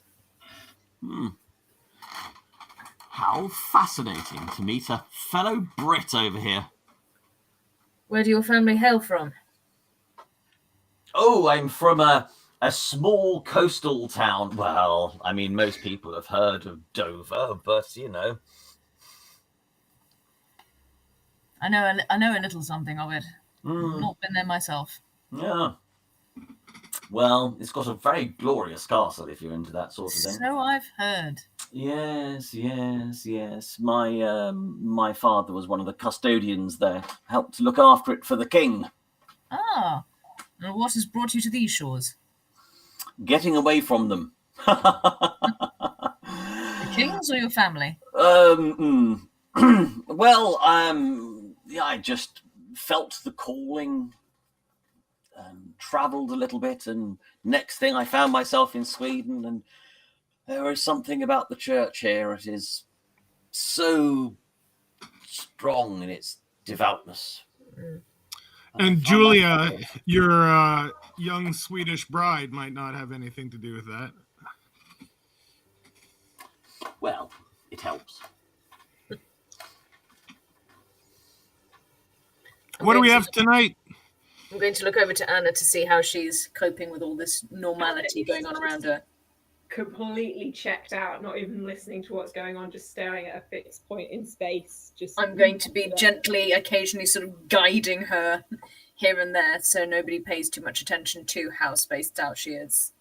[SPEAKER 7] How fascinating to meet a fellow Brit over here.
[SPEAKER 2] Where do your family hail from?
[SPEAKER 1] Oh, I'm from a small coastal town. Well, I mean, most people have heard of Dover, but, you know.
[SPEAKER 2] I know a little something of it. Not been there myself.
[SPEAKER 1] Yeah. Well, it's got a very glorious castle if you're into that sort of thing.
[SPEAKER 2] So I've heard.
[SPEAKER 1] Yes. My father was one of the custodians there, helped to look after it for the king.
[SPEAKER 2] Ah, and what has brought you to these shores?
[SPEAKER 1] Getting away from them.
[SPEAKER 2] The kings or your family?
[SPEAKER 1] Well, I just felt the calling. Travelled a little bit, and next thing I found myself in Sweden, and there is something about the church here. It is so strong in its devoutness.
[SPEAKER 3] And Julia, your young Swedish bride, might not have anything to do with that.
[SPEAKER 1] Well, it helps.
[SPEAKER 3] What do we have tonight?
[SPEAKER 2] I'm going to look over to Anna to see how she's coping with all this normality going on around her.
[SPEAKER 4] Completely checked out, not even listening to what's going on, just staring at a fixed point in space.
[SPEAKER 2] I'm going to be gently, occasionally sort of guiding her here and there, so nobody pays too much attention to how spaced out she is.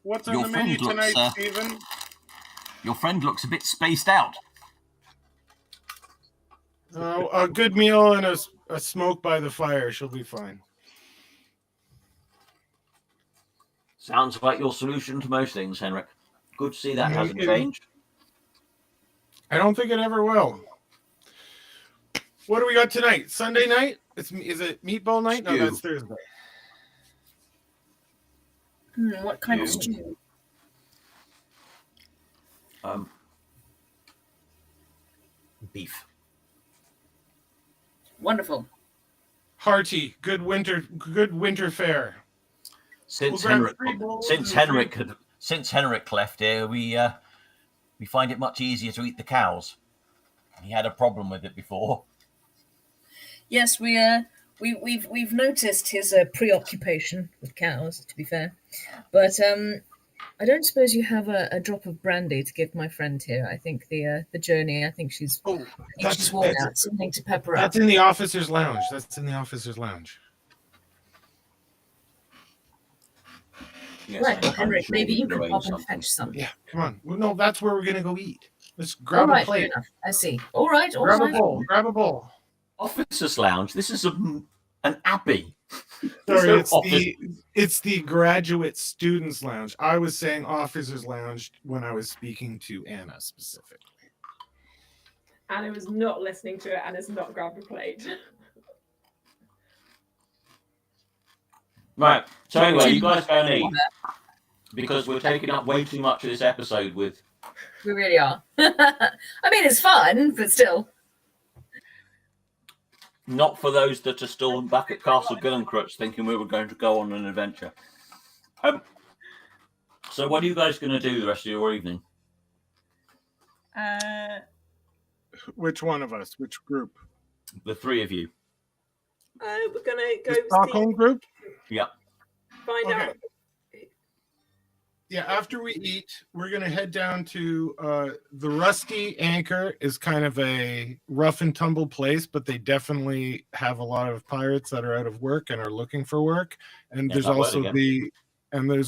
[SPEAKER 3] What's on the menu tonight, Stephen?
[SPEAKER 7] Your friend looks a bit spaced out.
[SPEAKER 3] A good meal and a smoke by the fire. She'll be fine.
[SPEAKER 1] Sounds like your solution to most things, Henrik. Good to see that hasn't changed.
[SPEAKER 3] I don't think it ever will. What do we got tonight? Sunday night? Is it meatball night?
[SPEAKER 1] Stew.
[SPEAKER 3] No, that's Thursday.
[SPEAKER 2] What kind of stew?
[SPEAKER 1] Beef.
[SPEAKER 2] Wonderful.
[SPEAKER 3] Hearty, good winter fare.
[SPEAKER 1] Since
[SPEAKER 3] We'll
[SPEAKER 1] Henrik left here,
[SPEAKER 7] We find it much easier to eat the cows. He had a problem with it before.
[SPEAKER 2] Yes, we've noticed his preoccupation with cows. To be fair, but I don't suppose you have a drop of brandy to give my friend here. I think the journey. I think she's worn out. Something to pepper up.
[SPEAKER 3] That's in the officers' lounge.
[SPEAKER 1] Yes,
[SPEAKER 2] Right,
[SPEAKER 1] I'm
[SPEAKER 2] Henrik,
[SPEAKER 1] sure
[SPEAKER 2] maybe
[SPEAKER 1] we
[SPEAKER 2] you
[SPEAKER 1] can
[SPEAKER 2] could
[SPEAKER 1] arrange
[SPEAKER 2] pop and
[SPEAKER 1] something.
[SPEAKER 2] fetch some.
[SPEAKER 3] Yeah, come on. Well, no, that's where we're gonna go eat. Let's
[SPEAKER 2] All
[SPEAKER 3] grab a
[SPEAKER 2] right, fair
[SPEAKER 3] plate.
[SPEAKER 2] enough. I see. All right, all
[SPEAKER 3] Grab
[SPEAKER 2] right.
[SPEAKER 3] a bowl.
[SPEAKER 1] Officers' lounge. This is an abbey.
[SPEAKER 3] Sorry, it's the graduate students' lounge. I was saying officers' lounge when I was speaking to Anna specifically.
[SPEAKER 4] Anna was not listening to it and has not grabbed a plate.
[SPEAKER 1] Right. So anyway, you guys go and eat because we're taking up way too much of this episode with.
[SPEAKER 2] We really are. I mean, it's fun, but still.
[SPEAKER 1] Not for those that are still back at Castle Gillencreutz thinking we were going to go on an adventure. So what are you guys going to do the rest of your evening?
[SPEAKER 3] Which one of us? Which group?
[SPEAKER 1] The three of you.
[SPEAKER 4] We're gonna go
[SPEAKER 3] The Stockholm group?
[SPEAKER 1] Yeah.
[SPEAKER 4] find out.
[SPEAKER 3] Yeah, after we eat, we're going to head down to the Rusty Anchor is kind of a rough and tumble place, but they definitely have a lot of pirates that are out of work and are looking for work. And
[SPEAKER 1] Yeah,
[SPEAKER 3] there's
[SPEAKER 1] that word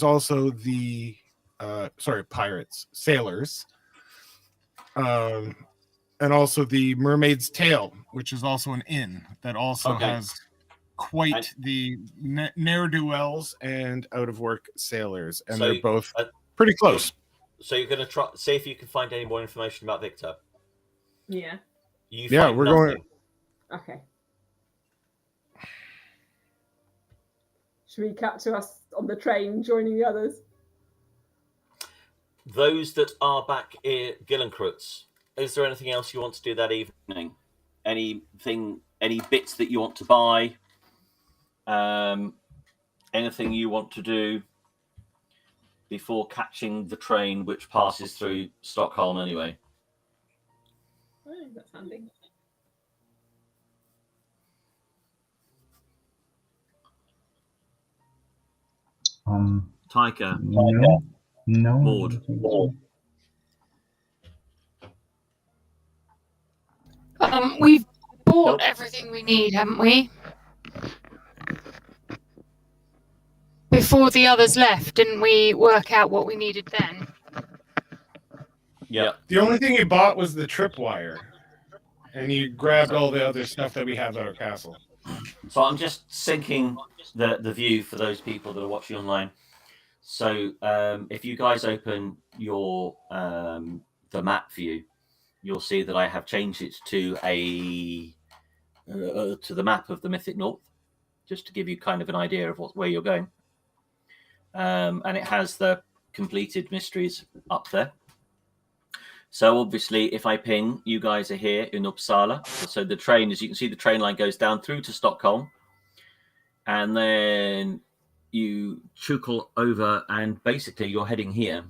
[SPEAKER 3] also
[SPEAKER 1] again.
[SPEAKER 3] pirates, sailors. And also the Mermaid's Tail, which is also an inn that also has quite the ne'er-do-wells and out-of-work sailors, and they're both pretty close.
[SPEAKER 1] So you're going to try see if you can find any more information about Victor.
[SPEAKER 4] Yeah.
[SPEAKER 3] We're going.
[SPEAKER 4] Okay. Should we cut to us on the train joining the others?
[SPEAKER 1] Those that are back in Gillencreutz, is there anything else you want to do that evening? Any bits that you want to buy? Anything you want to do before catching the train which passes through Stockholm anyway?
[SPEAKER 4] Oh, that's handy.
[SPEAKER 1] Taika.
[SPEAKER 6] No.
[SPEAKER 1] Maud.
[SPEAKER 5] We've bought everything we need, haven't we? Before the others left, didn't we work out what we needed then?
[SPEAKER 1] Yeah.
[SPEAKER 3] The only thing you bought was the tripwire, and you grabbed all the other stuff that we have at our castle.
[SPEAKER 1] So I'm just syncing the view for those people that are watching online. So if you guys open your the map view, you'll see that I have changed it to to the map of the Mythic North, just to give you kind of an idea of where you're going. And it has the completed mysteries up there. So obviously, if I ping, you guys are here in Uppsala. So the train, as you can see, the train line goes down through to Stockholm. And then you chuckle over and basically you're heading here.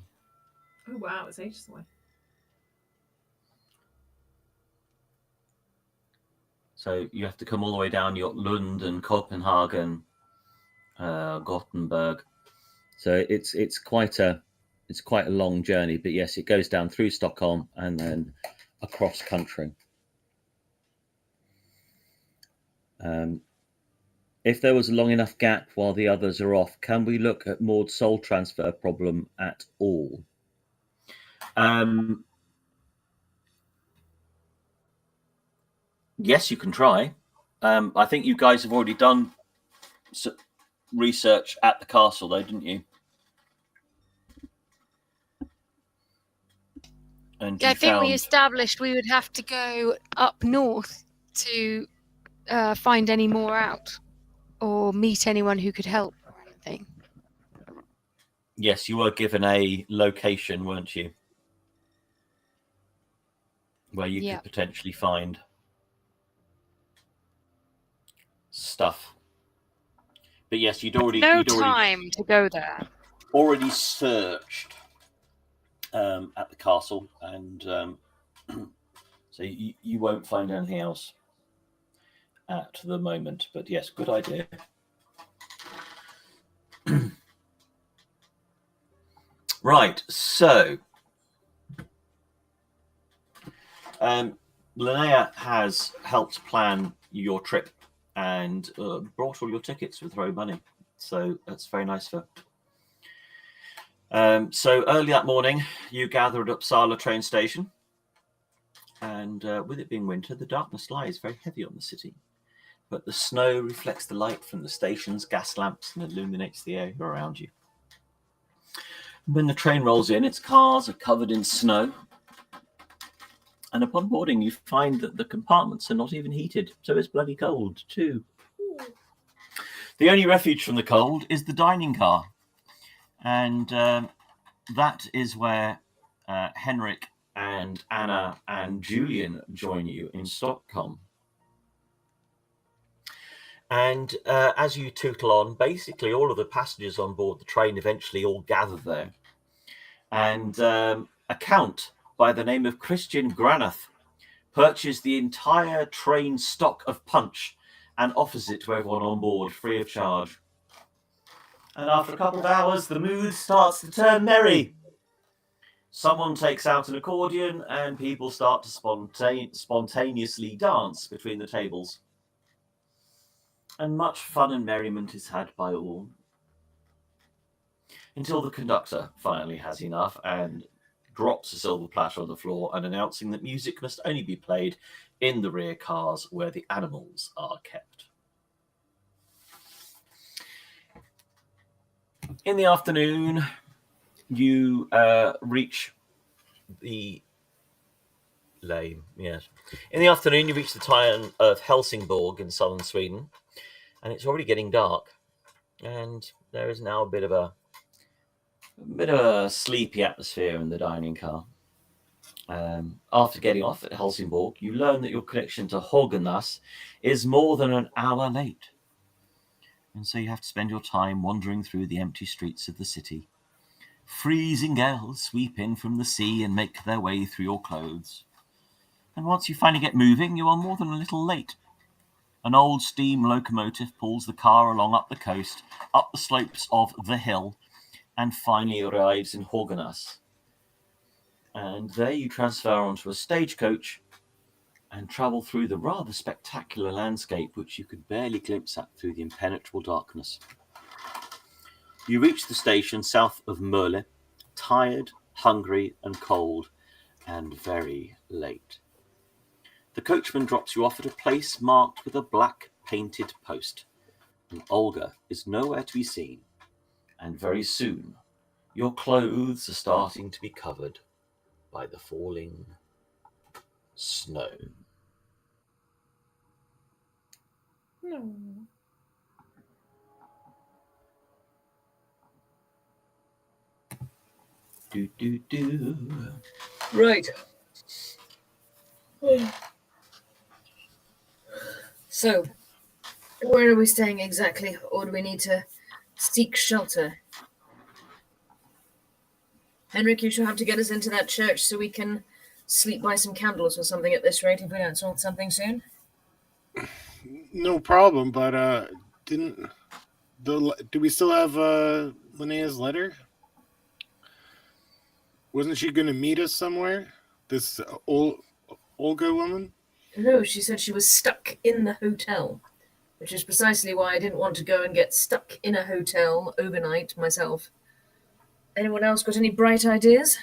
[SPEAKER 4] Oh, wow. It's ages away.
[SPEAKER 1] So you have to come all the way down. You're Lund and Copenhagen, Gothenburg. So it's quite a long journey. But yes, it goes down through Stockholm and then across country. If there was a long enough gap while the others are off, can we look at Maud's soul transfer problem at all? Yes, you can try. I think you guys have already done research at the castle, though, didn't you? And
[SPEAKER 5] I think we established we would have to go up north to find any more out or meet anyone who could help or anything.
[SPEAKER 1] Yes, you were given a location, weren't you? Where you could potentially find stuff. But yes, you'd already
[SPEAKER 5] time to go there.
[SPEAKER 1] Already searched at the castle, and so you won't find anything else at the moment. But yes, good idea. Right, so Linnea has helped plan your trip and brought all your tickets with her own money. So that's very nice of her. So early that morning, you gather at Uppsala train station. And with it being winter, the darkness lies very heavy on the city. But the snow reflects the light from the station's gas lamps and illuminates the air around you. When the train rolls in, its cars are covered in snow. And upon boarding, you find that the compartments are not even heated, so it's bloody cold too. The only refuge from the cold is the dining car. And that is where Henrik and Anna and Julian join you in Stockholm. And as you tootle on, basically all of the passengers on board the train eventually all gather there. And a count by the name of Christian Granath purchased the entire train stock of punch and offers it to everyone on board free of charge. And after a couple of hours, the mood starts to turn merry. Someone takes out an accordion and people start to spontaneously dance between the tables. And much fun and merriment is had by all. Until the conductor finally has enough and drops a silver platter on the floor and announcing that music must only be played in the rear cars where the animals are kept. In the afternoon, you reach the lane. Yes. In the afternoon, you reach the town of Helsingborg in southern Sweden, and it's already getting dark. And there is now a bit of a sleepy atmosphere in the dining car. After getting off at Helsingborg, you learn that your connection to Höganäs is more than an hour late. And so you have to spend your time wandering through the empty streets of the city. Freezing gales sweep in from the sea and make their way through your clothes. And once you finally get moving, you are more than a little late. An old steam locomotive pulls the car along up the coast, up the slopes of the hill, and finally arrives in Höganäs. And there you transfer onto a stagecoach and travel through the rather spectacular landscape which you could barely glimpse at through the impenetrable darkness. You reach the station south of Mölle, tired, hungry and cold, and very late. The coachman drops you off at a place marked with a black painted post, and Olga is nowhere to be seen, and very soon your clothes are starting to be covered by the falling snow.
[SPEAKER 4] No.
[SPEAKER 1] Do, do, do.
[SPEAKER 2] Right. So, where are we staying exactly, or do we need to seek shelter? Henrik, you shall have to get us into that church so we can sleep by some candles or something at this rate if we don't sort something soon.
[SPEAKER 3] No problem, but do we still have Linnea's letter? Wasn't she going to meet us somewhere? This Olga woman?
[SPEAKER 2] No, she said she was stuck in the hotel, which is precisely why I didn't want to go and get stuck in a hotel overnight myself. Anyone else got any bright ideas?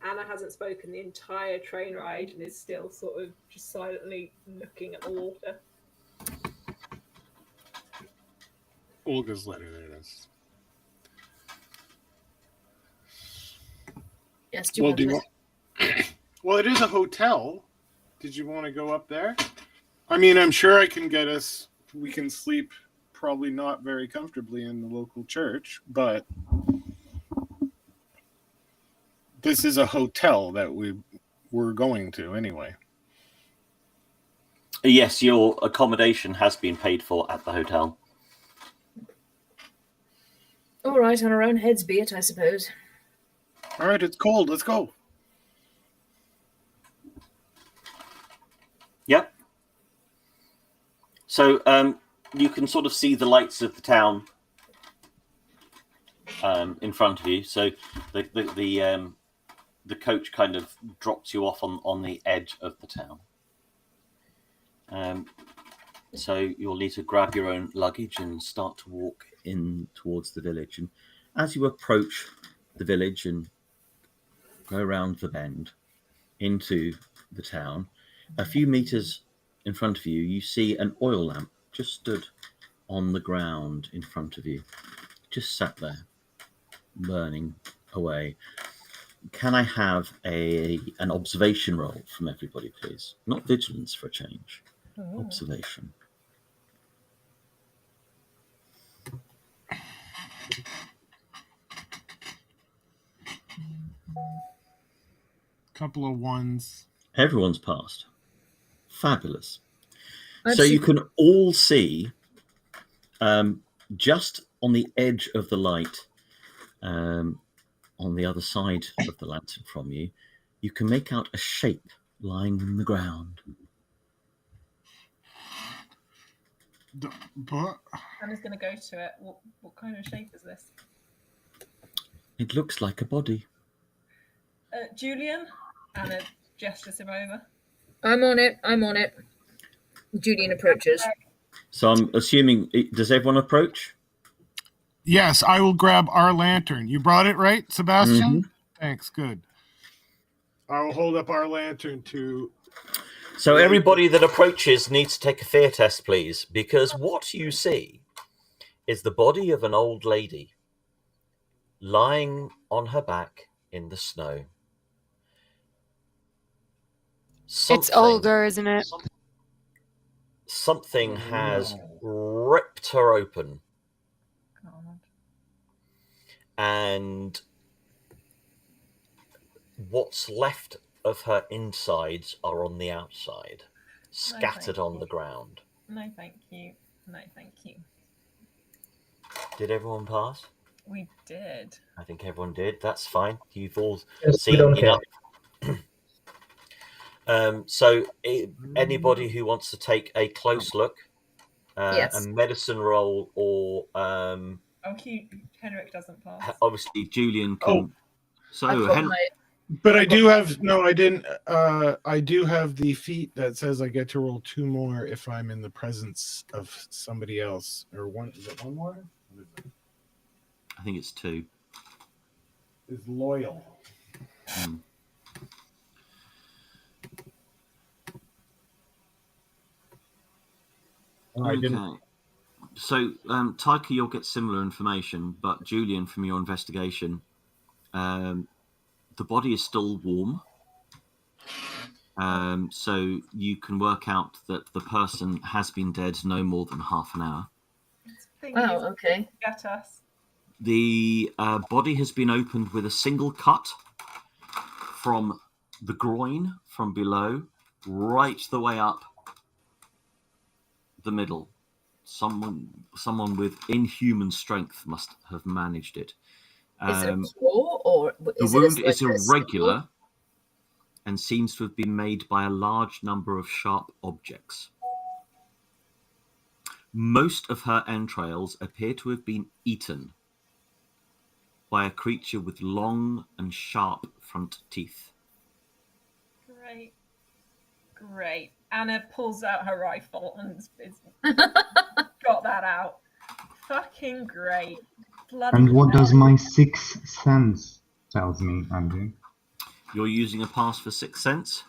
[SPEAKER 4] Anna hasn't spoken the entire train ride and is still sort of just silently looking at the water.
[SPEAKER 3] Olga's letter, there it is.
[SPEAKER 2] Yes, do you want to...
[SPEAKER 3] Well, it is a hotel. Did you want to go up there? I mean, I'm sure I can get us... We can sleep probably not very comfortably in the local church, but this is a hotel that we're going to anyway.
[SPEAKER 1] Yes, your accommodation has been paid for at the hotel.
[SPEAKER 2] All right, on our own heads be it, I suppose.
[SPEAKER 3] All right, it's cold. Let's go.
[SPEAKER 1] Yep. So you can sort of see the lights of the town in front of you. So the coach kind of drops you off on the edge of the town. So you'll need to grab your own luggage and start to walk in towards the village. And as you approach the village and go around the bend into the town, a few meters in front of you, you see an oil lamp just stood on the ground in front of you, just sat there, burning away. Can I have an observation roll from everybody, please? Not vigilance for a change. Observation.
[SPEAKER 3] Couple of ones.
[SPEAKER 1] Everyone's passed. Fabulous. So you can all see just on the edge of the light, on the other side of the lantern from you, you can make out a shape lying in the ground.
[SPEAKER 3] But
[SPEAKER 4] Anna's going to go to it. What kind of shape is this?
[SPEAKER 1] It looks like a body.
[SPEAKER 4] Julian? Anna gestures him over.
[SPEAKER 2] I'm on it. Julian approaches.
[SPEAKER 1] So I'm assuming, does everyone approach?
[SPEAKER 3] yes, I will grab our lantern. You brought it, right, Sebastian?
[SPEAKER 1] Mhm.
[SPEAKER 3] Thanks. Good. I will hold up our lantern to.
[SPEAKER 1] So everybody that approaches needs to take a fear test, please, because what you see is the body of an old lady lying on her back in the snow.
[SPEAKER 5] It's older, isn't it?
[SPEAKER 1] Something has ripped her open,
[SPEAKER 4] God.
[SPEAKER 1] and what's left of her insides are on the outside, scattered on the ground.
[SPEAKER 4] No, thank you. No, thank you.
[SPEAKER 1] Did everyone pass?
[SPEAKER 4] We did.
[SPEAKER 1] I think everyone did. That's fine. You've all
[SPEAKER 6] Yes, we
[SPEAKER 1] seen
[SPEAKER 6] don't
[SPEAKER 1] enough. Anybody who wants to take a close look,
[SPEAKER 2] Yes.
[SPEAKER 1] a medicine roll, or
[SPEAKER 4] Henrik doesn't pass.
[SPEAKER 1] obviously Julian can. So
[SPEAKER 2] I've got my-
[SPEAKER 3] But I do have I didn't. I do have the feat that says I get to roll 2 more if I'm in the presence of somebody else. Or one? Is it 1 more? What is it?
[SPEAKER 1] I think it's 2.
[SPEAKER 3] Is loyal. I didn't.
[SPEAKER 1] Okay. So, Taika, you'll get similar information, but Julian, from your investigation, the body is still warm. So you can work out that the person has been dead no more than half an hour.
[SPEAKER 2] Wow, okay.
[SPEAKER 4] Get us.
[SPEAKER 1] The body has been opened with a single cut from the groin, from below, right the way up the middle. Someone with inhuman strength must have managed it.
[SPEAKER 2] Is it a claw or is
[SPEAKER 1] the wound
[SPEAKER 2] it
[SPEAKER 1] is irregular and seems to have been made by a large number of sharp objects. Most of her entrails appear to have been eaten by a creature with long and sharp front teeth.
[SPEAKER 4] Great. Anna pulls out her rifle and got that out. Fucking great. Bloody
[SPEAKER 8] And what
[SPEAKER 4] hell.
[SPEAKER 8] does my sixth sense tells me, Andrew?
[SPEAKER 1] You're using a pass for sixth sense.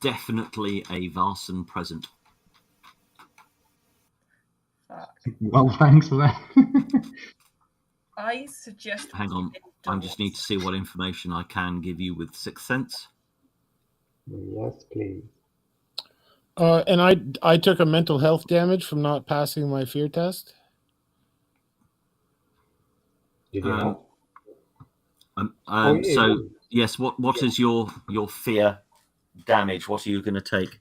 [SPEAKER 1] Definitely a Vaesen present.
[SPEAKER 4] Fuck.
[SPEAKER 8] Well, thanks for that.
[SPEAKER 4] I suggest.
[SPEAKER 1] Hang on, I just need to see what information I can give you with sixth sense.
[SPEAKER 6] Yes, please.
[SPEAKER 3] And I took a mental health damage from not passing my fear test.
[SPEAKER 6] Did you not?
[SPEAKER 1] So yes, what is your fear damage? What are you going to take?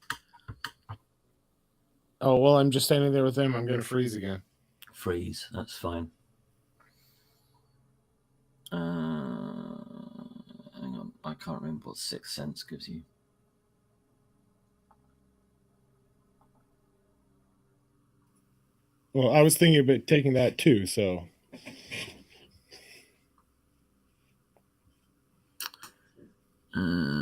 [SPEAKER 3] Oh well, I'm just standing there with them. I'm going to freeze again.
[SPEAKER 1] Freeze. That's fine. I can't remember what Sixth Sense gives you.
[SPEAKER 3] Well, I was thinking about taking that too, so.
[SPEAKER 4] Ooh,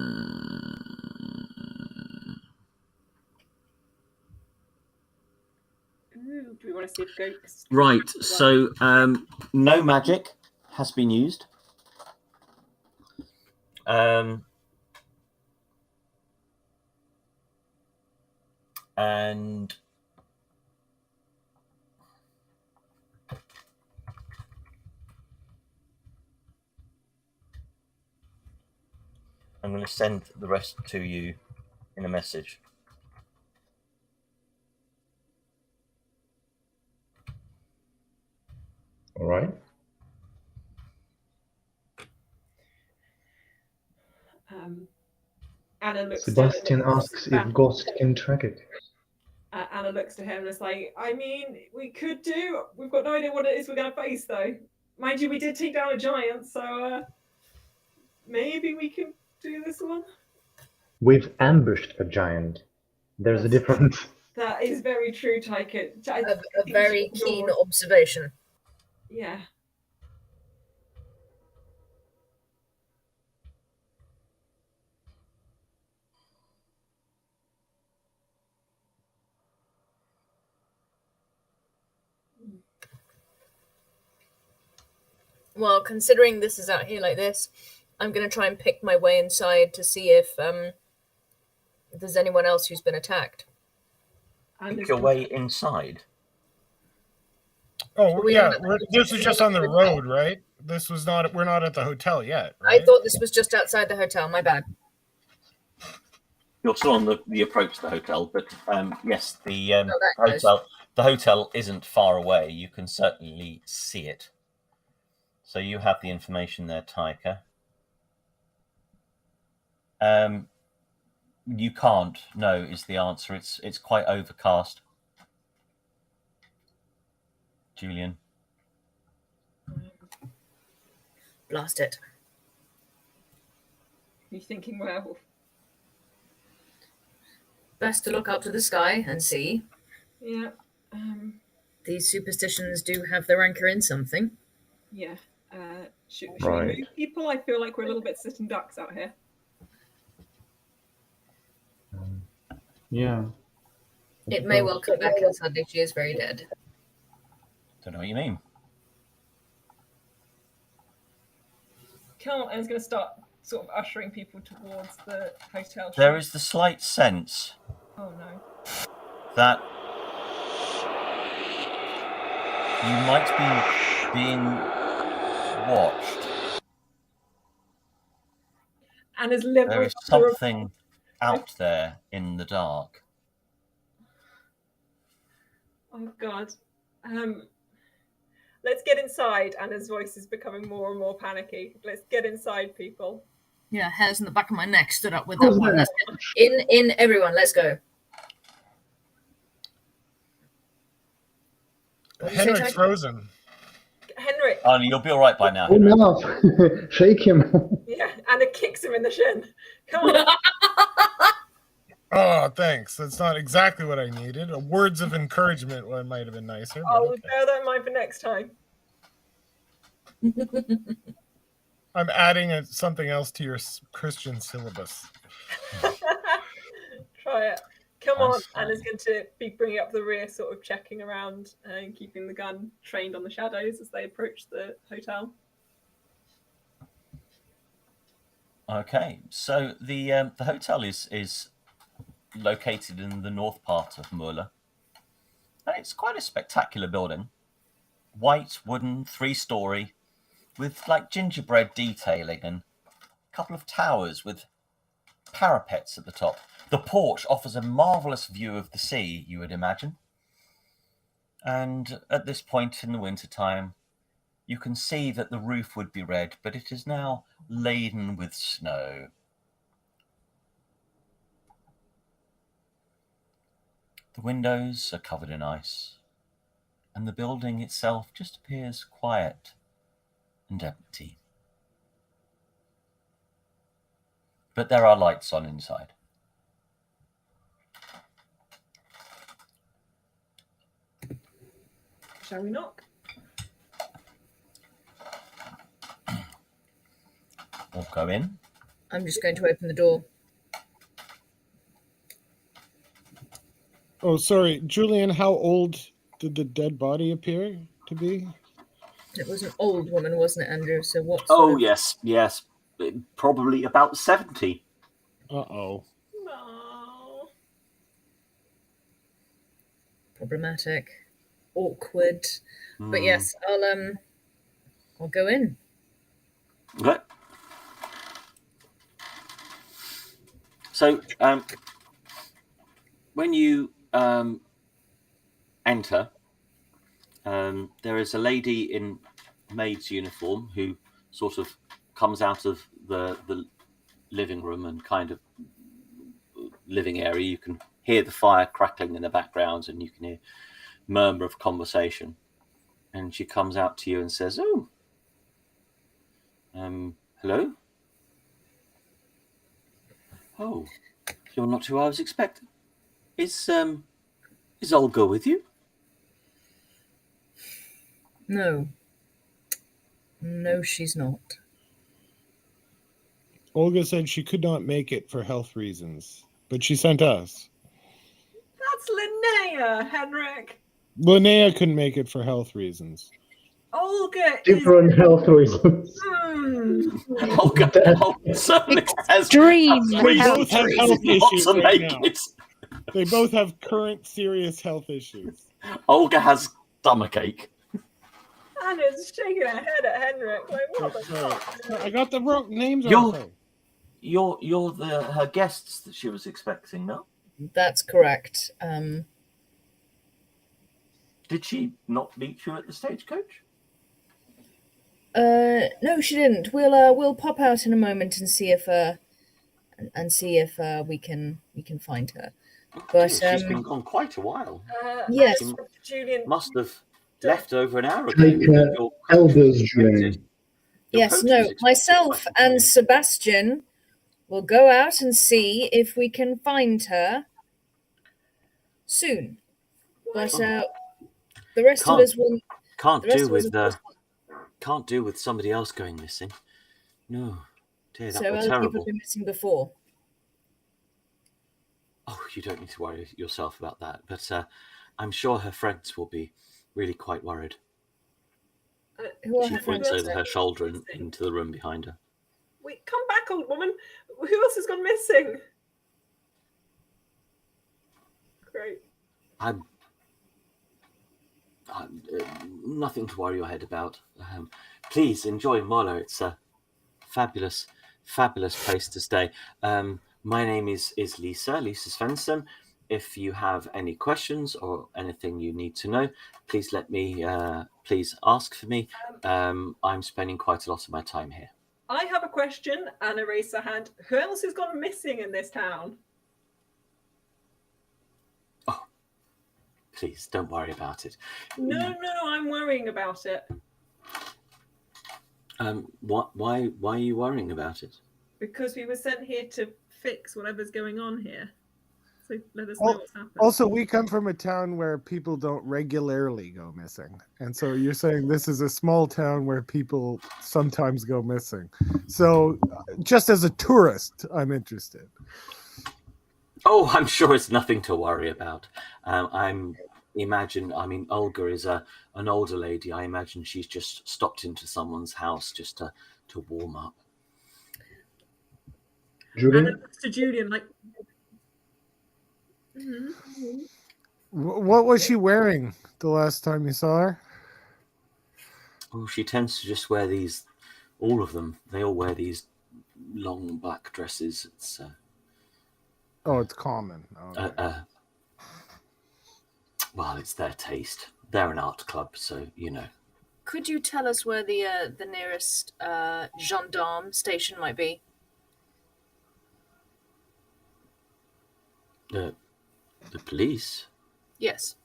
[SPEAKER 4] do we want to see if ghosts?
[SPEAKER 1] Right, so no magic has been used. And I'm going to send the rest to you in a message.
[SPEAKER 6] All right.
[SPEAKER 4] Anna looks.
[SPEAKER 6] Sebastian asks if Ghost can track it.
[SPEAKER 4] Anna looks to him and is like, I mean, we could do. We've got no idea what it is we're going to face, though. Mind you, we did take down a giant, so maybe we can do this one.
[SPEAKER 6] We've ambushed a giant. There's a difference.
[SPEAKER 4] That is very true, Tyke.
[SPEAKER 2] A very keen observation.
[SPEAKER 4] Yeah.
[SPEAKER 2] Well, considering this is out here like this, I'm going to try and pick my way inside to see if there's anyone else who's been attacked.
[SPEAKER 1] Pick your way inside.
[SPEAKER 3] Oh, yeah. This is just on the road, right? This was not. We're not at the hotel yet, right?
[SPEAKER 2] I thought this was just outside the hotel. My bad.
[SPEAKER 1] You're still on the approach to the hotel, but yes, the
[SPEAKER 2] that
[SPEAKER 1] hotel. The hotel isn't far away. You can certainly see it. So you have the information there, Tyker. You can't. No, is the answer. It's quite overcast. Julian.
[SPEAKER 2] Blast it.
[SPEAKER 4] Are you thinking werewolf?
[SPEAKER 2] Best to look up to the sky and see.
[SPEAKER 4] Yeah.
[SPEAKER 2] These superstitions do have their anchor in something.
[SPEAKER 4] Yeah. Should
[SPEAKER 6] Right.
[SPEAKER 4] we move people? I feel like we're a little bit sitting ducks out here.
[SPEAKER 8] Yeah.
[SPEAKER 2] It may well come back and suddenly she is very dead.
[SPEAKER 1] Don't know what you mean.
[SPEAKER 4] Come on, Anna's going to start sort of ushering people towards the hotel.
[SPEAKER 1] There is the slight sense
[SPEAKER 4] Oh no.
[SPEAKER 1] that you might be being watched.
[SPEAKER 4] Anna's liver.
[SPEAKER 1] There is something out there in the dark.
[SPEAKER 4] Oh god. Let's get inside. Anna's voice is becoming more and more panicky. Let's get inside, people.
[SPEAKER 2] Yeah, hairs in the back of my neck stood up with that one. In everyone, let's go.
[SPEAKER 3] Henrik's frozen.
[SPEAKER 4] Henrik.
[SPEAKER 1] Oh, you'll be all right by now.
[SPEAKER 6] Oh no! Shake him.
[SPEAKER 4] Yeah, Anna kicks him in the shin. Come on.
[SPEAKER 3] Oh, thanks. That's not exactly what I needed. Words of encouragement might have been nicer.
[SPEAKER 4] I'll
[SPEAKER 3] Okay.
[SPEAKER 4] bear that in mind for next time.
[SPEAKER 3] I'm adding something else to your Christian syllabus.
[SPEAKER 4] Try it. Come on.
[SPEAKER 1] That's
[SPEAKER 4] Anna's going to be bringing up the rear, sort of checking around and keeping the gun trained on the shadows as they approach the hotel.
[SPEAKER 1] Okay, so the hotel is located in the north part of Mölle. And it's quite a spectacular building. White, wooden, 3-story, with like gingerbread detailing and a couple of towers with parapets at the top. The porch offers a marvellous view of the sea, you would imagine. And at this point in the winter time, you can see that the roof would be red, but it is now laden with snow. The windows are covered in ice, and the building itself just appears quiet and empty. but there are lights on inside.
[SPEAKER 4] Shall we knock?
[SPEAKER 1] Or go in.
[SPEAKER 2] I'm just going to open the door.
[SPEAKER 3] Oh, sorry, Julian. How old did the dead body appear to be?
[SPEAKER 2] It was an old woman, wasn't it, Andrew? So what?
[SPEAKER 1] Oh, yes. Probably about 70.
[SPEAKER 3] Uh-oh.
[SPEAKER 4] No.
[SPEAKER 2] Problematic, awkward. But yes, I'll go in.
[SPEAKER 1] Okay. So, when you enter, there is a lady in maid's uniform who sort of comes out of the living room and kind of living area. You can hear the fire crackling in the background, and you can hear murmur of conversation. And she comes out to you and says, "Oh, hello. Oh, you're not who I was expecting. Is Olga with you?"
[SPEAKER 2] No, she's not.
[SPEAKER 3] Olga said she could not make it for health reasons, but she sent us.
[SPEAKER 4] That's Linnea, Henrik.
[SPEAKER 3] Linnea couldn't make it for health reasons.
[SPEAKER 4] Olga
[SPEAKER 6] Different health reasons.
[SPEAKER 1] Olga certainly has
[SPEAKER 5] Extreme
[SPEAKER 3] They both have health
[SPEAKER 1] not
[SPEAKER 3] issues
[SPEAKER 1] to
[SPEAKER 3] right
[SPEAKER 1] make
[SPEAKER 3] now.
[SPEAKER 1] it.
[SPEAKER 3] They both have current serious health issues.
[SPEAKER 1] Olga has stomachache.
[SPEAKER 4] Anna's shaking her head at Henrik. Like, what the fuck?
[SPEAKER 3] I got the wrong names.
[SPEAKER 1] You're her guests that she was expecting, no?
[SPEAKER 2] That's correct.
[SPEAKER 1] Did she not meet you at the stagecoach?
[SPEAKER 2] No, she didn't. We'll pop out in a moment and see if we can find her. But
[SPEAKER 1] she's been gone quite a while.
[SPEAKER 2] yes,
[SPEAKER 4] Julian
[SPEAKER 1] Must have left over an hour ago.
[SPEAKER 6] Take Elder's journey.
[SPEAKER 2] yes, no. Myself and Sebastian will go out and see if we can find her soon. But the rest of us will.
[SPEAKER 1] Can't do with somebody else going missing. No, dear, that
[SPEAKER 2] So
[SPEAKER 1] was
[SPEAKER 2] other people
[SPEAKER 1] terrible.
[SPEAKER 2] have been missing before.
[SPEAKER 1] Oh, you don't need to worry yourself about that. But I'm sure her friends will be really quite worried.
[SPEAKER 2] Who are
[SPEAKER 1] She
[SPEAKER 2] her
[SPEAKER 1] points
[SPEAKER 2] friends?
[SPEAKER 1] over her shoulder into the room behind her.
[SPEAKER 4] Wait, come back, old woman. Who else has gone missing? Great.
[SPEAKER 1] I'm nothing to worry your head about. Please enjoy Molo. It's a fabulous place to stay. My name is Lisa Svensson. If you have any questions or anything you need to know, please please ask for me. I'm spending quite a lot of my time here.
[SPEAKER 4] I have a question. Anna raised her hand. Who else has gone missing in this town?
[SPEAKER 1] Oh, please don't worry about it.
[SPEAKER 4] No, I'm worrying about it.
[SPEAKER 1] Why are you worrying about it?
[SPEAKER 4] Because we were sent here to fix whatever's going on here. So let us know what's happened.
[SPEAKER 3] Also, we come from a town where people don't regularly go missing. And so you're saying this is a small town where people sometimes go missing. So just as a tourist, I'm interested.
[SPEAKER 1] Oh, I'm sure it's nothing to worry about. Olga is an older lady. I imagine she's just stopped into someone's house just to warm up.
[SPEAKER 6] Julian?
[SPEAKER 4] Anna looks to Julian like...
[SPEAKER 3] What was she wearing the last time you saw her?
[SPEAKER 1] Oh, she tends to just wear these, all of them. They all wear these long black dresses. It's
[SPEAKER 3] it's common. Okay.
[SPEAKER 1] well, it's their taste. They're an art club, so you know.
[SPEAKER 2] Could you tell us where the nearest gendarme station might be?
[SPEAKER 1] The police?
[SPEAKER 2] Yes.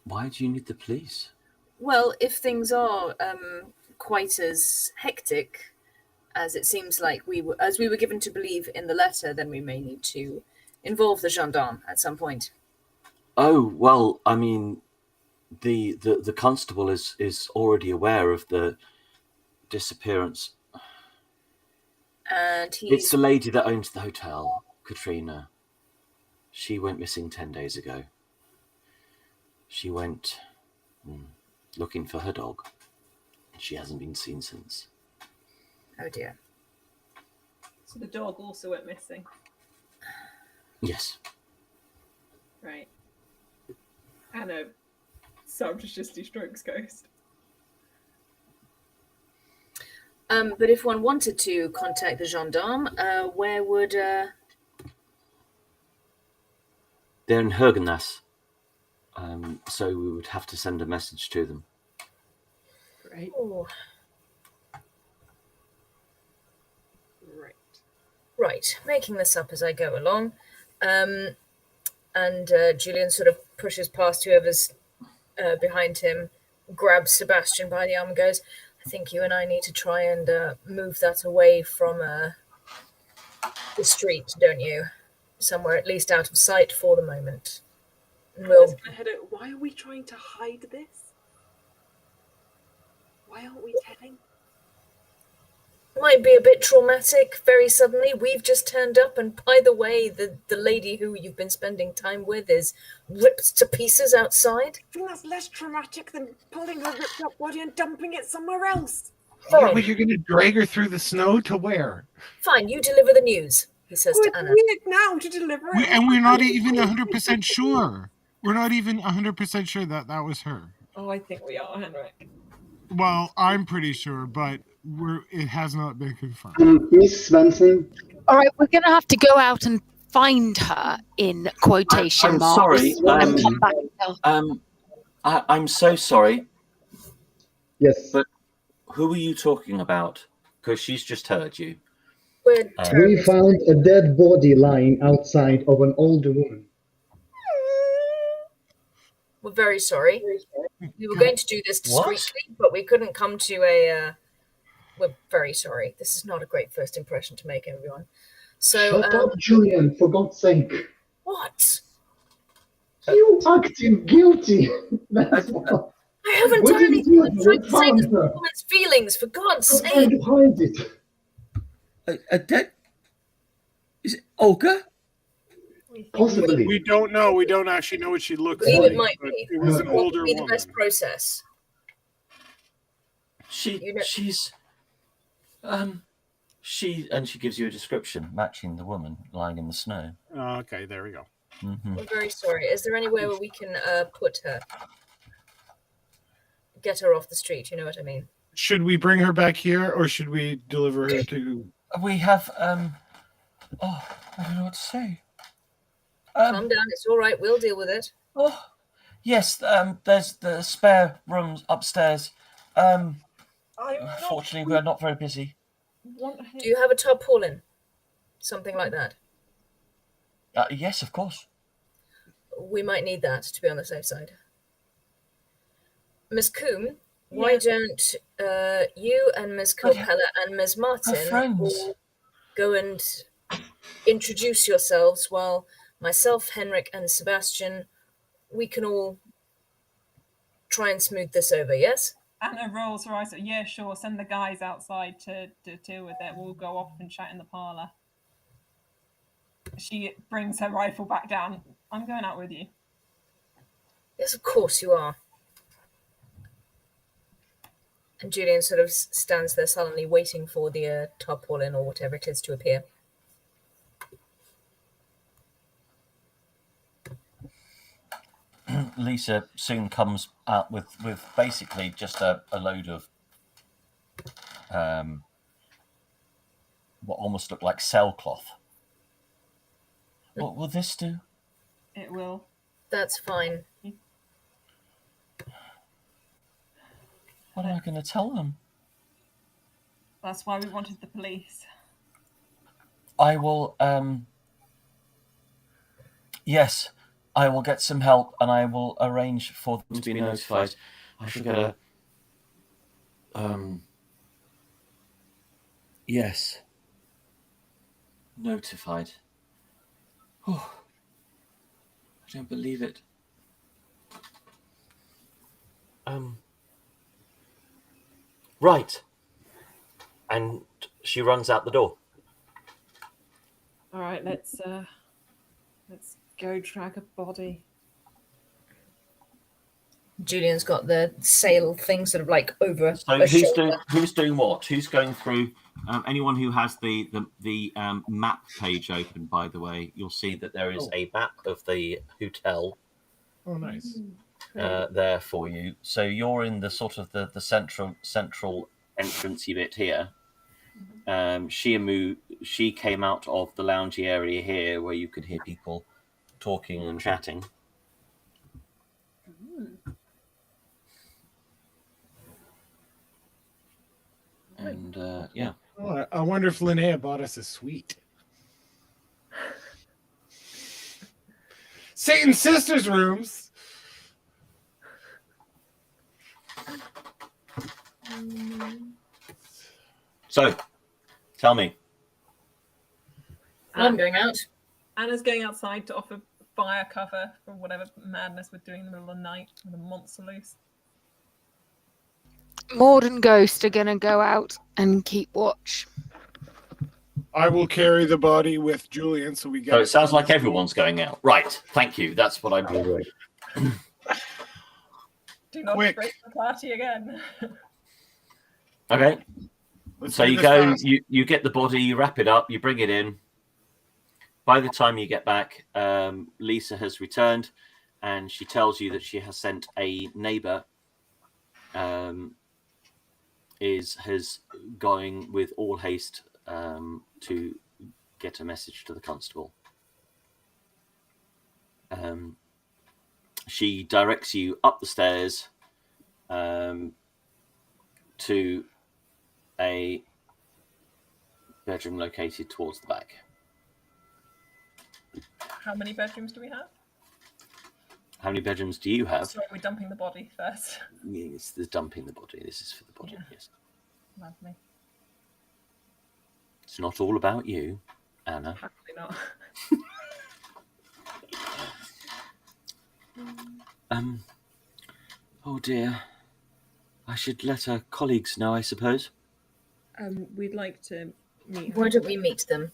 [SPEAKER 1] Why do you need the police?
[SPEAKER 2] Well, if things are quite as hectic, as it seems like as we were given to believe in the letter, then we may need to involve the gendarme at some point.
[SPEAKER 1] Oh, well, I mean, the constable is already aware of the disappearance.
[SPEAKER 2] And
[SPEAKER 1] It's the lady that owns the hotel, Katrina. She went missing 10 days ago. She went looking for her dog. She hasn't been seen since.
[SPEAKER 2] Oh dear.
[SPEAKER 4] So the dog also went missing.
[SPEAKER 1] Yes.
[SPEAKER 4] Right. Anna surreptitiously strokes Ghost.
[SPEAKER 2] But if one wanted to contact the gendarme, where would...
[SPEAKER 1] They're in Hergenäs. So we would have to send a message to them.
[SPEAKER 4] Right.
[SPEAKER 2] Oh. Right, making this up as I go along. And Julian sort of pushes past whoever's behind him, grabs Sebastian by the arm and goes, I think you and I need to try and move that away from the street, don't you? Somewhere at least out of sight for the moment. And
[SPEAKER 9] Why are we trying to hide this? Why aren't we telling?
[SPEAKER 2] Might be a bit traumatic very suddenly. We've just turned up, and by the way, the lady who you've been spending time with is ripped to pieces outside.
[SPEAKER 9] I think that's less traumatic than pulling her ripped up body and dumping it somewhere else.
[SPEAKER 3] Yeah, but you're going to drag her through the snow to where?
[SPEAKER 2] Fine, you deliver the news, he says to Anna.
[SPEAKER 9] Weird now to deliver it.
[SPEAKER 3] And we're not even 100% sure. We're not even 100% sure that was her.
[SPEAKER 4] Oh, I think we are, Henrik.
[SPEAKER 3] Well, I'm pretty sure, but it has not been confirmed.
[SPEAKER 6] Miss Svensson?
[SPEAKER 5] All right, we're going to have to go out and find her in quotation
[SPEAKER 1] I'm
[SPEAKER 5] marks.
[SPEAKER 1] sorry.
[SPEAKER 5] And come back and tell.
[SPEAKER 1] I'm so sorry.
[SPEAKER 6] Yes.
[SPEAKER 1] But who are you talking about? Because she's just heard you.
[SPEAKER 6] We found a dead body lying outside of an older woman.
[SPEAKER 2] We're very sorry. We were going to do this discreetly, but we couldn't come to a... We're very sorry. This is not a great first impression to make, everyone. So,
[SPEAKER 6] Shut up, Julian, for God's sake.
[SPEAKER 2] What?
[SPEAKER 6] You acting guilty. That's what.
[SPEAKER 2] I haven't done anything. I'm trying to save this woman's feelings, for God's
[SPEAKER 6] Stop
[SPEAKER 2] sake.
[SPEAKER 6] trying to hide it.
[SPEAKER 1] A dead... Is it Olga?
[SPEAKER 6] Possibly.
[SPEAKER 3] We don't know. We don't actually know what she looks
[SPEAKER 2] I believe
[SPEAKER 3] like.
[SPEAKER 2] it might be.
[SPEAKER 3] It was an
[SPEAKER 2] What
[SPEAKER 3] older
[SPEAKER 2] would be the
[SPEAKER 3] woman.
[SPEAKER 2] best process?
[SPEAKER 1] She gives you a description matching the woman lying in the snow.
[SPEAKER 3] Oh, okay, there we go.
[SPEAKER 1] Mm-hmm.
[SPEAKER 2] I'm very sorry. Is there anywhere where we can put her? Get her off the street, you know what I mean?
[SPEAKER 3] Should we bring her back here, or should we deliver her to...
[SPEAKER 1] We have, I don't know what to say.
[SPEAKER 2] Calm down, it's all right, we'll deal with it.
[SPEAKER 1] Oh, yes, there's the spare rooms upstairs. Fortunately, we're not very busy.
[SPEAKER 2] Do you have a tarpaulin? Something like that?
[SPEAKER 1] Yes, of course.
[SPEAKER 2] We might need that to be on the safe side. Miss Coombe, why don't you and Miss Corpella and Miss Martin all go and introduce yourselves while myself, Henrik, and Sebastian, we can all try and smooth this over, yes?
[SPEAKER 4] Anna rolls her eyes. Yeah, sure. Send the guys outside to deal with it. We'll go off and chat in the parlour. She brings her rifle back down. I'm going out with you.
[SPEAKER 2] Yes, of course you are. And Julian sort of stands there sullenly waiting for the tarpaulin or whatever it is to appear.
[SPEAKER 1] Lisa soon comes out with basically just a load of what almost look like sailcloth. What will this do?
[SPEAKER 4] It will.
[SPEAKER 2] That's fine.
[SPEAKER 1] What am I going to tell them?
[SPEAKER 4] That's why we wanted the police.
[SPEAKER 1] I will, yes, I will get some help and I will arrange for them to be notified. I shall get Yes. Notified. Oh, I don't believe it. Right. And she runs out the door.
[SPEAKER 4] All right, let's go drag a body.
[SPEAKER 2] Julian's got the sail thing sort of like over
[SPEAKER 1] So
[SPEAKER 2] a
[SPEAKER 1] who's
[SPEAKER 2] shoulder.
[SPEAKER 1] doing what? Who's going through? Anyone who has the map page open, by the way, you'll see that there is a map of the hotel.
[SPEAKER 3] Oh, nice.
[SPEAKER 1] There for you. So you're in the sort of the central entrancey bit here. She came out of the loungy area here, where you could hear people talking and chatting. And yeah.
[SPEAKER 3] Oh, I wonder if Linnea bought us a suite. Satan's sister's rooms.
[SPEAKER 1] So, tell me.
[SPEAKER 2] I'm going out.
[SPEAKER 4] Anna's going outside to offer fire cover for whatever madness we're doing in the middle of the night with a monster loose.
[SPEAKER 5] Maud and Ghost are going to go out and keep watch.
[SPEAKER 3] I will carry the body with Julian, so we get.
[SPEAKER 1] So it sounds like everyone's going out. Right. Thank you. That's what I'm doing.
[SPEAKER 4] Do not
[SPEAKER 3] Quick.
[SPEAKER 4] break the party again.
[SPEAKER 1] Okay.
[SPEAKER 3] Let's
[SPEAKER 1] So
[SPEAKER 3] do
[SPEAKER 1] you
[SPEAKER 3] this
[SPEAKER 1] go,
[SPEAKER 3] fast.
[SPEAKER 1] you get the body, you wrap it up, you bring it in. By the time you get back, Lisa has returned, and she tells you that she has sent a neighbour. Has going with all haste to get a message to the constable. She directs you up the stairs to a bedroom located towards the back.
[SPEAKER 4] How many bedrooms do we have?
[SPEAKER 1] How many bedrooms do you have?
[SPEAKER 4] Sorry, we're dumping the body first.
[SPEAKER 1] Yes, the dumping the body. This is for the body.
[SPEAKER 4] Yeah.
[SPEAKER 1] Yes.
[SPEAKER 4] Lovely.
[SPEAKER 1] It's not all about you, Anna.
[SPEAKER 4] Hopefully not.
[SPEAKER 1] Oh dear. I should let our colleagues know, I suppose.
[SPEAKER 4] We'd like to meet.
[SPEAKER 2] Why don't we meet them?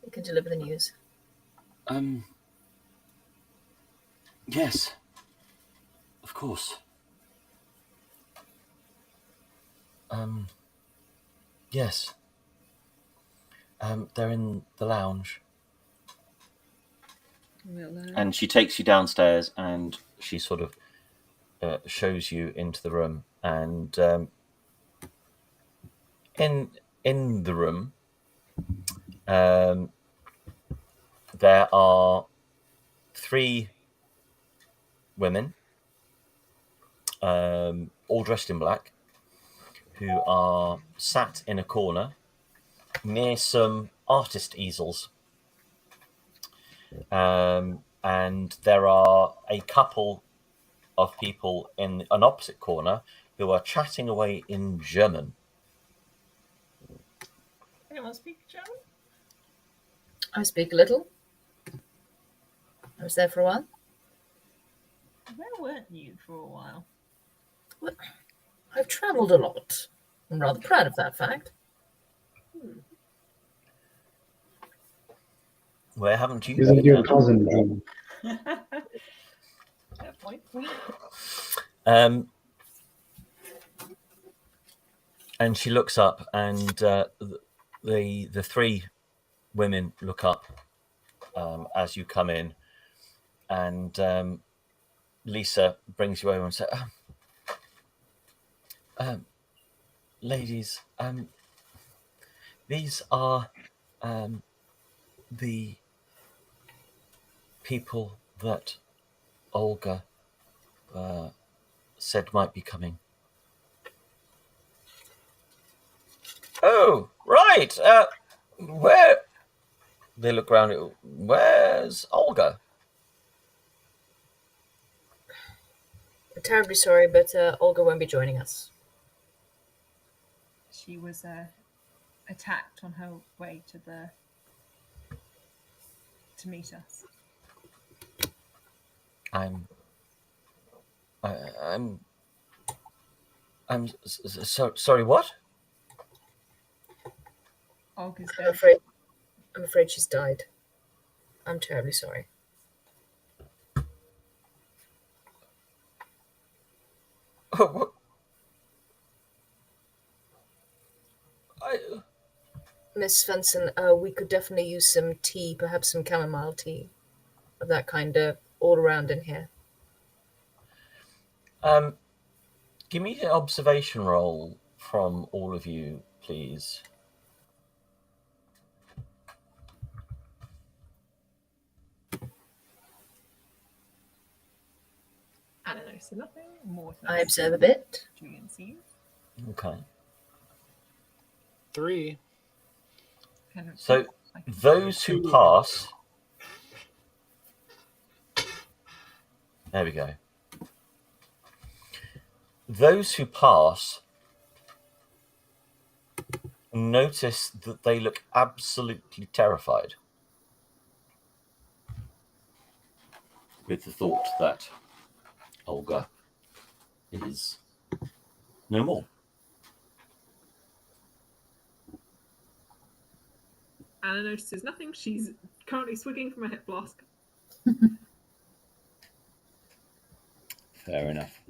[SPEAKER 2] We can deliver the news.
[SPEAKER 1] Yes. Of course. Yes. They're in the lounge. And she takes you downstairs, and she sort of shows you into the room. And in the room, there are 3 women, all dressed in black, who are sat in a corner near some artist easels. And there are a couple of people in an opposite corner who are chatting away in German.
[SPEAKER 4] Anyone speak German?
[SPEAKER 2] I speak a little. I was there for a while.
[SPEAKER 4] Where weren't you for a while?
[SPEAKER 2] Well, I've travelled a lot. I'm rather proud of that fact.
[SPEAKER 1] Where haven't you
[SPEAKER 6] Isn't
[SPEAKER 1] been?
[SPEAKER 6] your cousin June?
[SPEAKER 4] Fair point.
[SPEAKER 1] And she looks up, and the 3 women look up as you come in, and Lisa brings you over and says, ladies, these are the people that Olga said might be coming. Oh, right. Where? They look around. Where's Olga?
[SPEAKER 2] I'm terribly sorry, but Olga won't be joining us.
[SPEAKER 4] She was attacked on her way to meet us.
[SPEAKER 1] I'm sorry. What?
[SPEAKER 4] Og is
[SPEAKER 2] I'm
[SPEAKER 4] dead.
[SPEAKER 2] afraid she's died. I'm terribly sorry.
[SPEAKER 1] Oh,
[SPEAKER 2] Miss Svensson, we could definitely use some tea, perhaps some chamomile tea of that kind all around in here.
[SPEAKER 1] Give me an observation roll from all of you, please.
[SPEAKER 4] Anna knows nothing. Morton.
[SPEAKER 2] I observe a bit.
[SPEAKER 4] Julian sees.
[SPEAKER 1] Okay.
[SPEAKER 3] 3.
[SPEAKER 4] Henrik
[SPEAKER 1] So
[SPEAKER 4] sees.
[SPEAKER 1] those who pass. There we go. Those who pass notice that they look absolutely terrified with the thought that Olga is no more.
[SPEAKER 4] Anna notices nothing. She's currently swigging from a hip flask.
[SPEAKER 1] Fair enough.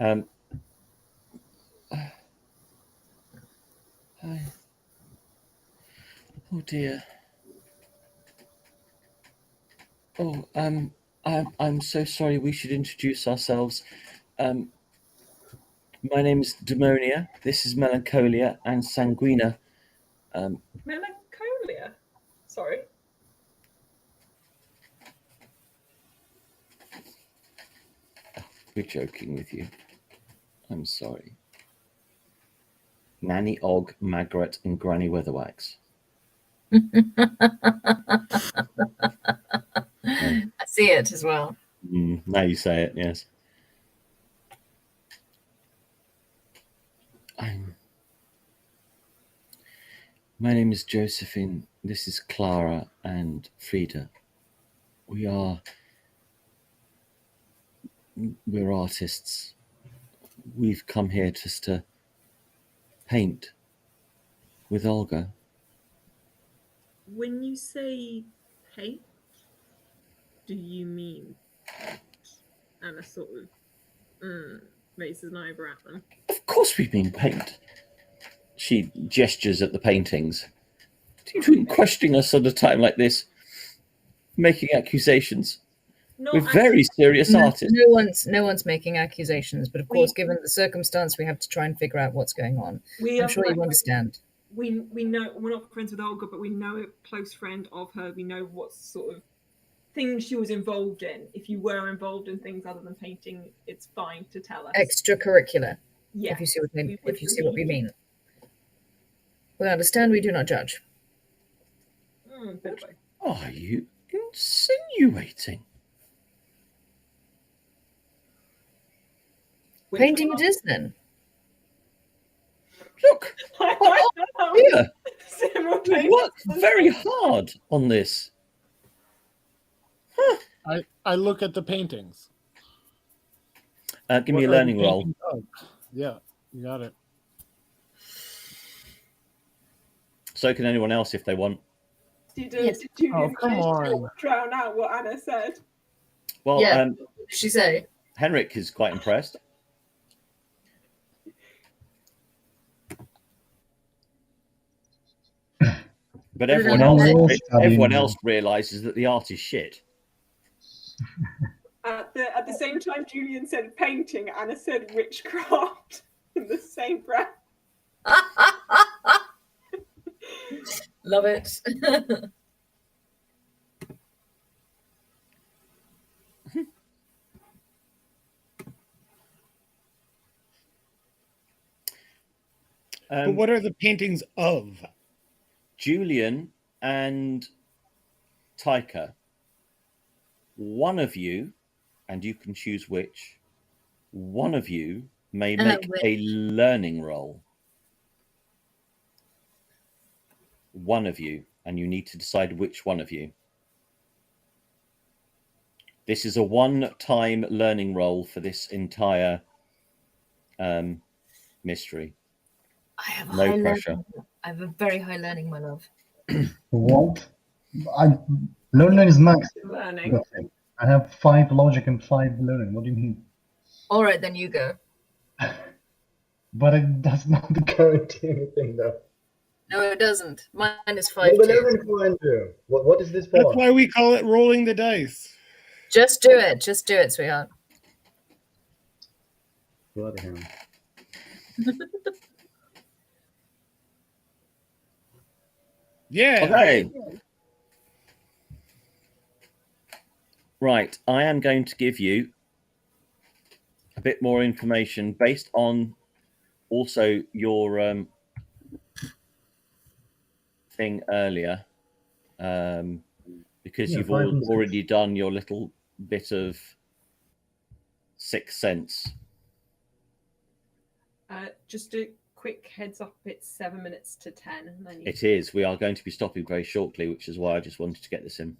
[SPEAKER 1] Oh dear. Oh, I'm so sorry. We should introduce ourselves. My name is Demonia. This is Melancholia and Sanguina.
[SPEAKER 4] Melancholia? Sorry.
[SPEAKER 1] We're joking with you. I'm sorry. Nanny Og, Margaret, and Granny Weatherwax.
[SPEAKER 2] I see it as well.
[SPEAKER 1] Now you say it, yes. My name is Josephine. This is Clara and Frida. We're artists. We've come here just to paint with Olga.
[SPEAKER 4] When you say paint, do you mean paint? Anna sort of raises an eyebrow at them.
[SPEAKER 1] Of course we mean paint. She gestures at the paintings. You shouldn't question us at a time like this, making accusations. We're very serious artists.
[SPEAKER 2] No one's making accusations, but of course, given the circumstance, we have to try and figure out what's going on. I'm sure you understand.
[SPEAKER 4] We know we're not friends with Olga, but we know a close friend of her. We know what sort of things she was involved in. If you were involved in things other than painting, it's fine to tell us.
[SPEAKER 2] Extracurricular.
[SPEAKER 4] Yeah.
[SPEAKER 2] If you see what we mean. We understand. We do not judge.
[SPEAKER 1] What are you insinuating?
[SPEAKER 2] Painting it is then.
[SPEAKER 1] Look, here. We worked very hard on this.
[SPEAKER 3] I look at the paintings.
[SPEAKER 1] Give me a learning roll.
[SPEAKER 3] Yeah, you got it.
[SPEAKER 1] So can anyone else if they want.
[SPEAKER 4] Did Julian drown out what Anna said?
[SPEAKER 1] Well,
[SPEAKER 2] what did she say?
[SPEAKER 1] Henrik is quite impressed. But everyone else realizes that the art is shit.
[SPEAKER 4] At the same time, Julian said painting, Anna said witchcraft in the same breath.
[SPEAKER 2] Love it.
[SPEAKER 3] But what are the paintings of?
[SPEAKER 1] Julian and Taika. One of you, and you can choose which, one of you may make a learning roll. One of you, and you need to decide which one of you. This is a one-time learning roll for this entire mystery.
[SPEAKER 2] I have
[SPEAKER 1] No pressure.
[SPEAKER 2] I have a very high learning, my love.
[SPEAKER 8] What? Learning is max.
[SPEAKER 4] Learning.
[SPEAKER 8] I have 5 logic and 5 learning. What do you mean?
[SPEAKER 2] All right, then you go.
[SPEAKER 8] But it does not guarantee anything, though.
[SPEAKER 2] No, it doesn't. Mine is 5
[SPEAKER 6] Well,
[SPEAKER 2] too.
[SPEAKER 6] what is this for?
[SPEAKER 3] That's why we call it rolling the dice.
[SPEAKER 2] Just do it. Just do it, sweetheart.
[SPEAKER 6] Bloody hell.
[SPEAKER 3] Yeah.
[SPEAKER 1] Okay. Right, I am going to give you a bit more information based on also your thing earlier, because you've already done your little bit of sixth sense.
[SPEAKER 4] Just a quick heads up, it's 7 minutes to 10. And then
[SPEAKER 1] It is. We are going to be stopping very shortly, which is why I just wanted to get this in.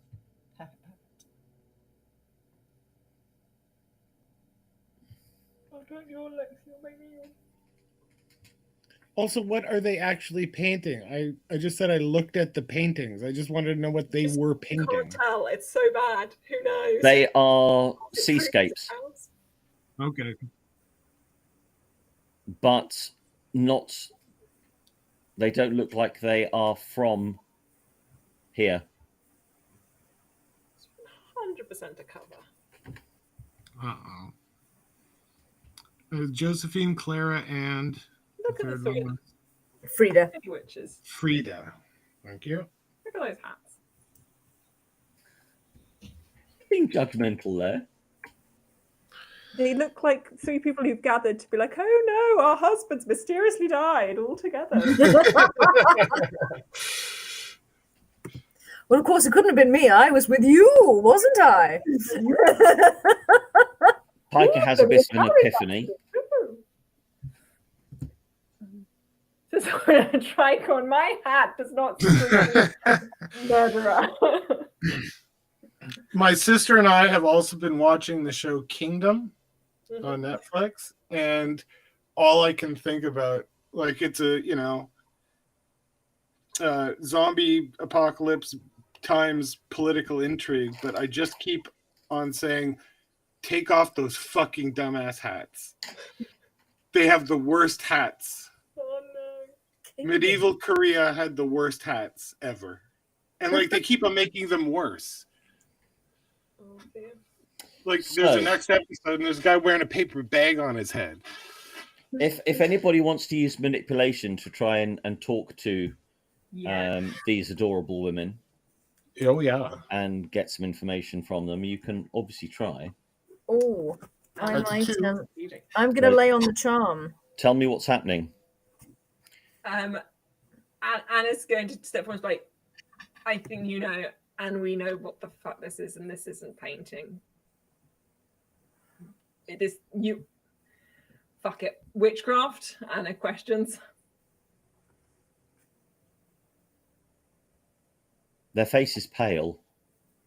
[SPEAKER 3] Also, what are they actually painting? I just said I looked at the paintings. I just wanted to know what they were painting.
[SPEAKER 4] Can't tell. It's so bad. Who knows?
[SPEAKER 1] They are seascapes,
[SPEAKER 3] Okay.
[SPEAKER 1] but not. They don't look like they are from here.
[SPEAKER 4] 100% a cover.
[SPEAKER 3] Uh-oh. Josephine, Clara, and
[SPEAKER 4] Look at the three
[SPEAKER 2] Frida.
[SPEAKER 4] witches.
[SPEAKER 3] Frida. Thank you.
[SPEAKER 4] Look at those hats.
[SPEAKER 1] Being judgmental there.
[SPEAKER 4] They look like 3 people who've gathered to be like, oh no, our husbands mysteriously died all together.
[SPEAKER 2] Well, of course, it couldn't have been me. I was with you, wasn't I?
[SPEAKER 1] Piker has a bit of an epiphany.
[SPEAKER 4] Just want to tricorn. My hat does not scream murderer.
[SPEAKER 3] My sister and I have also been watching the show Kingdom on Netflix, and all I can think about, like, it's a, zombie apocalypse times political intrigue, but I just keep on saying, take off those fucking dumbass hats. They have the worst hats.
[SPEAKER 4] Oh no.
[SPEAKER 3] Medieval Korea had the worst hats ever. And like they keep on making them worse.
[SPEAKER 4] Oh dear.
[SPEAKER 3] Like there's the next episode and there's a guy wearing a paper bag on his head.
[SPEAKER 1] If anybody wants to use manipulation to try and talk to these adorable women,
[SPEAKER 3] oh yeah,
[SPEAKER 1] and get some information from them, you can obviously try.
[SPEAKER 2] Oh, I'm going to
[SPEAKER 1] Right.
[SPEAKER 2] lay on the charm.
[SPEAKER 1] Tell me what's happening.
[SPEAKER 4] Anna's going to step forward and be like, I think you know, and we know what the fuck this is, and this isn't painting. It is you. Fuck it. Witchcraft? Anna questions.
[SPEAKER 1] Their face is pale,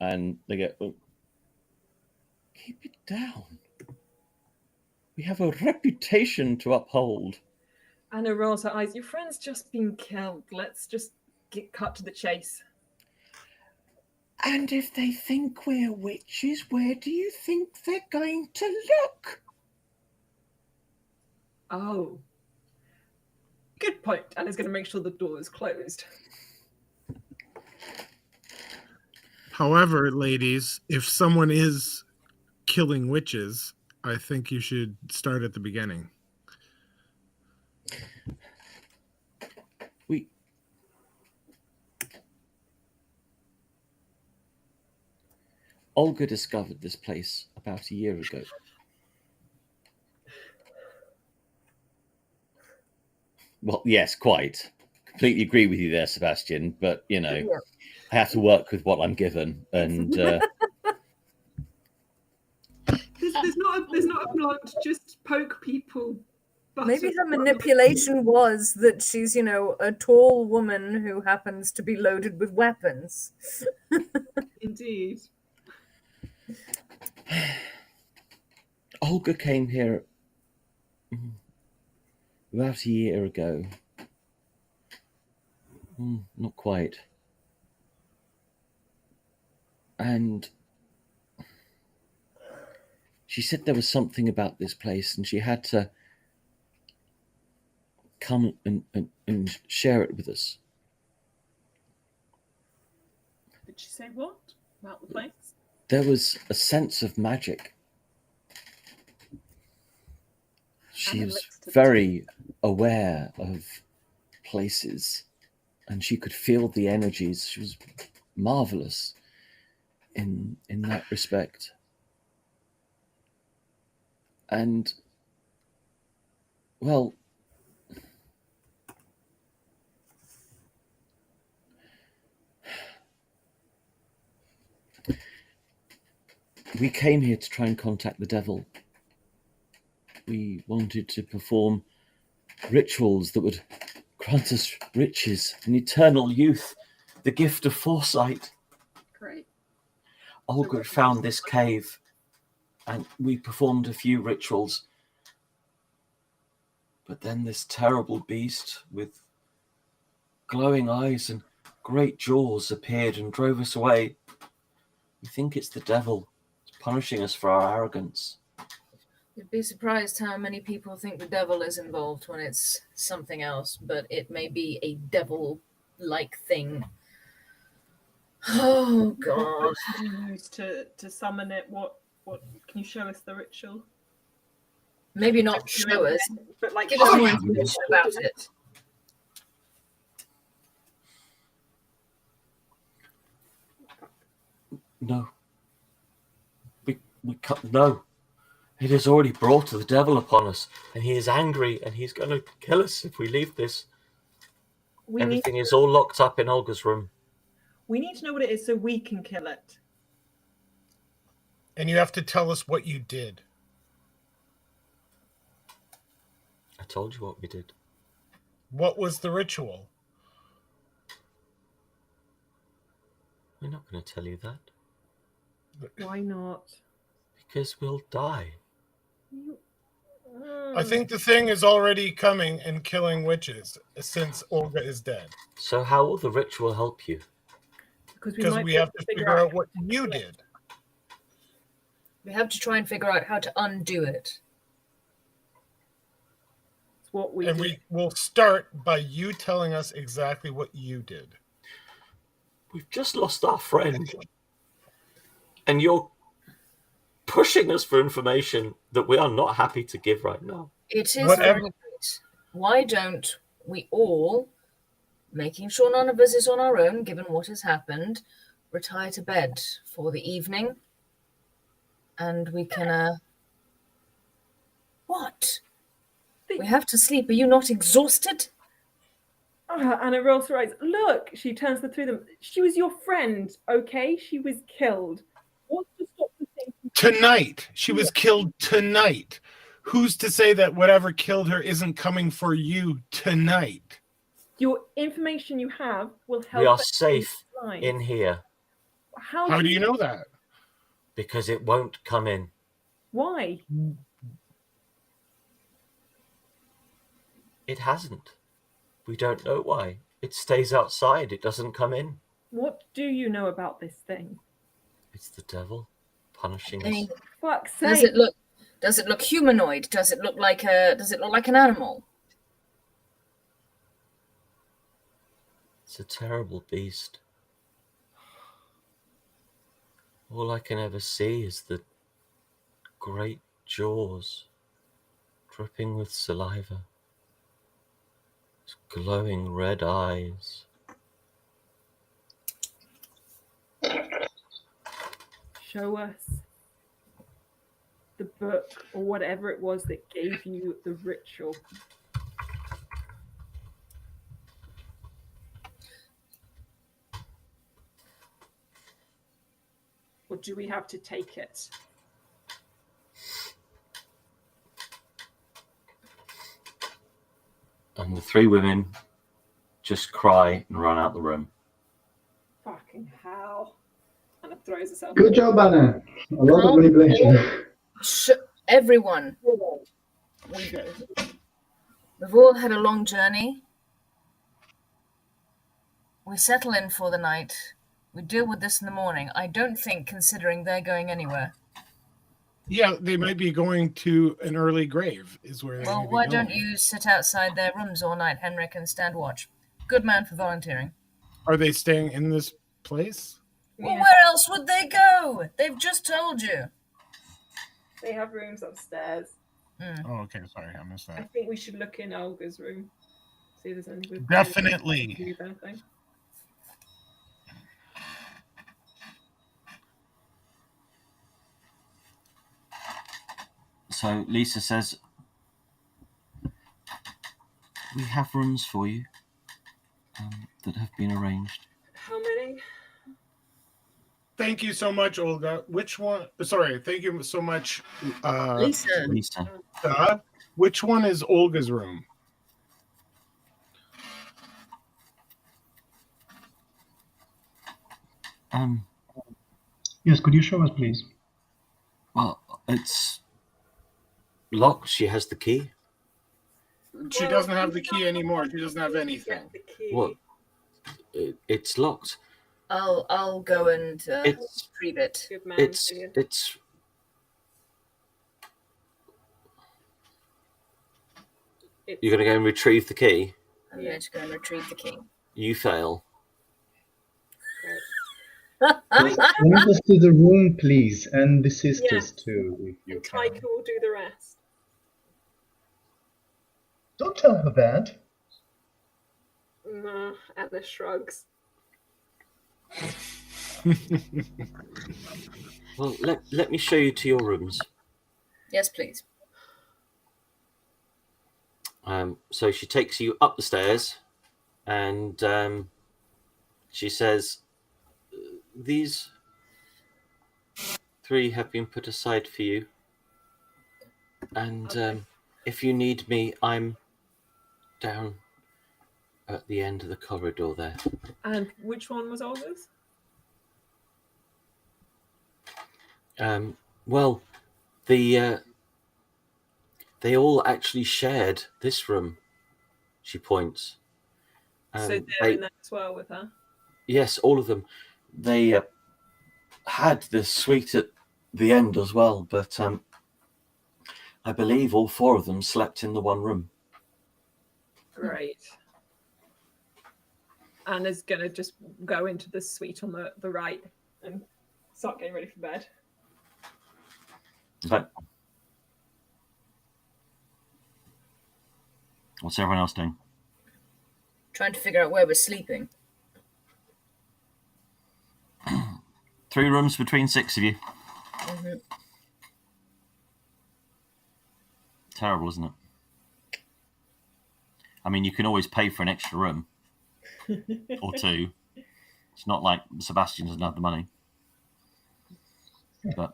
[SPEAKER 1] and they go, oh, keep it down. We have a reputation to uphold.
[SPEAKER 4] Anna rolls her eyes. Your friend's just been killed. Let's just get cut to the chase.
[SPEAKER 1] And if they think we're witches, where do you think they're going to look?
[SPEAKER 4] Oh. Good point. Anna's going to make sure the door is closed.
[SPEAKER 3] However, ladies, if someone is killing witches, I think you should start at the beginning.
[SPEAKER 1] Olga discovered this place about a year ago. Well, yes, quite. Completely agree with you there, Sebastian. But, I have to work with what I'm given. And
[SPEAKER 4] there's not a blunt, just poke people
[SPEAKER 2] Maybe her manipulation was that she's, a tall woman who happens to be loaded with weapons.
[SPEAKER 10] Indeed.
[SPEAKER 1] Olga came here about a year ago. Not quite. And she said there was something about this place and she had to come and share it with us.
[SPEAKER 10] Did she say what about the place?
[SPEAKER 1] There was a sense of magic. She was very aware of places and she could feel the energies. She was marvelous in that respect. And, well, we came here to try and contact the devil. We wanted to perform rituals that would grant us riches and eternal youth, the gift of foresight.
[SPEAKER 10] Great.
[SPEAKER 1] Olga found this cave and we performed a few rituals. But then this terrible beast with glowing eyes and great jaws appeared and drove us away. We think it's the devil. It's punishing us for our arrogance.
[SPEAKER 2] You'd be surprised how many people think the devil is involved when it's something else, but it may be a devil-like thing. Oh, God.
[SPEAKER 10] What do you use to summon it? What can you show us the ritual?
[SPEAKER 2] Maybe not show us,
[SPEAKER 10] but like
[SPEAKER 2] give us more information about it.
[SPEAKER 1] No. We can't. No. It has already brought the devil upon us, and he is angry, and he's going to kill us if we leave this. Everything is all locked up in Olga's room.
[SPEAKER 10] We need to know what it is so we can kill it.
[SPEAKER 3] And you have to tell us what you did.
[SPEAKER 1] I told you what we did.
[SPEAKER 3] What was the ritual?
[SPEAKER 1] We're not going to tell you that.
[SPEAKER 10] Why not?
[SPEAKER 1] Because we'll die.
[SPEAKER 3] I think the thing is already coming and killing witches since Olga is dead.
[SPEAKER 1] So how will the ritual help you?
[SPEAKER 3] Because we have to figure out what you did.
[SPEAKER 2] We have to try and figure out how to undo it.
[SPEAKER 10] It's what we
[SPEAKER 3] and
[SPEAKER 10] do.
[SPEAKER 3] we will start by you telling us exactly what you did.
[SPEAKER 1] We've just lost our friend. And you're pushing us for information that we are not happy to give right now.
[SPEAKER 2] It is very great. Why don't we all, making sure none of us is on our own, given what has happened, retire to bed for the evening, and we can, What? We have to sleep. Are you not exhausted?
[SPEAKER 10] Anna rolls her eyes. Look, she turns the three of them. She was your friend, okay? She was killed. What's to stop the thing?
[SPEAKER 3] Tonight. She was killed tonight. Who's to say that whatever killed her isn't coming for you tonight?
[SPEAKER 10] Your information you have will help.
[SPEAKER 1] We are
[SPEAKER 10] us
[SPEAKER 1] safe
[SPEAKER 10] lives.
[SPEAKER 1] in here.
[SPEAKER 3] How do you know that?
[SPEAKER 1] Because it won't come in.
[SPEAKER 10] Why?
[SPEAKER 1] It hasn't. We don't know why. It stays outside. It doesn't come in.
[SPEAKER 10] What do you know about this thing?
[SPEAKER 1] It's the devil punishing
[SPEAKER 2] I mean,
[SPEAKER 1] us.
[SPEAKER 10] Fuck's sake.
[SPEAKER 2] Does it look humanoid? Does it look like an animal?
[SPEAKER 1] It's a terrible beast. All I can ever see is the great jaws dripping with saliva. Its glowing red eyes.
[SPEAKER 10] Show us the book or whatever it was that gave you the ritual. Or do we have to take it?
[SPEAKER 1] And the three women just cry and run out the room.
[SPEAKER 10] Fucking hell. Anna throws herself.
[SPEAKER 8] Good job, Anna. A lot of manipulation.
[SPEAKER 2] Everyone. We've all had a long journey. We settle in for the night. We deal with this in the morning. I don't think, considering they're going anywhere.
[SPEAKER 3] Yeah, they might be going to an early grave, is where.
[SPEAKER 2] Well, why don't you sit outside their rooms all night, Henrik, and stand watch? Good man for volunteering.
[SPEAKER 3] Are they staying in this place?
[SPEAKER 2] Well, where else would they go? They've just told you.
[SPEAKER 10] They have rooms upstairs.
[SPEAKER 3] Oh, okay. Sorry, I missed
[SPEAKER 10] I
[SPEAKER 3] that.
[SPEAKER 10] think we should look in Olga's room. See if there's anything.
[SPEAKER 3] Definitely.
[SPEAKER 10] Anything.
[SPEAKER 1] So Lisa says, we have rooms for you that have been arranged.
[SPEAKER 10] How many?
[SPEAKER 3] Thank you so much, Olga. Which one? Sorry, thank you so much,
[SPEAKER 2] Lisa.
[SPEAKER 3] Which one is Olga's room?
[SPEAKER 8] Yes, could you show us, please?
[SPEAKER 1] Well, it's locked. She has the key.
[SPEAKER 3] She doesn't have the key anymore. She doesn't have anything.
[SPEAKER 1] What? It's locked.
[SPEAKER 2] I'll go and retrieve it.
[SPEAKER 10] Good man,
[SPEAKER 1] It's. You're going to go and retrieve the key?
[SPEAKER 2] I'm going to go and retrieve the key.
[SPEAKER 1] You fail.
[SPEAKER 8] Point us to the room, please, and the sisters too, if you can.
[SPEAKER 10] Taika will do the rest.
[SPEAKER 8] Don't tell her that.
[SPEAKER 10] No, Anna shrugs.
[SPEAKER 1] Well, let me show you to your rooms.
[SPEAKER 2] Yes, please.
[SPEAKER 1] So she takes you up the stairs, and she says, these three have been put aside for you. And if you need me, I'm down at the end of the corridor there.
[SPEAKER 10] And which one was Olga's?
[SPEAKER 1] Well, they all actually shared this room, she points.
[SPEAKER 10] So they're in there as well with her?
[SPEAKER 1] Yes, all of them. They had the suite at the end as well, but I believe all four of them slept in the one room.
[SPEAKER 10] Great. Anna's going to just go into the suite on the right and start getting ready for bed.
[SPEAKER 1] Okay. What's everyone else doing?
[SPEAKER 2] Trying to figure out where we're sleeping.
[SPEAKER 1] 3 rooms between 6 of you.
[SPEAKER 2] Mm-hmm.
[SPEAKER 1] Terrible, isn't it? I mean, you can always pay for an extra room or 2. It's not like Sebastian doesn't have the money. But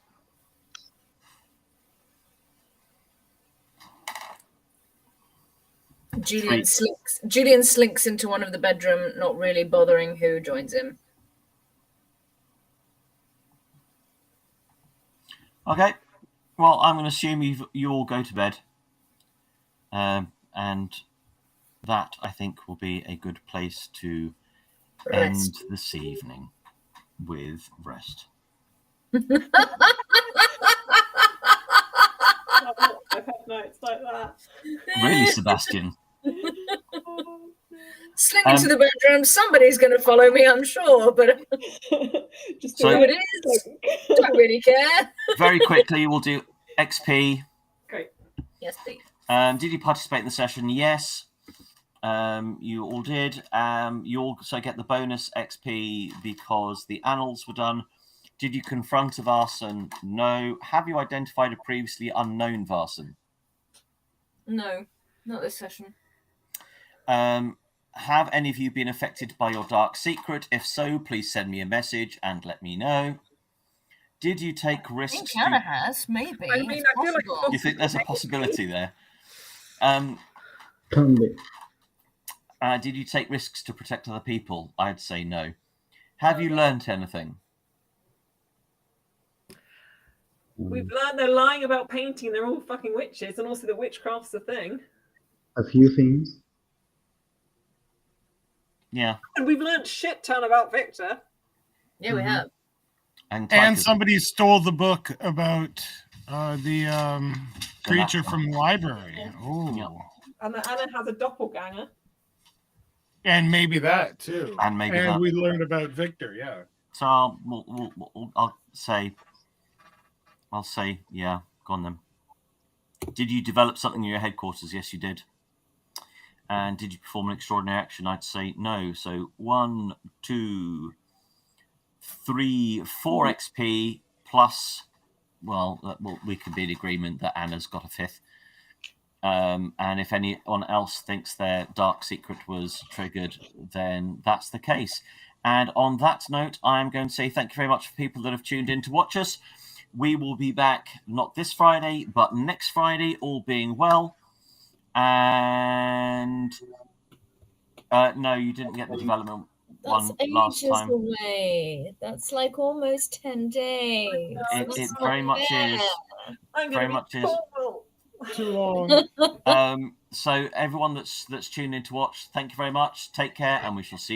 [SPEAKER 2] Julian slinks into one of the bedroom, not really bothering who joins him.
[SPEAKER 1] okay. Well, I'm going to assume you all go to bed. And that, I think, will be a good place to end this evening with rest.
[SPEAKER 10] I've had nights like that.
[SPEAKER 1] Really, Sebastian?
[SPEAKER 2] Slink into the bedroom. Somebody's going to follow me, I'm sure, but
[SPEAKER 10] just
[SPEAKER 1] So-
[SPEAKER 2] who it is, don't really care.
[SPEAKER 1] Very quickly, we'll do XP.
[SPEAKER 10] Great.
[SPEAKER 2] Yes, please.
[SPEAKER 1] Did you participate in the session? Yes. You all did. You also get the bonus XP because the annals were done. Did you confront a Vaesen? No. Have you identified a previously unknown Vaesen?
[SPEAKER 2] No, not this session.
[SPEAKER 5] Have any of you been affected by your dark secret? If so, please send me a message and let me know. Did you take
[SPEAKER 2] I
[SPEAKER 5] risks?
[SPEAKER 2] think Anna has, maybe.
[SPEAKER 10] I mean,
[SPEAKER 2] It's
[SPEAKER 10] I feel like
[SPEAKER 2] possible.
[SPEAKER 5] You think there's a possibility there?
[SPEAKER 8] Can be.
[SPEAKER 1] Did you take risks to protect other people? I'd say no. Have you learnt anything?
[SPEAKER 10] We've learned they're lying about painting. They're all fucking witches, and also that witchcraft's a thing.
[SPEAKER 8] A few things.
[SPEAKER 1] Yeah.
[SPEAKER 10] And we've learned shit ton about Victor.
[SPEAKER 2] Yeah, we have.
[SPEAKER 3] And somebody stole the book about the creature from the library. Oh.
[SPEAKER 1] Yeah.
[SPEAKER 10] And that Anna has a doppelganger.
[SPEAKER 3] And maybe that too.
[SPEAKER 1] And maybe that.
[SPEAKER 3] we learned about Victor, yeah.
[SPEAKER 1] So I'll say, yeah, go on then. Did you develop something in your headquarters? Yes, you did. And did you perform an extraordinary action? I'd say no. So 1, 2, 3, 4 XP plus, well, we could be in agreement that Anna's got a 5th. And if anyone else thinks their dark secret was triggered, then that's the case. And on that note, I'm going to say thank you very much for people that have tuned in to watch us. We will be back not this Friday, but next Friday, all being well. And no, you didn't get the development one last time.
[SPEAKER 11] Away. That's like almost 10 days.
[SPEAKER 1] It very much is. Very much is.
[SPEAKER 3] Too long.
[SPEAKER 1] So everyone that's tuned in to watch, thank you very much. Take care, and we shall see you.